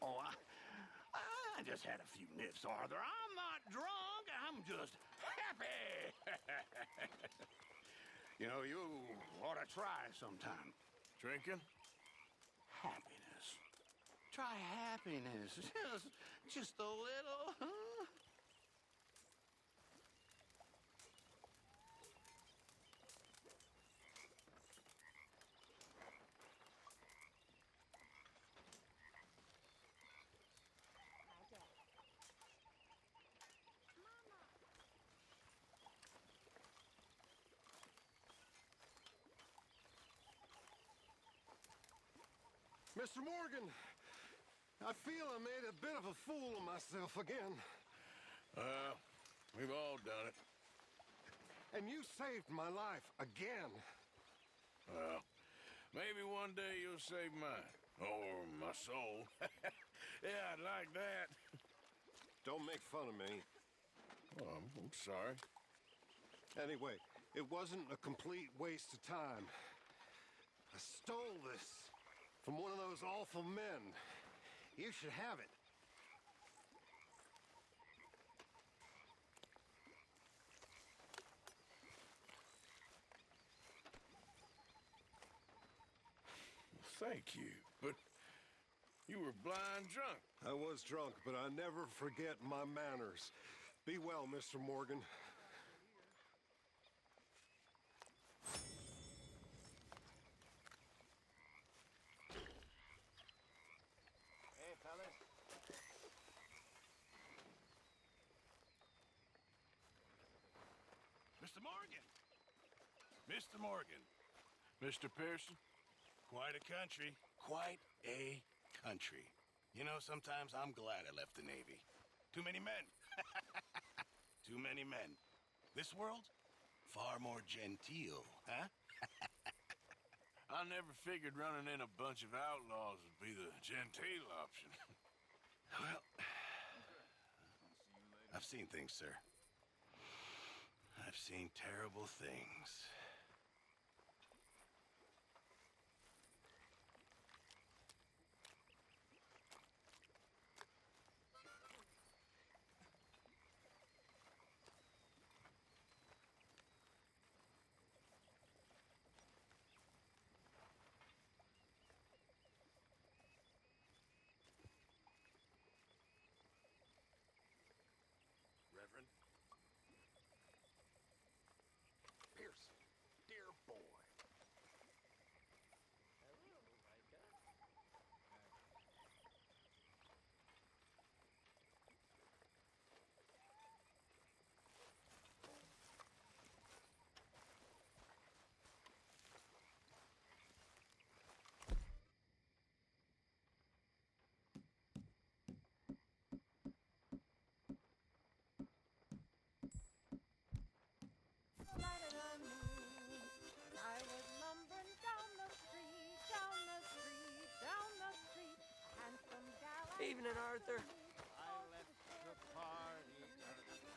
Oh, I just had a few nips, Arthur. I'm not drunk. I'm just happy. You know, you ought to try sometime. Drinking? Happiness. Try happiness. Just a little, huh? Mr. Morgan, I feel I made a bit of a fool of myself again. We've all done it. And you saved my life again. Well, maybe one day you'll save mine. Or my soul. Yeah, I'd like that. Don't make fun of me. Oh, I'm sorry. Anyway, it wasn't a complete waste of time. I stole this from one of those awful men. You should have it. Thank you, but you were blind drunk. I was drunk, but I never forget my manners. Be well, Mr. Morgan. Hey, fellas. Mr. Morgan! Mr. Morgan. Mr. Pearson? Quite a country. Quite a country. You know, sometimes I'm glad I left the Navy. Too many men. Too many men. This world, far more genteel, huh? I never figured running in a bunch of outlaws would be the genteel option. Well, I've seen things, sir. I've seen terrible things. Reverend? Pierce, dear boy. I was lumbering down the street, down the street, down the street. Handsome gal. Evening, Arthur. I left the party.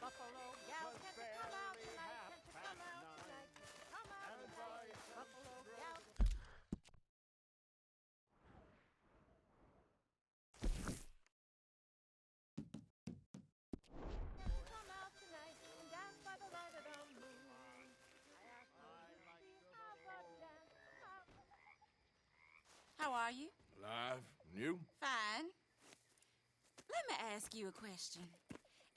Buffalo gal, can't you come out tonight? Can't you come out tonight? Come out tonight, Buffalo gal. Come out tonight and dance by the light of the moon. I asked you to have a dance. How are you? Live? You? Fine. Let me ask you a question.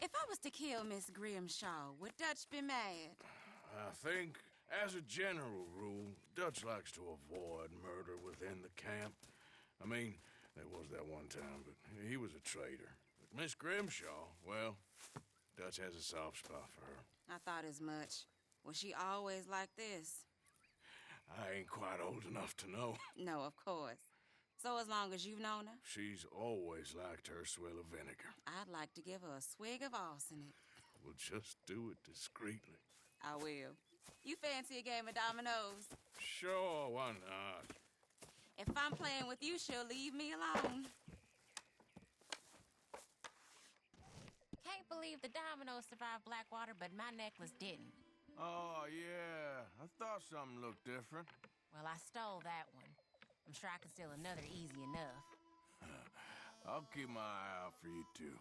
If I was to kill Miss Grimshaw, would Dutch be mad? I think, as a general rule, Dutch likes to avoid murder within the camp. I mean, there was that one time, but he was a traitor. But Miss Grimshaw, well, Dutch has a soft spot for her. I thought as much. Was she always like this? I ain't quite old enough to know. No, of course. So as long as you've known her? She's always liked her swill of vinegar. I'd like to give her a swig of arsenic. We'll just do it discreetly. I will. You fancy a game of dominoes? Sure, why not? If I'm playing with you, she'll leave me alone. Can't believe the dominoes survived Blackwater, but my necklace didn't. Oh, yeah. I thought something looked different. Well, I stole that one. I'm sure I can steal another easy enough. I'll keep my eye out for you, too.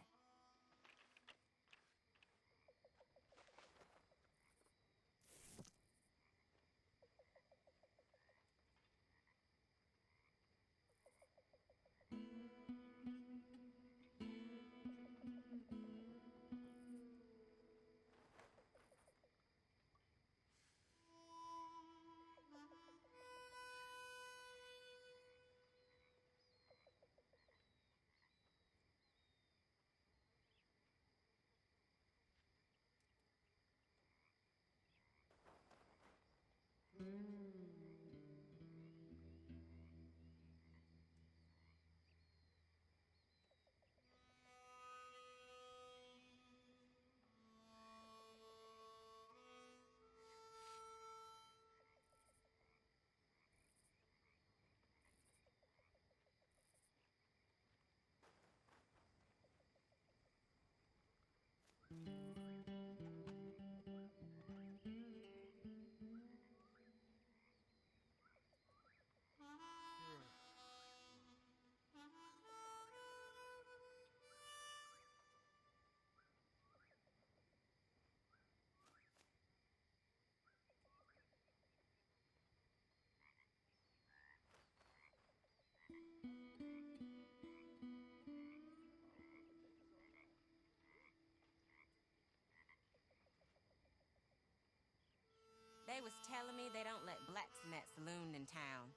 They was telling me they don't let blacks in that saloon in town.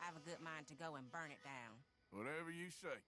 I have a good mind to go and burn it down. Whatever you say.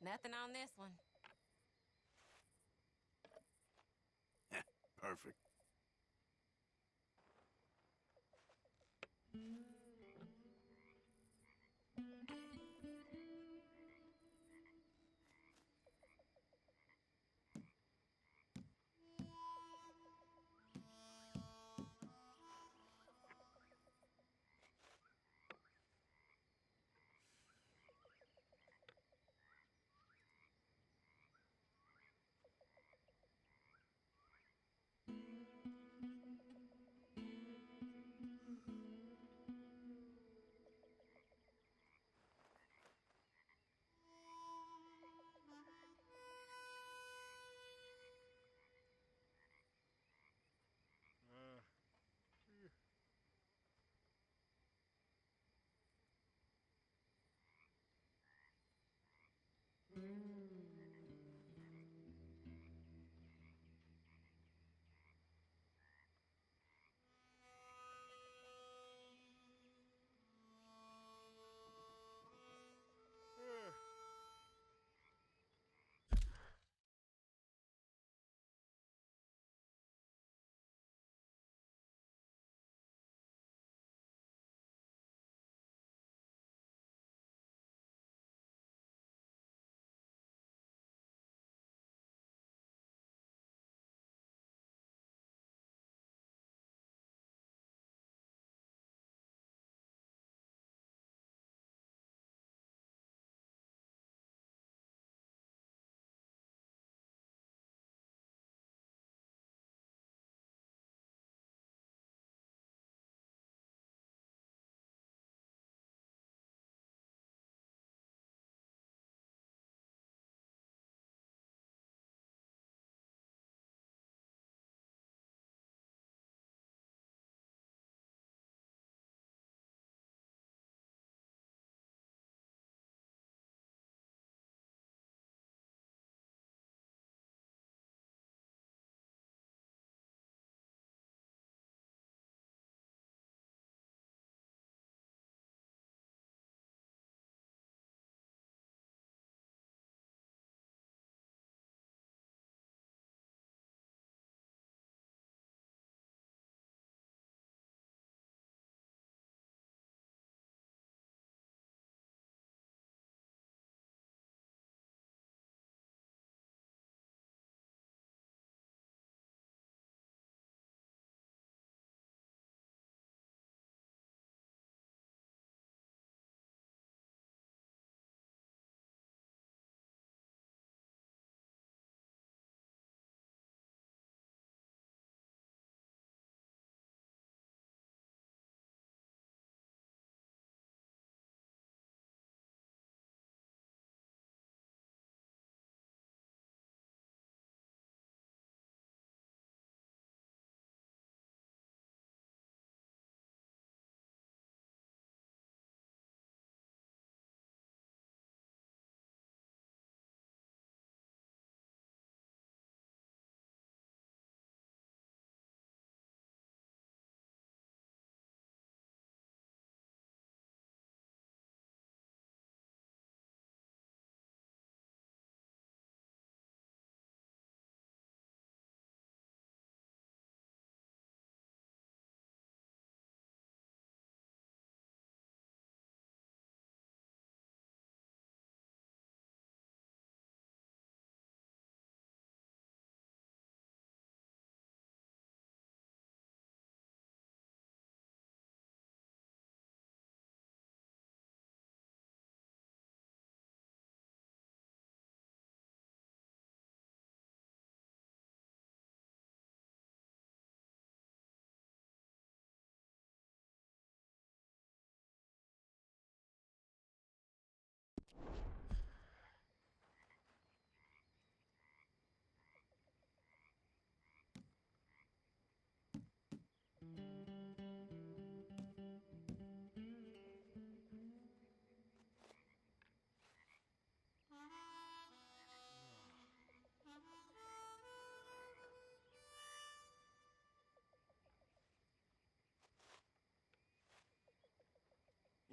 Nothing on this one. Perfect.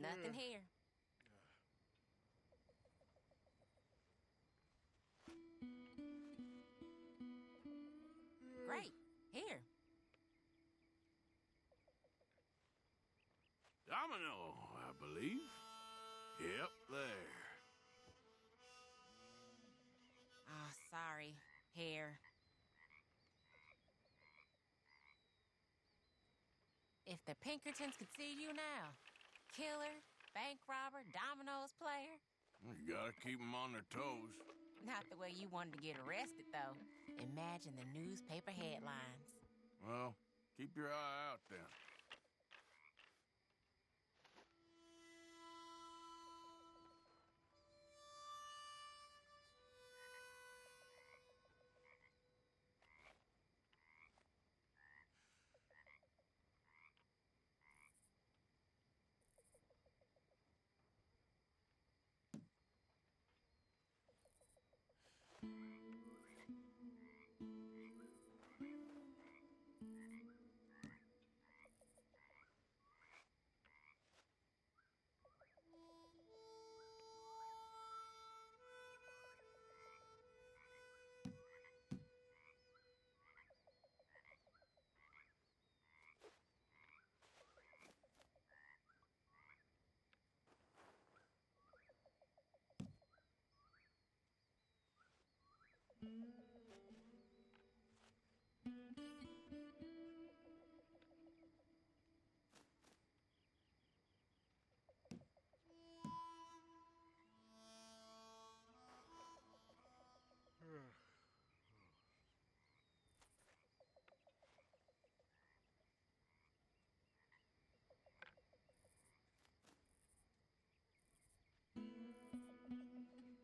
Nothing here. Great. Here. Domino, I believe. Yep, there. Oh, sorry. Here. If the Pinkertons could see you now. Killer, bank robber, dominoes player. You gotta keep them on their toes. Not the way you wanted to get arrested, though. Imagine the newspaper headlines. Well, keep your eye out then.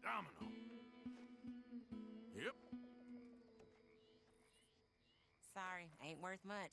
Domino. Yep. Sorry, ain't worth much.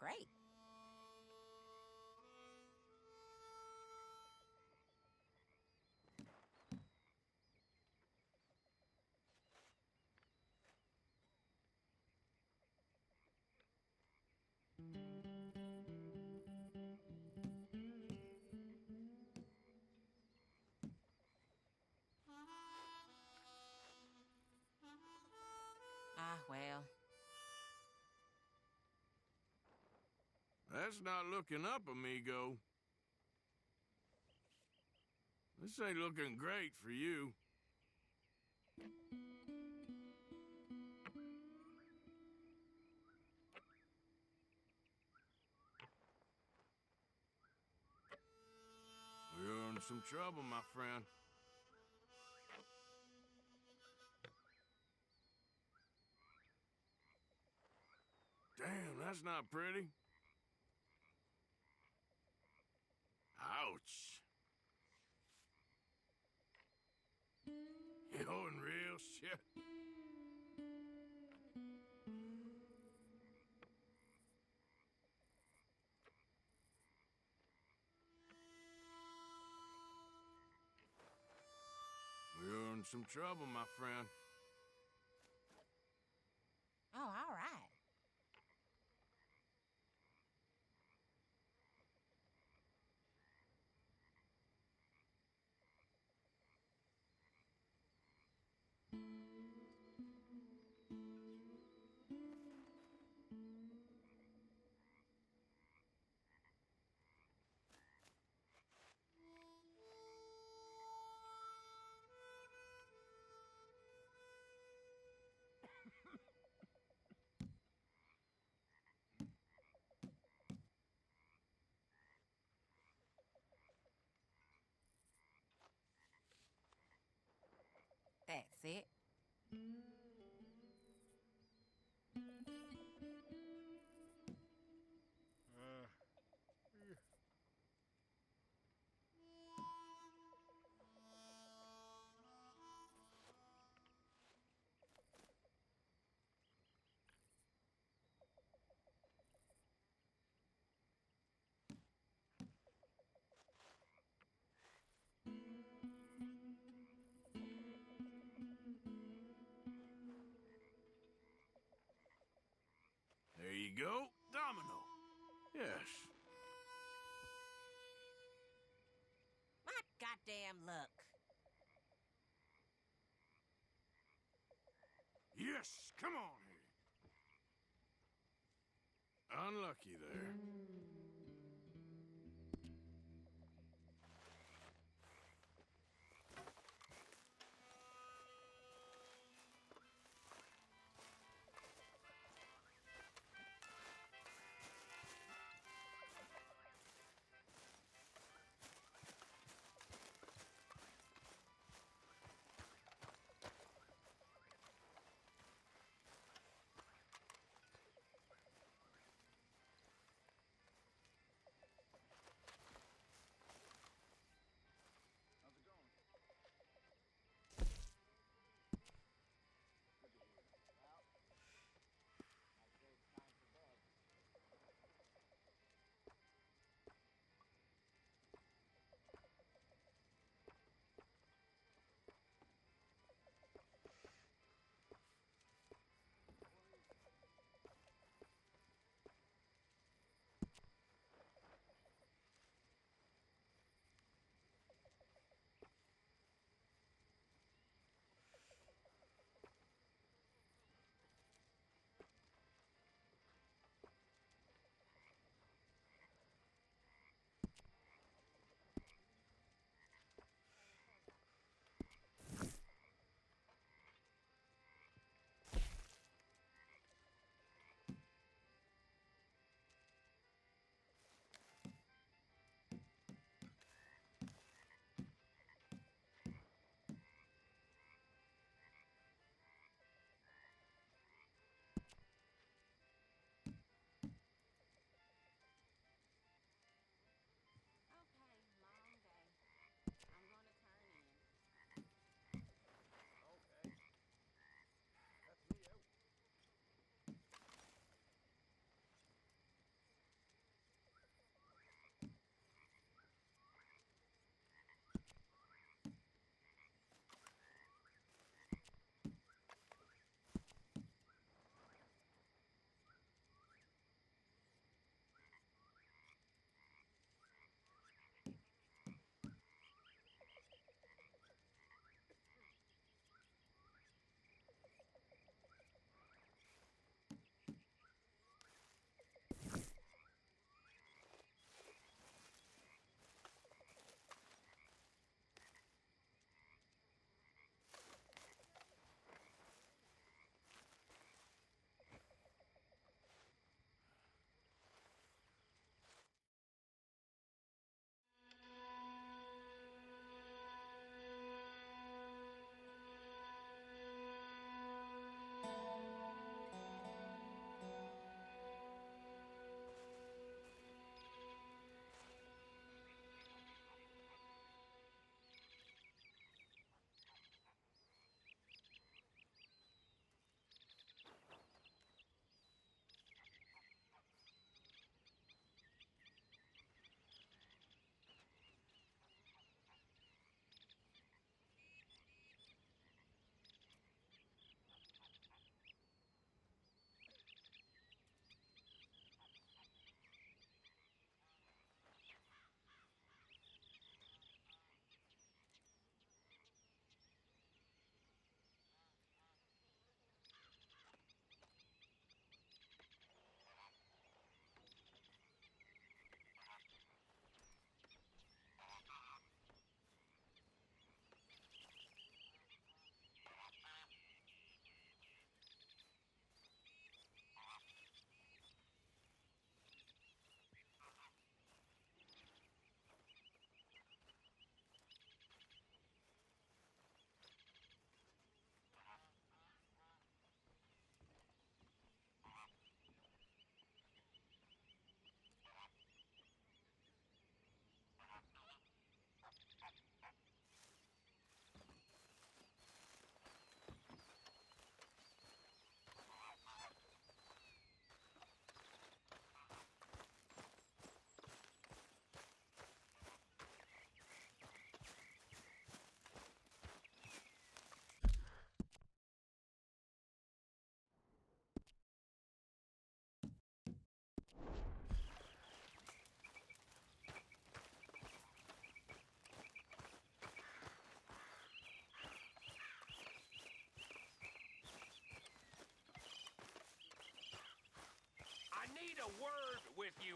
Great. Ah, well. That's not looking up, amigo. This ain't looking great for you. You're in some trouble, my friend. Damn, that's not pretty. Ouch. You're in real shit. You're in some trouble, my friend. Oh, all right. That's it. There you go, Domino. Yes. My goddamn luck. Yes, come on here. Unlucky there.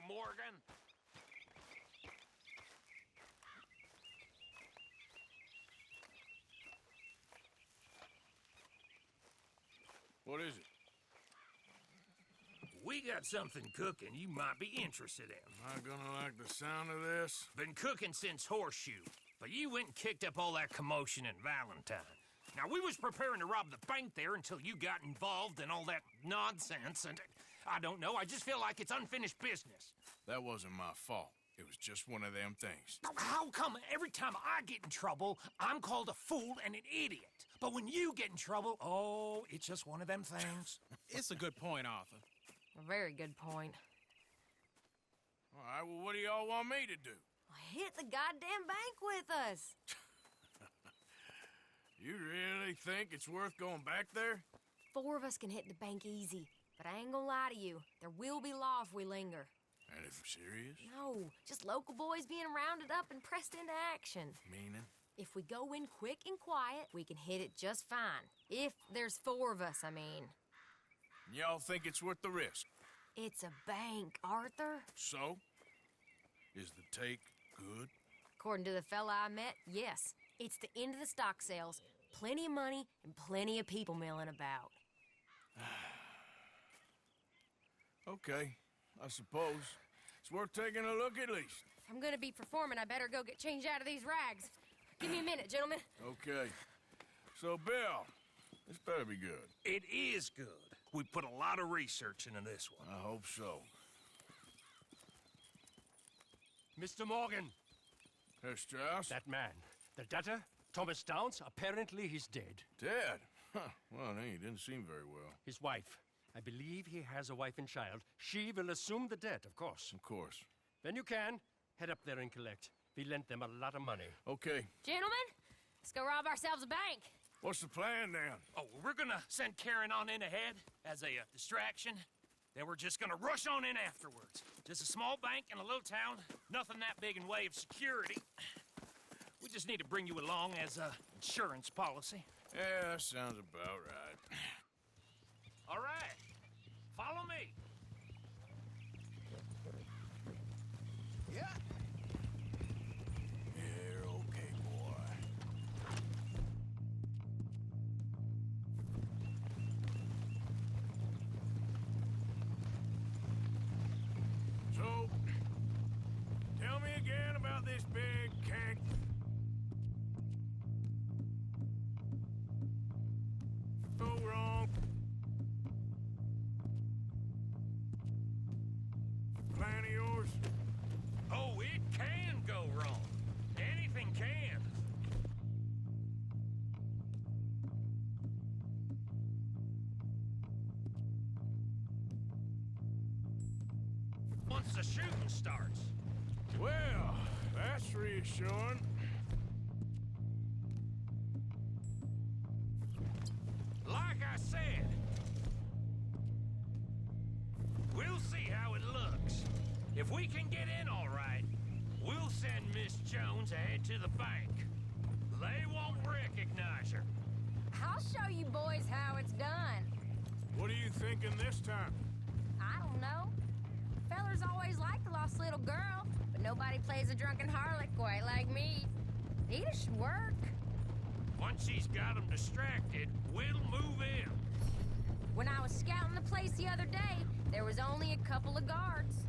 Morgan. What is it? We got something cooking you might be interested in. Am I gonna like the sound of this? Been cooking since Horseshoe, but you went and kicked up all that commotion in Valentine. Now, we was preparing to rob the bank there until you got involved in all that nonsense, and I don't know, I just feel like it's unfinished business. That wasn't my fault. It was just one of them things. How come every time I get in trouble, I'm called a fool and an idiot? But when you get in trouble, oh, it's just one of them things. It's a good point, Arthur. A very good point. All right, well, what do y'all want me to do? Hit the goddamn bank with us. You really think it's worth going back there? 4 of us can hit the bank easy, but I ain't gonna lie to you. There will be law if we linger. Anything serious? No, just local boys being rounded up and pressed into action. Meaning? If we go in quick and quiet, we can hit it just fine. If there's 4 of us, I mean. Y'all think it's worth the risk? It's a bank, Arthur. So? Is the take good? According to the fella I met, yes. It's the end of the stock sales. Plenty of money and plenty of people milling about. Okay, I suppose. It's worth taking a look at least. If I'm gonna be performing, I better go get changed out of these rags. Give me a minute, gentlemen. Okay. So, Bill, this better be good. It is good. We put a lot of research into this one. I hope so. Mr. Morgan. Herr Strauss? That man. The debtor, Thomas Downs, apparently he's dead. Dead? Huh. Well, he didn't seem very well. His wife. I believe he has a wife and child. She will assume the debt, of course. Of course. When you can, head up there and collect. We lent them a lot of money. Okay. Gentlemen, let's go rob ourselves a bank. What's the plan, then? Oh, we're gonna send Karen on in ahead as a distraction. Then we're just gonna rush on in afterwards. Just a small bank in a little town. Nothing that big in way of security. We just need to bring you along as a insurance policy. Yeah, that sounds about right. All right. Follow me. Yeah. Yeah, okay, boy. So, tell me again about this big keg. Go wrong. Plan of yours? Oh, it can go wrong. Anything can. Once the shooting starts. Well, that's reassuring. Like I said, we'll see how it looks. If we can get in all right, we'll send Miss Jones ahead to the bank. They won't recognize her. I'll show you boys how it's done. What are you thinking this time? I don't know. Fellers always liked the lost little girl, but nobody plays a drunken harlot quite like me. It should work. Once she's got them distracted, we'll move in. When I was scouting the place the other day, there was only a couple of guards.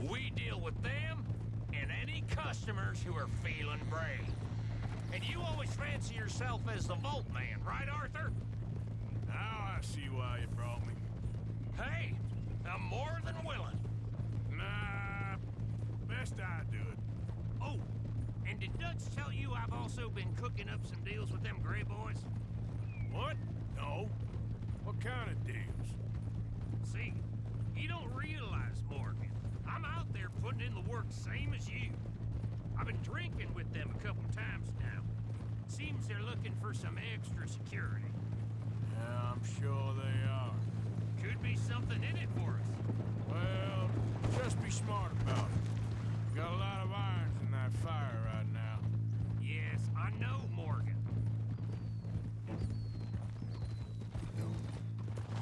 We deal with them and any customers who are feeling brave. And you always fancy yourself as the Vault Man, right, Arthur? Now I see why you brought me. Hey, I'm more than willing. Nah, best I do it. Oh, and did Dutch tell you I've also been cooking up some deals with them Gray Boys? What? No. What kind of deals? See, you don't realize, Morgan. I'm out there putting in the work same as you. I've been drinking with them a couple times now. Seems they're looking for some extra security. Yeah, I'm sure they are. Could be something in it for us. Well, just be smart about it. Got a lot of irons in that fire right now. Yes, I know, Morgan.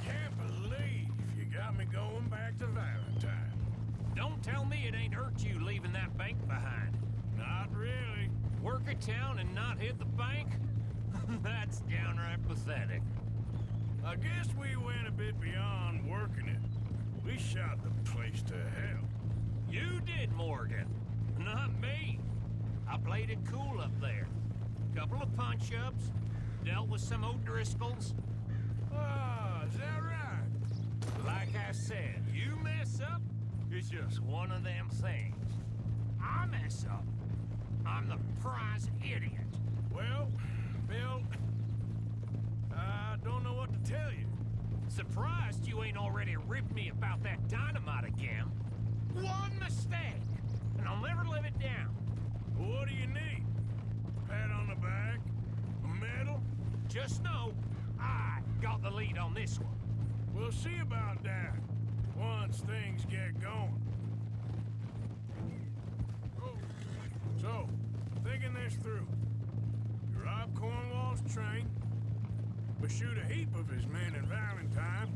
Can't believe you got me going back to Valentine. Don't Tell me it ain't hurt you leaving that bank behind. Not really. Work a town and not hit the bank? That's downright pathetic. I guess we went a bit beyond working it. We shot the place to hell. You did, Morgan. Not me. I played it cool up there. Couple of punch-ups, dealt with some O'Driscolls. Ah, is that right? Like I said, you mess up, it's just one of them things. I mess up, I'm the prize idiot. Well, Bill, I don't know what to tell you. Surprised you ain't already ripped me about that dynamite again. One mistake, and I'll never live it down. What do you need? Pat on the back? A medal? Just know, I got the lead on this one. We'll see about that once things get going. So, thinking this through. You rob Cornwall's train. We shoot a heap of his men in Valentine.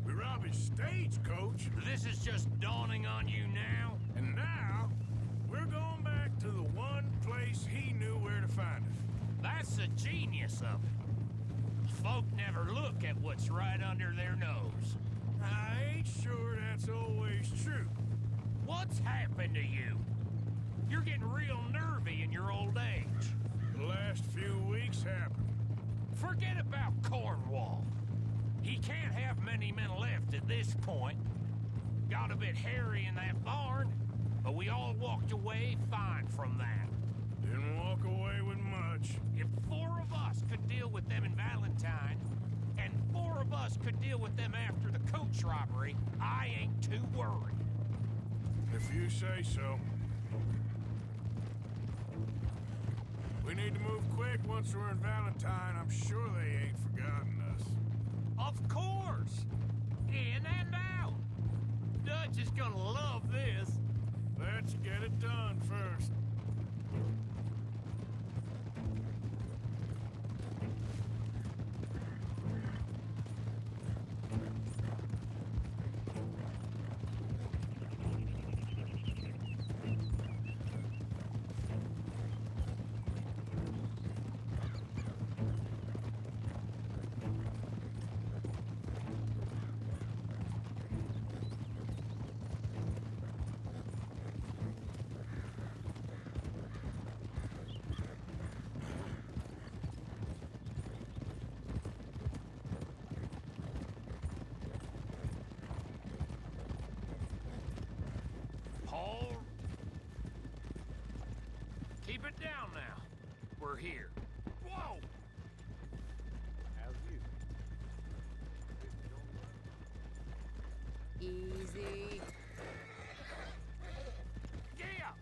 We rob his stagecoach. This is just dawning on you now? And now, we're going back to the one place he knew where to find us. That's the genius of it. Folk never look at what's right under their nose. I ain't sure that's always true. What's happened to you? You're getting real nervy in your old age. The last few weeks happened. Forget about Cornwall. He can't have many men left at this point. Got a bit hairy in that barn, but we all walked away fine from that. Didn't walk away with much. If 4 of us could deal with them in Valentine, and 4 of us could deal with them after the coach robbery, I ain't too worried. If you say so. We need to move quick once we're in Valentine. I'm sure they ain't forgotten us. Of course! In and out! Dutch is gonna love this. Let's get it done first. Keep it down now. We're here. Whoa! How's you? Easy. Yeah!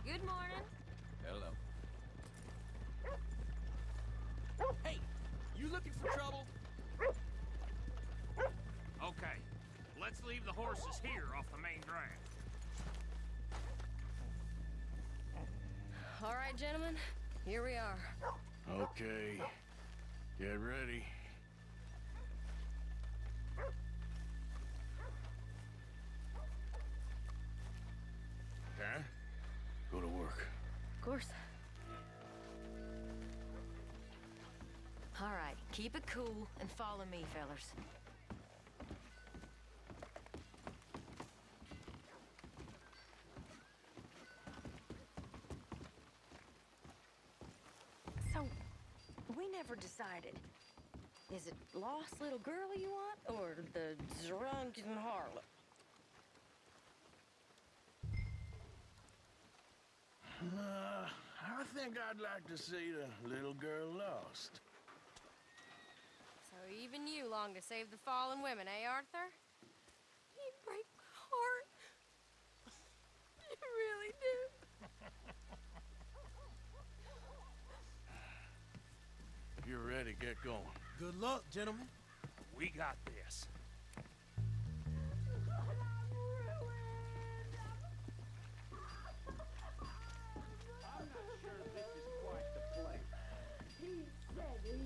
Good morning. Hello. Hey, you looking for trouble? Okay, let's leave the horses here off the main drag. All right, gentlemen, here we are. Okay. Get ready. Okay? Go to work. Of course. All right, keep it cool and follow me, fellers. So, we never decided. Is it lost little girl you want, or the drunken harlot? I think I'd like to see the little girl lost. So even you long to save the fallen women, eh, Arthur? You break my heart. You really do. If you're ready, get going. Good luck, gentlemen. We got this.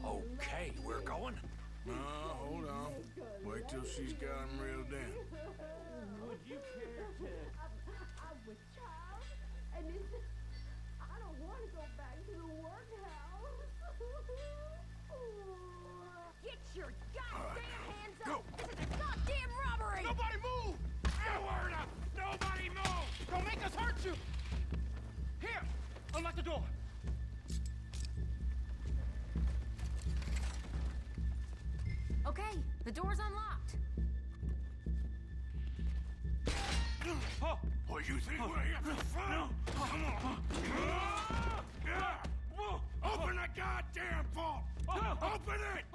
Okay, we're going. Hold on. Wait till she's got him reeled in. Would you care to... I'm with child, and I don't want to go back to the workhouse. Get your goddamn hands up! This is a goddamn robbery! Nobody move! Edwarda! Nobody move! Don't make us hurt you! Here! Unlock the door! Okay, the door's unlocked. Oh, what you think we're here for fun? Come on. Open the goddamn vault! Open it!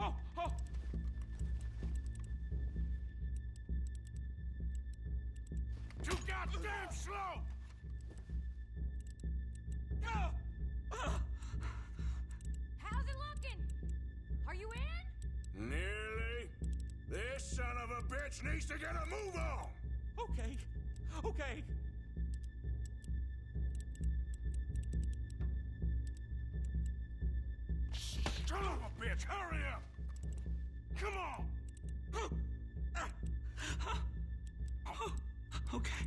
Too goddamn slow! How's it looking? Are you in? Nearly. This son of a bitch needs to get a move on! Okay. Okay. Son of a bitch, hurry up! Come on! Okay.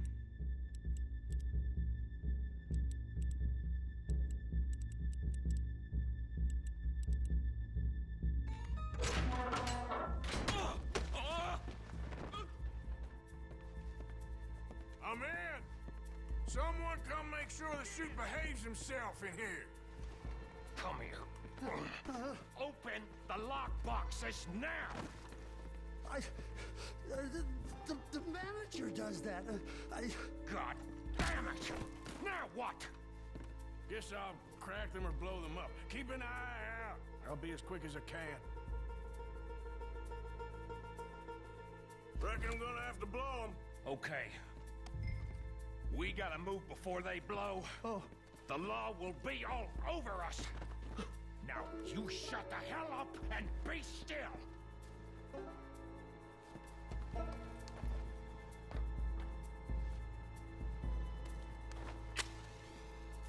I'm in! Someone come make sure the chute behaves himself in here. Come here. Open the lock boxes now! The manager does that. God damn it! Now what? Guess I'll crack them or blow them up. Keep an eye out. I'll be as quick as I can. Reckon I'm gonna have to blow them. Okay. We gotta move before they blow. The law will be all over us. Now, you shut the hell up and be still!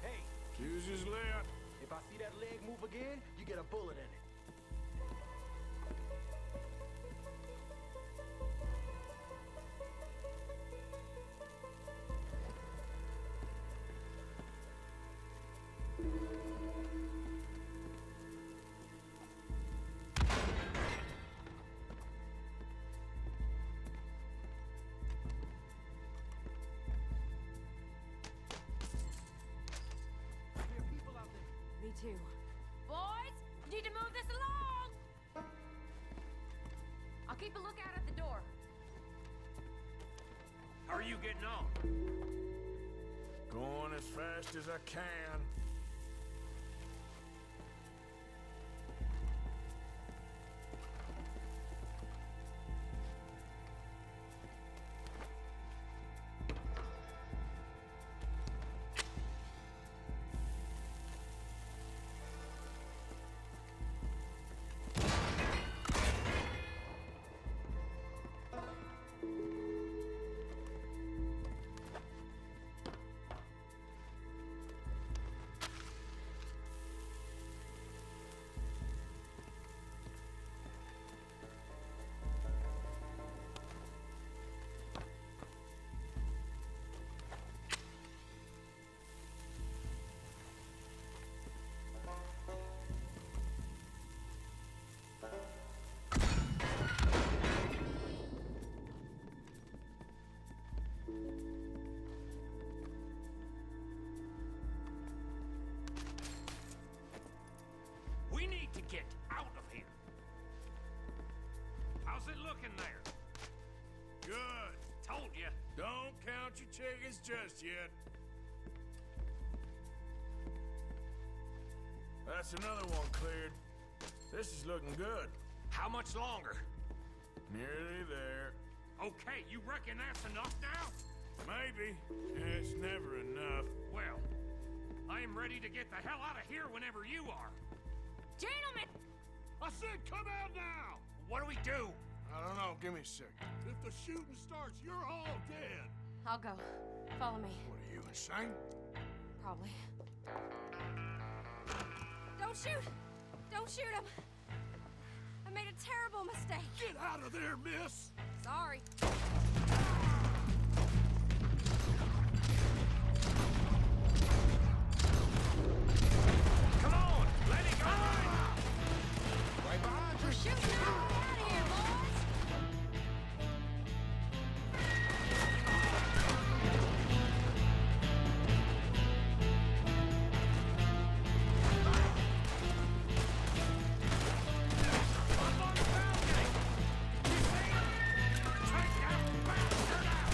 Hey, Fuse is lit. if I see that leg move again, you get a bullet in it. Me too. Boys, need to move this along! I'll keep a lookout at the door. How are you getting on? Going as fast as I can. We need to get out of here. How's it looking there? Good. Told you. Don't count your chickens just yet. That's another one cleared. This is looking good. How much longer? Nearly there. Okay, you reckon that's enough now? Maybe. It's never enough. Well, I am ready to get the hell out of here whenever you are. Gentlemen, Come out now! What do we do? I don't know. Give me a sec. If the shooting starts, you're all dead. I'll go. Follow me. What are you, insane? Probably. Don't shoot! Don't shoot him! I made a terrible mistake. Get out of there, miss! Sorry. Come on! Let it go! Right behind you! We're shooting our way out of here, boys! Take that bastard out!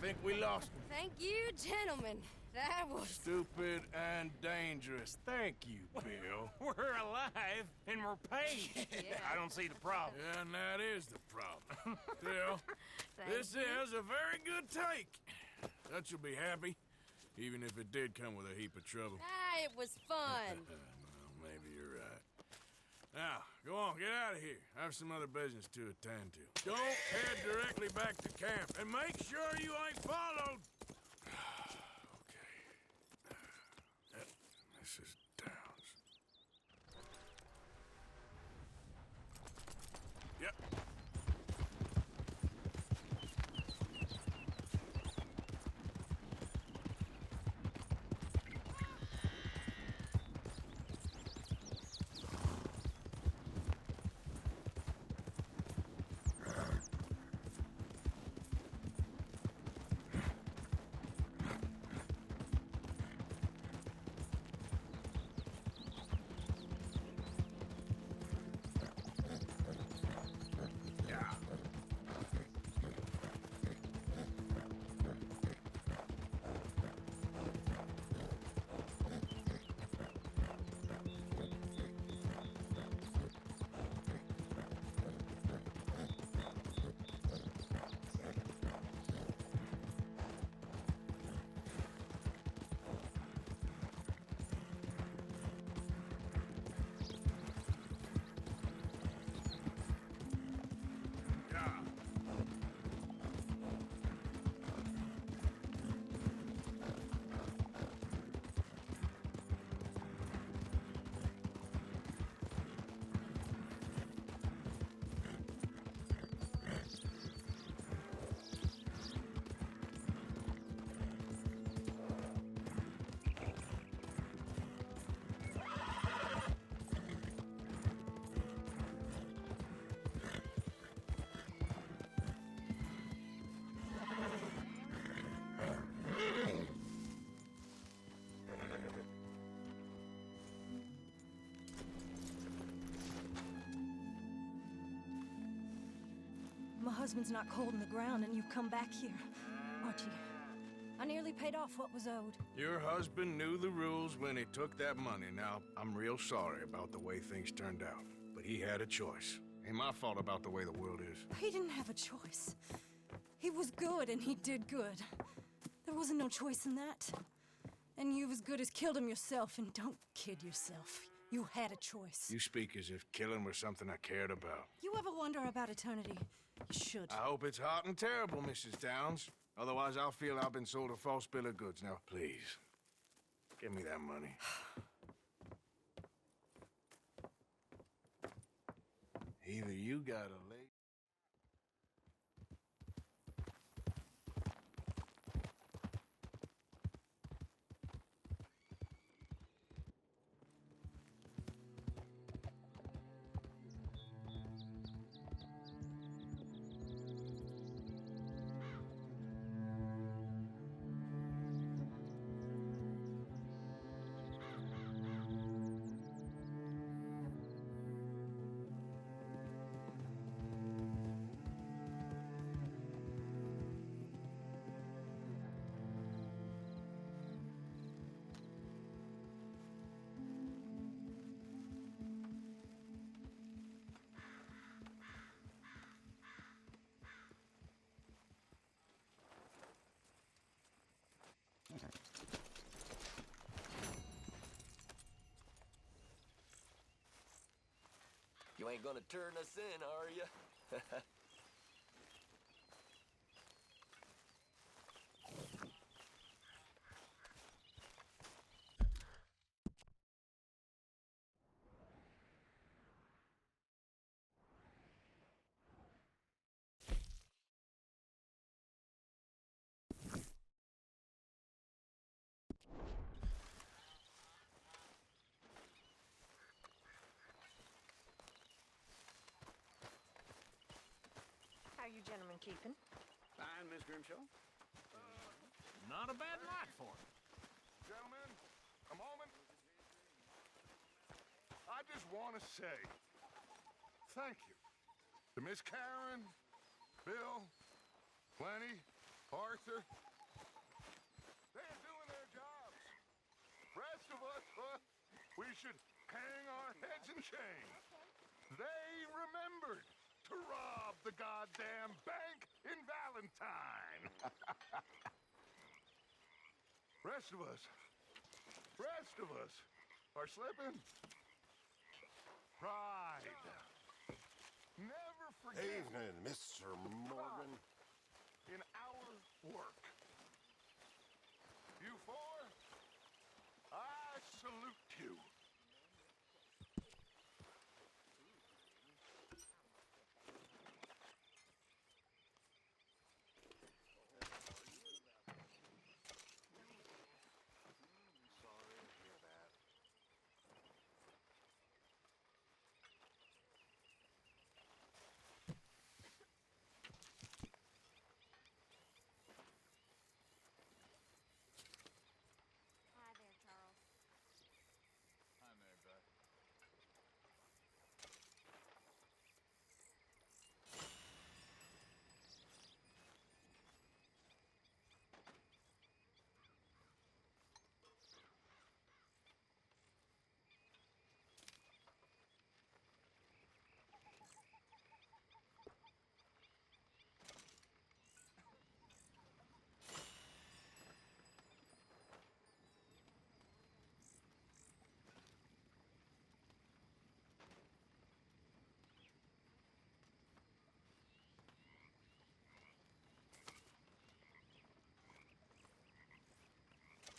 think we lost him. Thank you, gentlemen. That was... Stupid and dangerous. Thank you, Bill. We're alive and we're paid. I don't see the problem. Yeah, and that is the problem. Still, this is a very good take. Dutch will be happy, even if it did come with a heap of trouble. Ah, it was fun. Well, maybe you're right. Now, go on, get out of here. I have some other business to attend to. Don't head directly back to camp, and make sure you ain't followed. Okay. This is Downs. Yep. My husband's not cold in the ground, and you've come back here, Archie. I nearly paid off what was owed. Your husband knew the rules when he took that money. Now, I'm real sorry about the way things turned out. But he had a choice. Ain't my fault about the way the world is. He didn't have a choice. He was good, and he did good. There wasn't no choice in that. And you've as good as killed him yourself, and don't kid yourself. You had a choice. You speak as if killing was something I cared about. You ever wonder about eternity? You should. I hope it's hot and terrible, Mrs. Downs. Otherwise, I'll feel I've been sold a false bill of goods. Now, please, give me that money. Either you got a leg... You ain't gonna turn us in, are you? How you gentlemen keeping? Fine, Miss Grimshaw. Not a bad night for him. Gentlemen, a moment. I just want to say thank you to Miss Karen, Bill, Plenty, Arthur, they're doing their jobs. Rest of us, we should hang our heads in shame. They remembered to rob the goddamn bank in Valentine. Rest of us are slipping. Pride. Never forget. Evening, Mr. Morgan. In our work. You four, I salute you. Hi there, Charles. Hi, Mary Beth.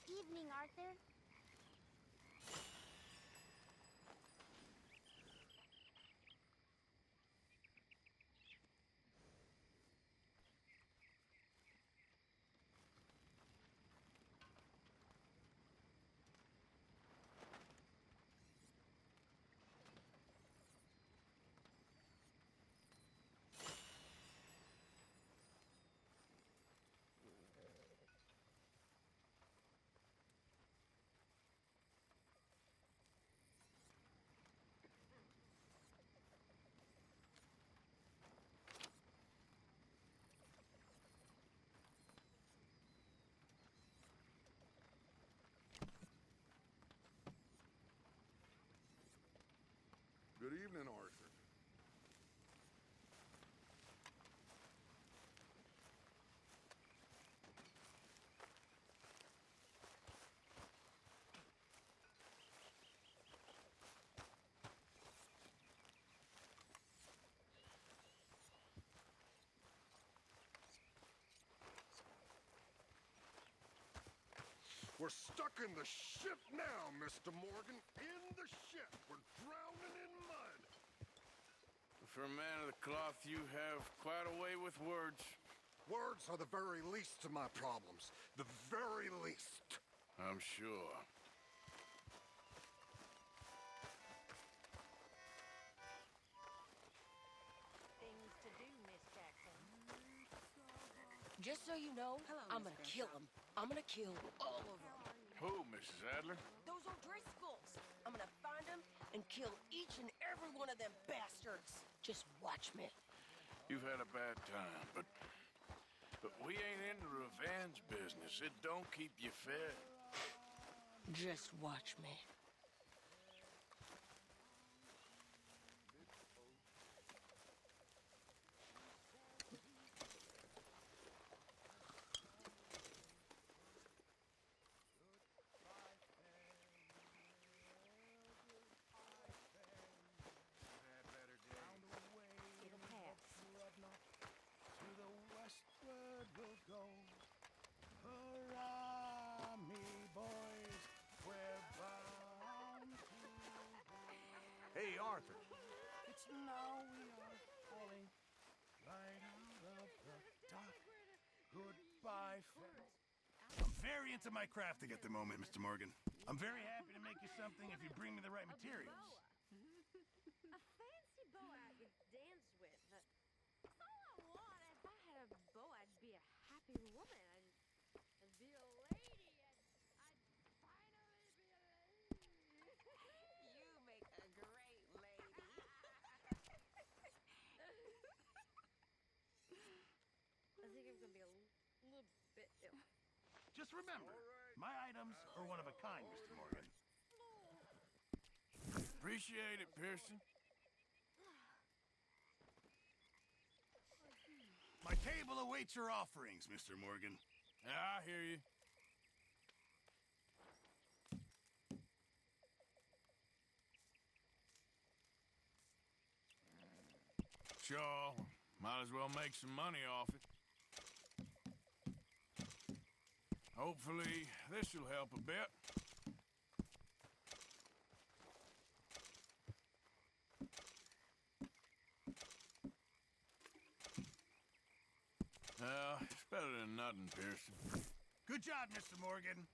Evening, Arthur. Good evening, Arthur. We're stuck in the ship now, Mr. Morgan. In the ship. We're drowning in mud. For a man of the cloth, you have quite a way with words. Words are the very least of my problems. The very least. I'm sure. Things to do, Miss Jackson. Just so you know, I'm gonna kill him. I'm gonna kill all of them. Who, Mrs. Adler? Those O'Driscolls. I'm gonna find them and kill each and every one of them bastards. Just watch me. You've had a bad time, but we ain't in the revenge business. It don't keep you fed. Just watch me. It'll pass. To the westward we'll go. Hurrah, me boys, we're bound to go. Hey, Arthur. It's now we are falling right out of the dock. Goodbye, friends. I'm very into my craft at the moment, Mr. Morgan. I'm very happy to make you something if you bring me the right materials. A fancy bow I could dance with. That's all I want. If I had a bow, I'd be a happy woman. I'd be a lady. I'd finally be a lady. You make a great lady. I think I'm gonna be a little bit ill. Just remember, my items are one of a kind, Mr. Morgan. Appreciate it, Pearson. My table awaits your offerings, Mr. Morgan. I hear you. Sure, might as well make some money off it. Hopefully, this'll help a bit. Well, it's better than nothing, Pearson. Good job, Mr. Morgan.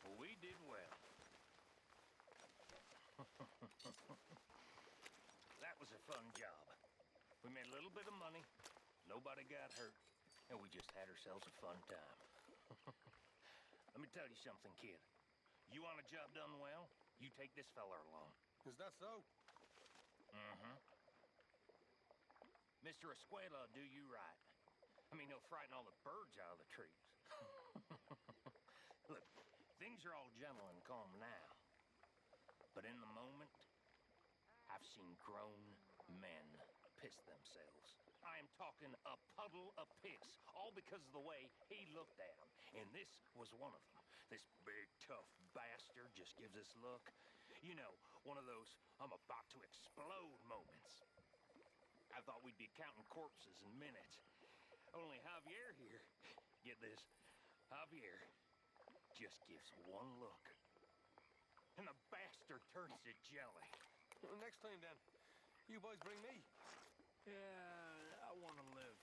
Well, we did well. That was a fun job. We made a little bit of money, nobody got hurt, and we just had ourselves a fun time. Let me tell you something, kid. You want a job done well, you take this feller along. Is that so? Mm-hmm. Mr. Escuela will do you right. I mean, he'll frighten all the birds out of the trees. Look, things are all gentle and calm now. But in the moment, I've seen grown men piss themselves. I am talking a puddle of piss, all because of the way he looked at them. And this was one of them. This big, tough bastard just gives this look. You know, one of those I'm about to explode moments. I thought we'd be counting corpses in minutes. Only Javier here, get this, Javier just gives one look. And the bastard turns to jelly. Well, next time, then, you boys bring me. Yeah, I want to live.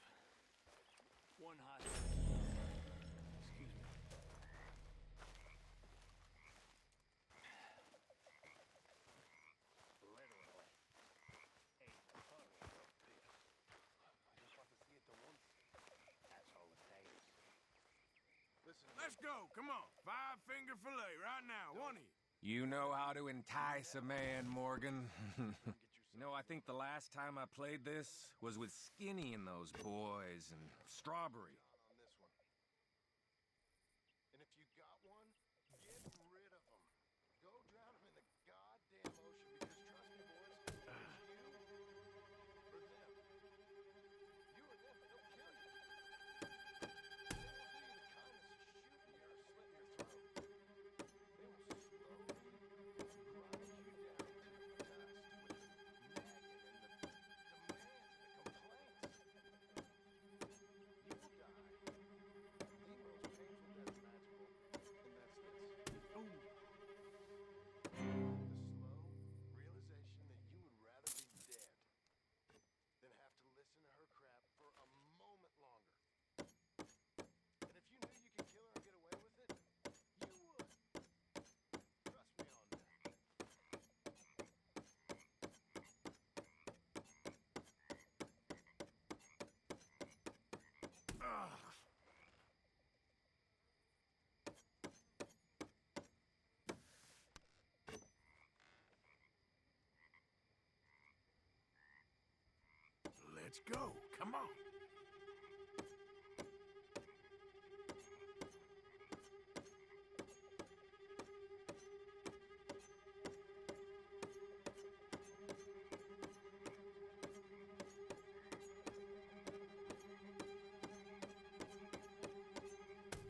One hot. Excuse me. Literally. A puddle of piss. I just want to see it the once. That's all it takes. Listen. Let's go, come on. 5-finger fillet right now, one of you. You know how to entice a man, Morgan. You know, I think the last time I played this was with Skinny and those boys and Strawberry. On this one. And if you got one, get rid of them. Go drown them in the goddamn ocean because trust me, boys, it's you or them. You or them, they'll kill you. They won't do you the kindness of shooting you or slitting your throat. They will slowly grind you down to dust with the nagging and the demands and the complaints. You will die the most painful death imaginable, and that's this. Ooh. The slow realization that you would rather be dead than have to listen to her crap for a moment longer. And if you knew you could kill her and get away with it, you would. Trust me on that. Ugh. Let's go, come on.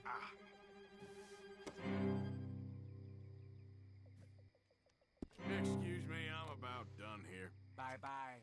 Ah. Excuse me, I'm about done here. Bye-bye.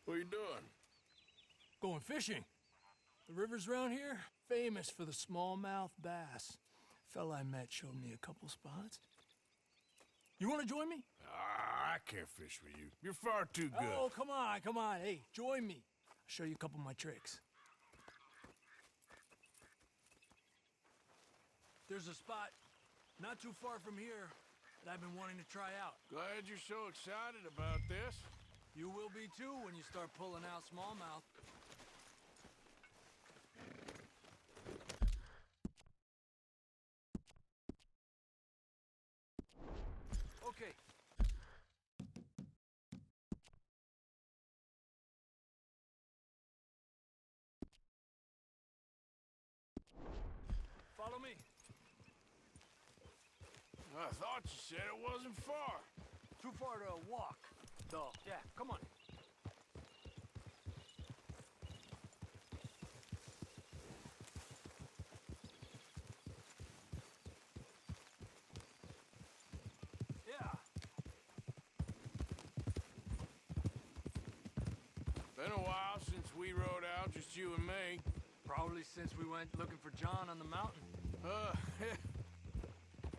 What are you doing? Going fishing. The rivers around here, famous for the smallmouth bass. Fella I met showed me a couple spots. You want to join me? I can't fish with you. You're far too good. Oh, come on, come on. Hey, join me. I'll show you a couple of my tricks. There's a spot not too far from here that I've been wanting to try out. Glad you're so excited about this. You will be too when you start pulling out smallmouth. Okay. Follow me. I thought you said it wasn't far. Too far to walk, though. Yeah, come on. Yeah. Been a while since we rode out, just you and me. Probably since we went looking for John on the mountain.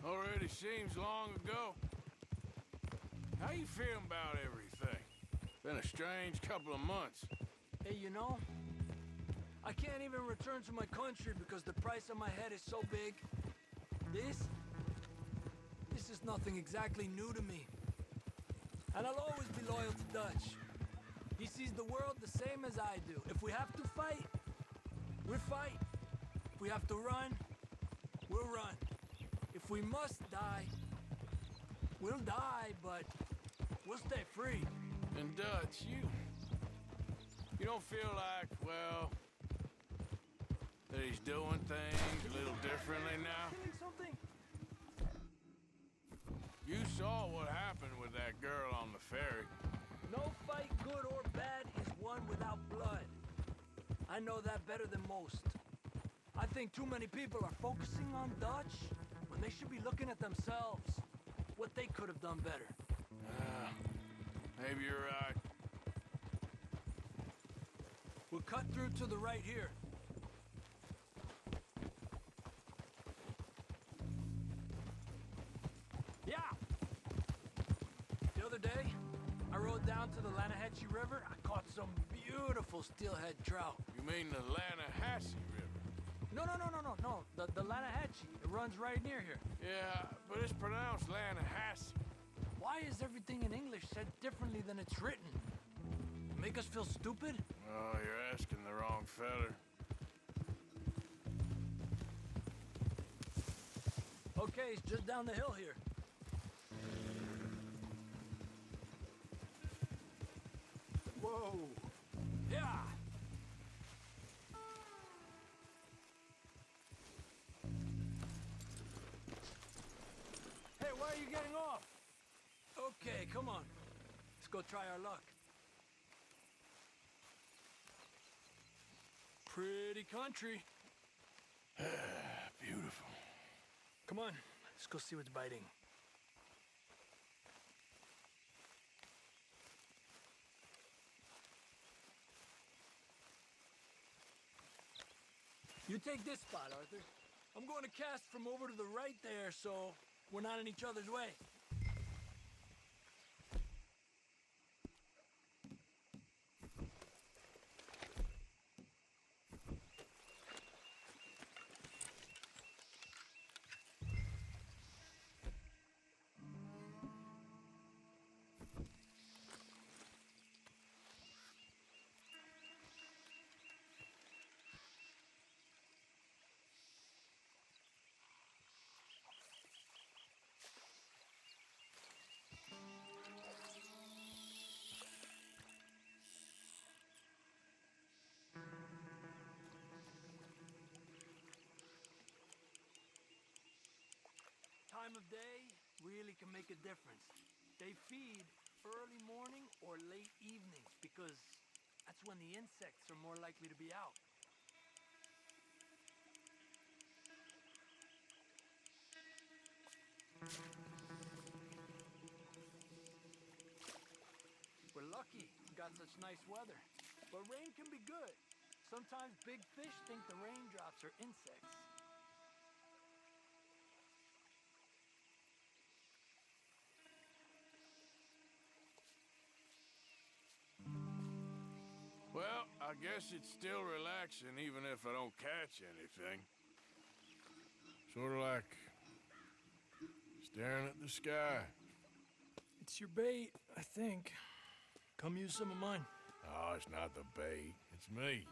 Already seems long ago. How you feeling about everything? Been a strange couple of months. Hey, you know, I can't even return to my country because the price on my head is so big. This is nothing exactly new to me. And I'll always be loyal to Dutch. He sees the world the same as I do. If we have to fight, we'll fight. If we have to run, we'll run. If we must die, we'll die, but we'll stay free. And Dutch, you don't feel like, well, that he's doing things a little differently now? Feeling something? You saw what happened with that girl on the ferry. No fight, good or bad, is won without blood. I know that better than most. I think too many people are focusing on Dutch when they should be looking at themselves, what they could have done better. Maybe you're right. We'll cut through to the right here. Yeah! The other day, I rode down to the Lanahatchee River. I caught some beautiful steelhead trout. You mean the Lanahatchee River? No. The Lanahatchee. It runs right near here. Yeah, but it's pronounced Lanahatchee. Why is everything in English said differently than it's written? Make us feel stupid? Oh, you're asking the wrong feller. Okay, it's just down the hill here. Whoa. Yeah. Hey, why are you getting off? Okay, come on. Let's go try our luck. Pretty country. Beautiful. Come on, let's go see what's biting. You take this spot, Arthur. I'm going to cast from over to the right there, so we're not in each other's way. Time of day really can make a difference. They feed early morning or late evening because that's when the insects are more likely to be out. We're lucky. got such nice weather. But rain can be good. Sometimes big fish think the raindrops are insects. Well, I guess it's still relaxing even if I don't catch anything. Sort of like staring at the sky. It's your bait, I think. Come use some of mine. Oh, it's not the bait. It's me.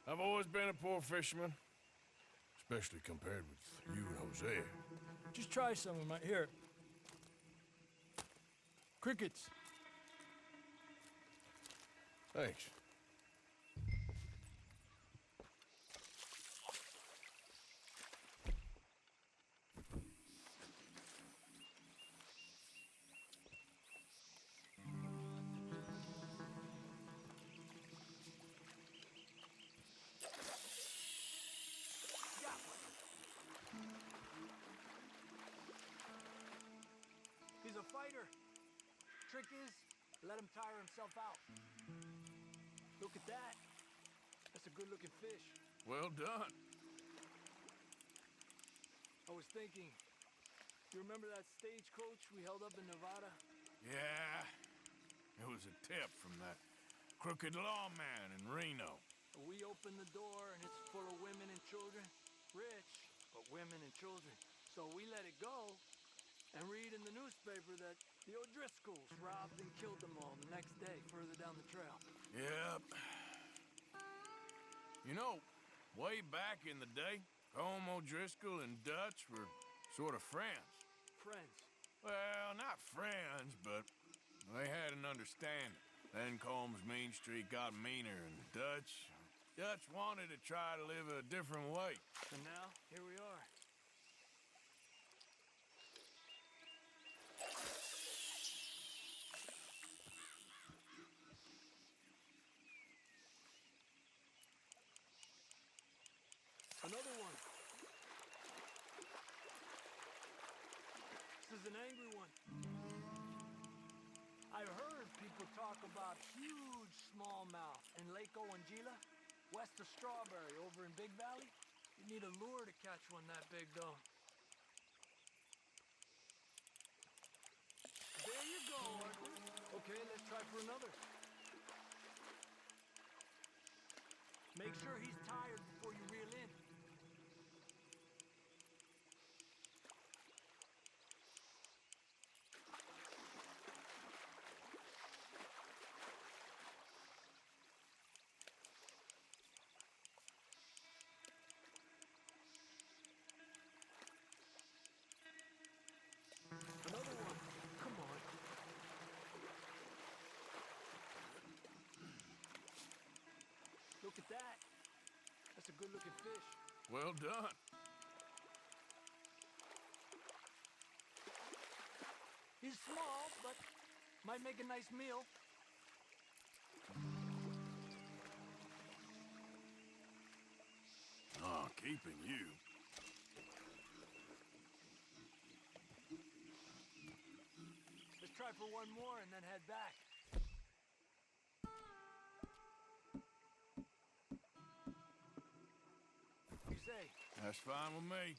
I've always been a poor fisherman. Especially compared with you and Hosea. Just try some of my... Here. Crickets. Thanks. He's a fighter. Trick is, let him tire himself out. Look at that. That's a good-looking fish. Well done. I was thinking, you remember that stagecoach we held up in Nevada? Yeah. It was a tip from that crooked lawman in Reno. We opened the door and it's full of women and children. Rich, but women and children. So we let it go and read in the newspaper that the O'Driscolls robbed and killed them all the next day further down the trail. Yep. You know, way back in the day, Colm O'Driscoll and Dutch were sort of friends. Friends? Well, not friends, but they had an understanding. Then Colm's mean streak got meaner, and Dutch wanted to try to live a different way. And now, here we are. Another one. This is an angry one. I've heard people talk about huge smallmouth in Lake Owanjila, west of Strawberry, over in Big Valley. You need a lure to catch one that big, though. There you go, Arthur. Okay, let's try for another. Make sure he's tired before you reel in. Another one. Come on. Look at that. That's a good-looking fish. Well done. He's small, but might make a nice meal. Oh, keeping you. Let's try for one more and then head back. You say? That's fine with me.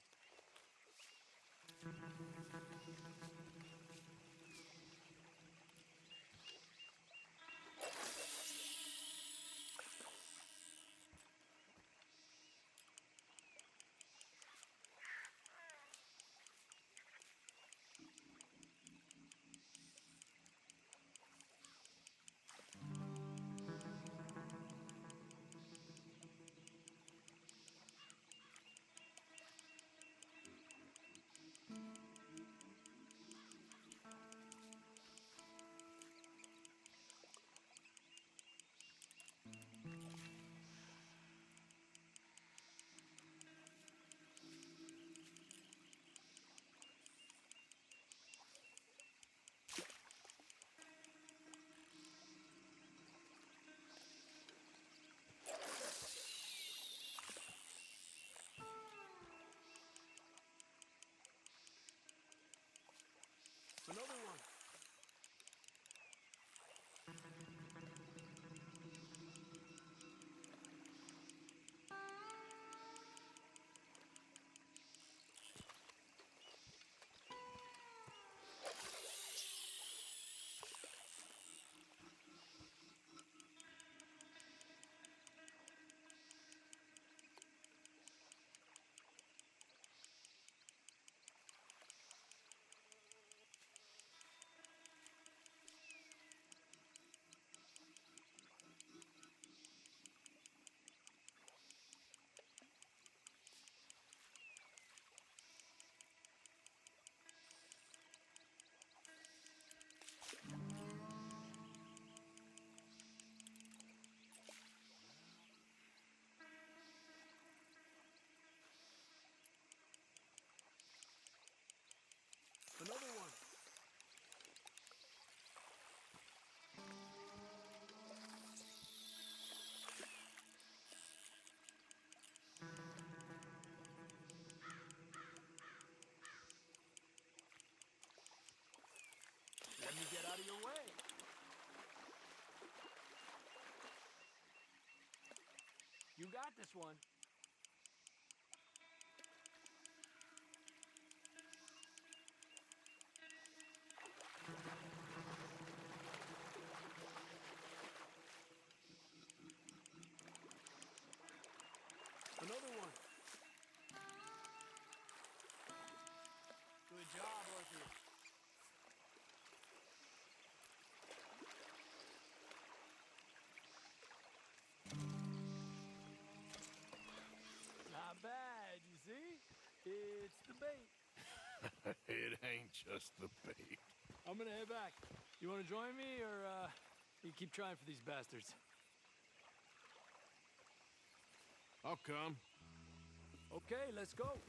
You got this one. Another one. Good job, Arthur. Not bad, you see? It's the bait. It ain't just the bait. I'm gonna head back. You wanna join me, or, you keep trying for these bastards? I'll come. Okay, let's go.